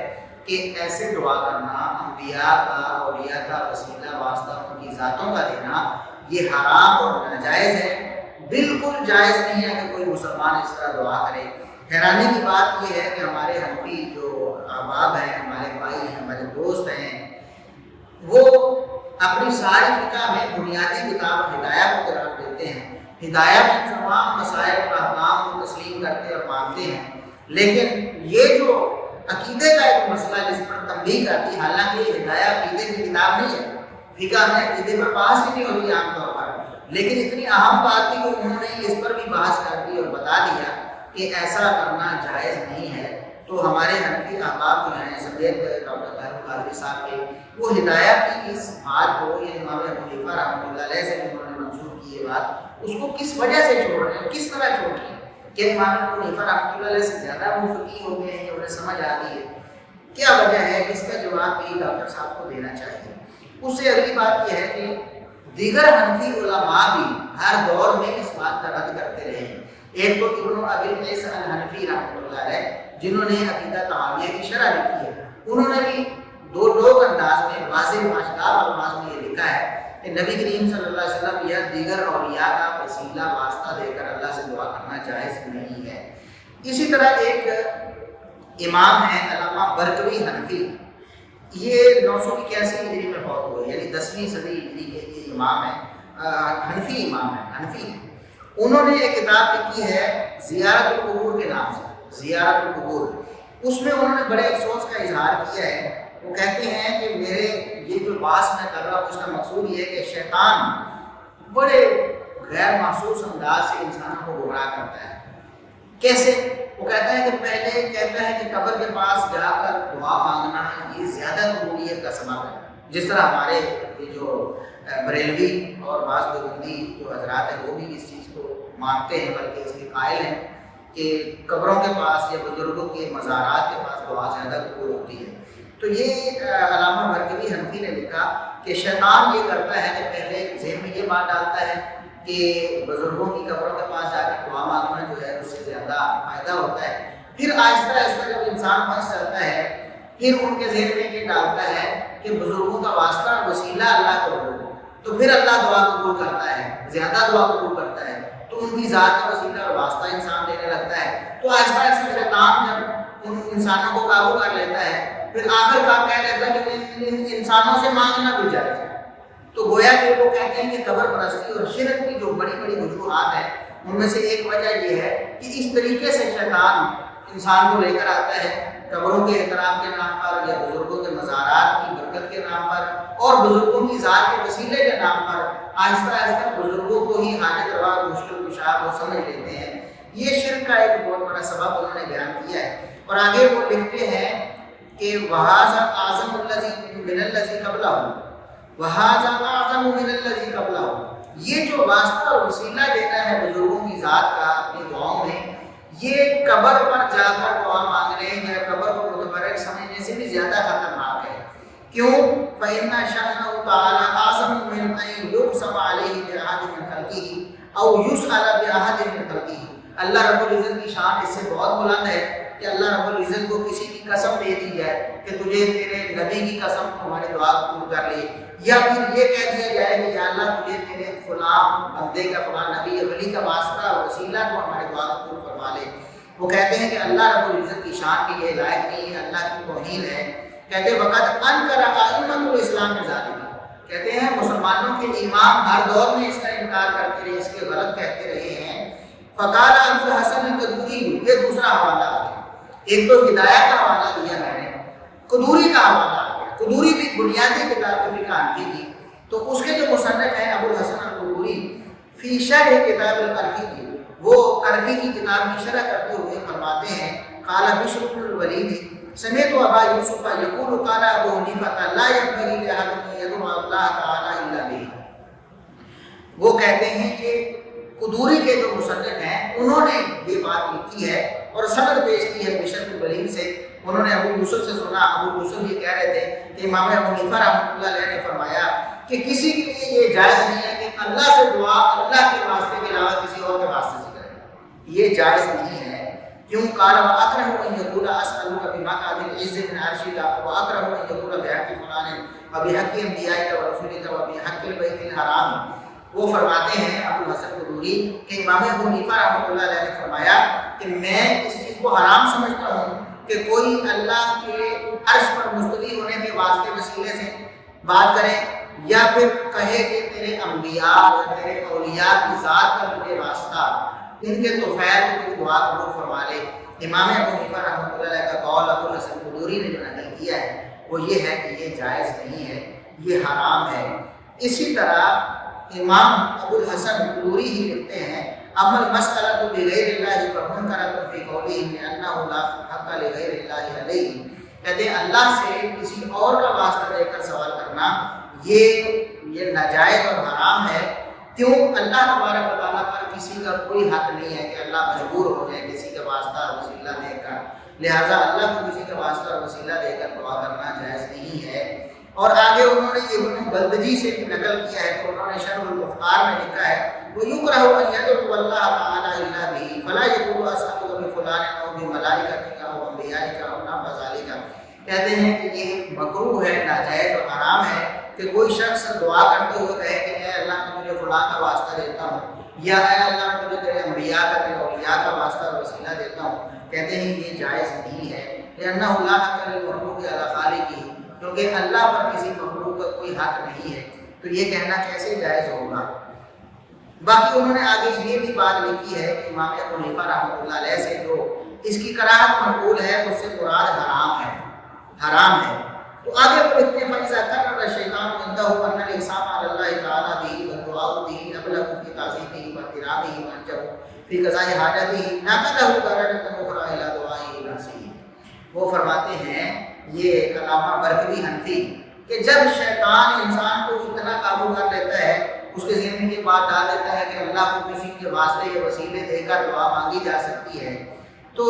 کہ ایسے دعا کرنا، انبیاء کا، اولیاء کا وسیلہ واسطہ ان کی ذاتوں کا دینا یہ حرام اور ناجائز ہے، بالکل جائز نہیں ہے کہ کوئی مسلمان اس طرح دعا کرے۔ حیرانی کی بات یہ ہے کہ ہمارے حنفی جو احباب ہیں، ہمارے بھائی ہیں، ہمارے دوست ہیں، وہ اپنی ساری فقہ میں بنیادی کتاب ہدایہ کو قرار دیتے ہیں، ہدایہ میں تمام مسائل اور احکام کو تسلیم کرتے اور مانتے ہیں، لیکن یہ جو عقیدے کا ایک مسئلہ جس پر تنبیہ کرتی ہے، حالانکہ یہ ہدایہ عقیدے کی کتاب نہیں ہے، فقہ میں عقیدے پر بحث ہی نہیں ہوتی عام طور پر، لیکن اتنی اہم بات تھی کہ انہوں نے اس پر بھی بحث کر دی اور بتا دیا کہ ایسا کرنا جائز نہیں ہے۔ تو ہمارے حنفی احباب جو ہیں سید ڈاکٹر طاہر القادری صاحب کے، وہ ہدایہ کی اس بات کو یہ امام ابو حنیفہ رحمۃ اللہ علیہ سے انہوں نے منسوخ کی یہ بات، اس کو کس وجہ سے چھوڑ رہے ہیں، کس طرح چھوڑ رہے ہیں؟ کہ امام ابو حنیفہ رحمۃ اللہ علیہ سے زیادہ وہ فقیہ ہو گئے ہیں کہ انہیں سمجھ آ گئی ہے، کیا وجہ ہے؟ اس کا جواب بھی ڈاکٹر صاحب کو دینا چاہیے۔ اس سے اگلی بات یہ ہے کہ دیگر حنفی علماء بھی ہر دور میں اس بات کا رد کرتے رہے ہیں۔ ایک تو ابن ابی العیس الحنفی رحمۃ اللہ علیہ جنہوں نے عقیدہ طحاویہ کی شرح لکھی ہے، انہوں نے بھی دو لوگ انداز میں واضح ماشدار الفاظ میں یہ لکھا ہے کہ نبی کریم صلی اللہ علیہ وسلم یا دیگر اولیاء کا وسیلہ واسطہ دے کر اللہ سے دعا کرنا جائز نہیں ہے۔ اسی طرح ایک امام ہے علامہ برقوی حنفی، یہ 981 ہجری میں فوت ہوئے، یعنی 10ویں صدی ہجری کے یہ امام ہیں، حنفی امام ہیں، حنفی ہیں۔ انہوں نے ایک کتاب لکھی ہے زیارت القبور کے نام سے، زیارت القبور، اس میں انہوں نے بڑے افسوس کا اظہار کیا ہے۔ وہ کہتے ہیں کہ میرے یہ جو بحث میں کر رہا ہوں اس کا مقصود یہ ہے کہ شیطان بڑے غیر محسوس انداز سے انسانوں کو گمراہ کرتا ہے۔ کیسے؟ وہ کہتا ہے کہ پہلے کہتا ہے کہ قبر کے پاس جا کر دعا مانگنا یہ زیادہ قبولیت کا سبب ہے، جس طرح ہمارے یہ جو بریلوی اور بعض دیوبندی جو حضرات ہیں وہ بھی اس چیز کو مانتے ہیں، بلکہ اس کے قائل ہیں کہ قبروں کے پاس یا بزرگوں کے مزارات کے پاس دعا زیادہ قبول ہوتی ہے۔ تو یہ علامہ مرکزی حنفی نے لکھا کہ شیطان یہ کرتا ہے کہ پہلے ذہن میں یہ بات ڈالتا ہے کہ بزرگوں کی قبروں کے پاس جا کے دعا مانگنا جو ہے اس سے زیادہ فائدہ ہوتا ہے، پھر آہستہ آہستہ جب انسان پھنس جاتا ہے پھر ان کے ذہن میں یہ ڈالتا ہے کہ بزرگوں کا واسطہ وسیلہ اللہ کو ہو، تو پھر اللہ دعا قبول کرتا ہے، زیادہ دعا قبول کرتا ہے، تو ان کی ذات کا وسیلہ اور واسطہ انسان دینے لگتا ہے۔ تو آہستہ آہستہ شیطان جب ان انسانوں کو قابو کر لیتا ہے پھر آخر کار کہہ لیتا ہے کہ ان انسانوں سے مانگنا بھی جائز ہے۔ تو گویا کہ وہ کہتے ہیں کہ قبر پرستی اور شرک کی جو بڑی بڑی وجوہات ہیں ان میں سے ایک وجہ یہ ہے کہ اس طریقے سے شیطان انسان کو لے کر آتا ہے قبروں کے احترام کے نام پر یا بزرگوں کے مزارات کی برکت کے نام پر اور بزرگوں کی ذات کے وسیلے کے نام پر آہستہ آہستہ بزرگوں کو ہی حاجت روا مشکل کشا وہ سمجھ لیتے ہیں۔ یہ شرک کا ایک بہت بڑا سبب انہوں نے بیان کیا ہے۔ اور آگے وہ لکھتے ہیں کہ وَهَذَا أَعْظَمُ الَّذِي مِنَ الَّذِي قَبْلَهُ وَهَذَا أَعْظَمُ مِنَ الَّذِي قَبْلَهُ، یہ جو واسطہ اور وسیلہ دینا ہے بزرگوں کی ذات کا اپنی دعاؤں میں، یہ قبر پر جا کر دعا مانگنے یا قبر کو متبرک سمجھنے سے بھی زیادہ خطرناک ہے۔ کیوں؟ فَإِنَّ شَأْنَهُ تَعَالَىٰ أَعْظَمُ مِنْ أَن يُقْسَمَ عَلَيْهِ بِأَحَدٍ مِنْ خَلْقِهِ أَوْ يُسْأَلَ بِأَحَدٍ مِنْ خَلْقِهِ۔ اللہ رب العزت کی شان اس سے بہت بلند ہے کہ اللہ رب العزت کو کسی کی قسم دے دی جائے کہ تجھے تیرے نبی کی قسم ہماری دعا قبول کر لی، یا پھر یہ کہہ دیا جائے کہ یا اللہ تجھے تیرے فلاں بندے کا فلاں نبی یا ولی کا واسطہ وسیلہ کو ہماری دعا قبول فرما لے۔ وہ کہتے ہیں کہ اللہ رب العزت کی شان کی یہ لائق نہیں ہے، اللہ کی توہین ہے۔ کہتے ہیں وقت انکر ائمۃ الاسلام ذالک، کہتے ہیں مسلمانوں کے امام ہر دور میں اس کا انکار کرتے رہے، اس کے غلط کہتے رہے ہیں۔ فقال ابو الحسن القدوری، یہ دوسرا حوالہ آ گیا، ایک تو ہدایہ کا حوالہ دیا میں نے، قدوری کا حوالہ آ گیا۔ قدوری بھی بنیادی کتاب فقہ حنفی کی، تو اس کے جو مصنف ہیں ابو الحسن القدوری فی شرح کتاب القرفی کی، وہ قرفی کی کتاب کی شرح کرتے ہوئے فرماتے ہیں قال بشر بن الولید سمعت ابا یوسف یقول قال ابو حنیفہ لا ينبغي لاحد ان يدعو الله تعالی الا به۔ وہ کہتے ہیں کہ قدوری کے جو مصنف ہیں انہوں نے یہ بات لکھی ہے اور سند پیش کی ہے بشر بن الولید سے، انہوں نے ابو یوسف سے سنا، ابو یوسف یہ کہہ رہے تھے کہ امام ابو حنیفہ رحمۃ اللہ علیہ نے فرمایا کہ کسی کے لیے یہ جائز نہیں ہے کہ اللہ سے دعا اللہ کے واسطے کے علاوہ کسی اور کے واسطے سے کرے، یہ جائز نہیں ہے۔ کیوں؟ قال واکرہ ان یقول اسالک بمقعد العز من عرشک واکرہ ان یقول بحق فلان وبحق انبیائک ورسولک وبحق البیت الحرام۔ وہ فرماتے ہیں ابو الحسن قدوری کہ امام ابو حنیفہ رحمۃ اللہ علیہ نے فرمایا کہ میں اس چیز کو حرام سمجھتا ہوں کہ کوئی اللہ کے عرش پر مستوی ہونے کے واسطے وسیلے سے بات کرے یا پھر کہے کہ تیرے انبیاء اور تیرے اولیاء کی ذات کا مجھے واسطہ، ان کے توفیل کو دعا قبول فرما لے۔ امام ابو حنیفہ رحمۃ اللہ علیہ کا قول ابو الحسن قدوری نے جو نقل کیا ہے وہ یہ ہے کہ یہ جائز نہیں ہے، یہ حرام ہے۔ اسی طرح امام ابو الحسن قدوری ہی لکھتے ہیں عمل مسئلہ بغیر اللہ فمنکرۃ فی قولہ لأنہ لا حق لغیر اللہ علیہ، کہتے ہیں اللہ سے کسی اور کا واسطہ دے کر سوال کرنا یہ ناجائز اور حرام ہے۔ کیوں؟ اللہ تبارک و تعالیٰ پر کسی کا کوئی حق نہیں ہے کہ اللہ مجبور ہو جائے کسی کا واسطہ اور وسیلہ دے کر، لہٰذا اللہ کو کسی کا واسطہ اور وسیلہ دے کر دعا کرنا جائز نہیں ہے۔ اور آگے انہوں نے ابن بلدجی سے بھی نقل کیا ہے، تو انہوں نے شرح المختار میں لکھا ہے وَيُكْرَهُ أَن يَدْعُوَ اللَّهَ تَعَالَىٰ إِلَّا بِهِ فَلَا يَقُولُ أَسْأَلُكَ بِفُلَانٍ أَوْ بِمَلَائِكَتِكَ أَوْ أَنبِيَائِكَ أَوْ نَحْوَ ذَٰلِكَ۔ کہتے ہیں کہ یہ مکروہ ہے، ناجائز اور حرام ہے کہ کوئی شخص دعا کرتے ہوئے کہے کہ اے اللہ میں تجھے فلاں کا واسطہ دیتا ہوں، یا اے اللہ میں تجھے تیرے انبیاء کا تیرے اولیاء کا واسطہ اور وسیلہ دیتا ہوں۔ کہتے ہیں یہ جائز نہیں ہے، لأنه لا حق للمخلوق على خالقه، کیونکہ اللہ پر کسی مخلوق کا کوئی حق نہیں ہے، تو یہ کہنا کیسے جائز ہوگا۔ باقی انہوں نے آگے یہ بھی بات لکھی ہے کہ امام ابو حنیفہ رحمۃ اللہ علیہ سے جو اس کی کراہت منقول ہے، اس سے مراد حرام ہے۔ تو آگے لکھتے ہیں فَإِذَا كَرَّرَ الشَّيْطَانُ عِنْدَهُ أَنَّ الْإِقْسَامَ عَلَى اللَّهِ تَعَالَى بِهِ وَالدُّعَاءُ بِهِ أَبْلَغُ فِي تَعْظِيمِهِ وَاحْتِرَامِهِ وَأَنْجَبُ فِي قَضَاءِ حَاجَتِهِ نَقَلَهُ دَرَجَةً أُخْرَى إِلَى دُعَائِهِ بِنَفْسِهِ۔ وہ فرماتے ہیں یہ علامہ برکوی حنفی کہ جب شیطان انسان کو اتنا قابو کر لیتا ہے، اس کے ذہن میں یہ بات ڈال دیتا ہے کہ اللہ کو کسی کے واسطے یا وسیلے دے کر دعا مانگی جا سکتی ہے، تو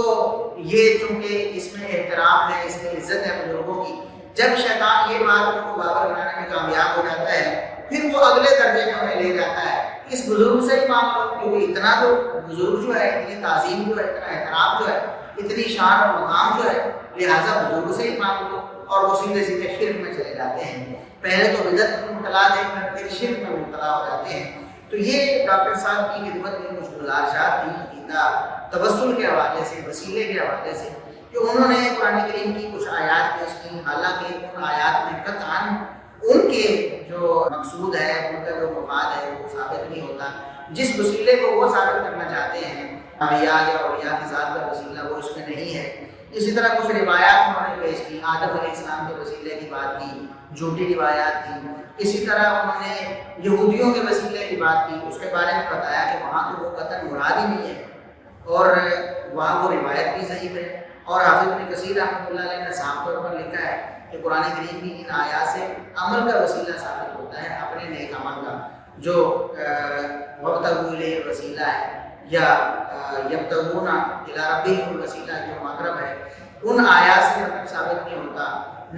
یہ چونکہ اس میں احترام ہے، اس میں عزت ہے بزرگوں کی، جب شیطان یہ بات ان کو بابر بنانے میں کامیاب ہو جاتا ہے، پھر وہ اگلے درجے میں انہیں لے جاتا ہے کہ اس بزرگ سے ہی مانگ لو، کیونکہ اتنا تو بزرگ جو ہے، اتنی تعظیم جو ہے، اتنا احترام جو ہے، اتنی شان اور مقام جو ہے، لہٰذا بزرگ سے ہی مانگ لو، اور وہ سیدھے سیدھے شرک میں چلے جاتے ہیں۔ پہلے تو بدعت میں مبتلا تھے، پھر شرک میں مبتلا ہو جاتے ہیں۔ تو یہ ڈاکٹر صاحب کی خدمت میں کچھ گزارشات تھی عقیدہ توسل کے حوالے سے، وسیلے کے حوالے سے، کہ انہوں نے قرآن کریم کی کچھ آیات پیش کی، حالانکہ ان آیات میں قطعاً ان کے جو مقصود ہے، ان کا جو مفاد ہے وہ ثابت نہیں ہوتا۔ جس وسیلے کو وہ ثابت کرنا چاہتے ہیں، انبیاء یا اولیاء کی ذات کا وسیلہ، وہ اس میں نہیں ہے۔ اسی طرح کچھ روایات انہوں نے پیش کی، آدم علیہ السلام کے وسیلے کی بات کی، جھوٹی روایات تھی۔ اسی طرح انہوں نے یہودیوں کے وسیلے کی بات کی، اس کے بارے میں بتایا کہ وہاں تو وہ قطعاً مراد ہی نہیں ہے، اور وہاں وہ روایت بھی ضعیف ہے۔ اور حافظ ابن کثیر رحمۃ اللہ علیہ نے صاف طور پر لکھا ہے کہ قرآن کریم کی ان آیات سے عمل کا وسیلہ ثابت ہوتا ہے، اپنے نیک عمل کا، جو وَابْتَغُوا إِلَيْهِ الْوَسِيلَہ ہے، یا یبتغون الی ربہم الوسیلہ جو مقرب ہے، ان آیات سے مطلب ثابت نہیں ہوتا،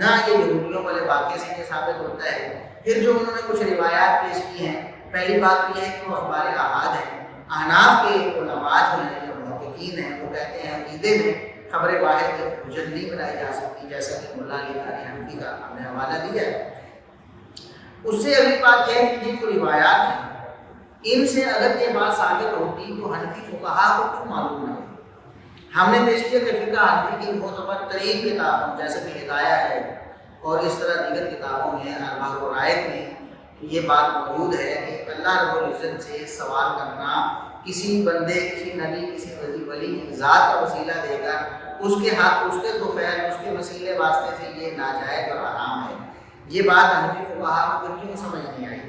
نہ یہ یہودیوں والے واقعے سے یہ ثابت ہوتا ہے۔ پھر جو انہوں نے کچھ روایات پیش کی ہیں، پہلی بات تو یہ ہے کہ وہ اخبار احاد ہیں۔ احناف کے علماء جو ہیں، جو محققین ہیں، وہ کہتے ہیں عقیدے میں خبر واحد حجت نہیں بنائی جا سکتی، جیسا کہ ملا علی قاری حنفی کا ہم نے حوالہ دیا ہے۔ اس سے اگلی بات یہ ہے کہ یہ جو روایات ہیں، ان سے اگر یہ بات ثابت ہوتی تو حنفی فقہا کو کیوں معلوم نہ ہوتی؟ ہم نے پیش کیا کہ فقہ حنفی کی معتبر ترین کتابوں جیسے کہ ہدایہ ہے اور اس طرح دیگر کتابوں میں ارباب و رائق میں یہ بات موجود ہے کہ اللہ رب العزت سے سوال کرنا کسی بندے، کسی نبی، کسی ولی کی ذات کا وسیلہ دے کر اس کے حق، اس کے طفیل، اس کے وسیلے واسطے سے یہ ناجائز اور حرام ہے۔ یہ بات حنفی فقہا کو پھر کیوں سمجھ نہیں آئی؟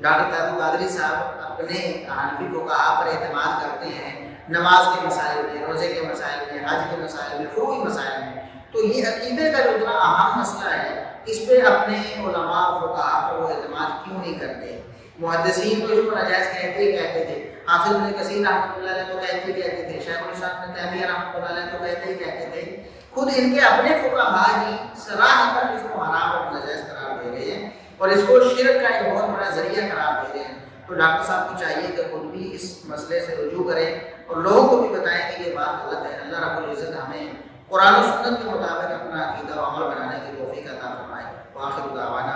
ڈاکٹر طارق قادری صاحب اپنے حنفی فقہا پر اعتماد کرتے ہیں نماز کے مسائل میں، روزے کے مسائل میں، حج کے مسائل میں، فروعی مسائل میں، تو یہ عقیدے کا جو اتنا اہم مسئلہ ہے، اس پہ اپنے علماء فقہا پر وہ اعتماد کیوں نہیں کرتے؟ محدثین تو اس کو ناجائز کہتے ہی کہتے تھے، حافظ ابن کثیر رحمۃ اللہ علیہ تو کہتے ہی کہتے تھے، شیخ الاسلام ابن تیمیہ رحمۃ اللہ علیہ تو کہتے ہی کہتے تھے، خود ان کے اپنے فقہا ہی صراحتاً اس کو حرام اور ناجائز قرار دے رہے ہیں اور اس کو شرک کا ایک بہت بڑا ذریعہ قرار دے رہے ہیں۔ تو ڈاکٹر صاحب کو چاہیے کہ خود بھی اس مسئلے سے رجوع کریں اور لوگوں کو بھی بتائیں کہ یہ بات غلط ہے۔ اللہ رب العزت ہمیں قرآن و سنت کے مطابق اپنا عقیدہ و عمل بنانے کی توفیق عطا فرمائے۔ وآخر دعوانا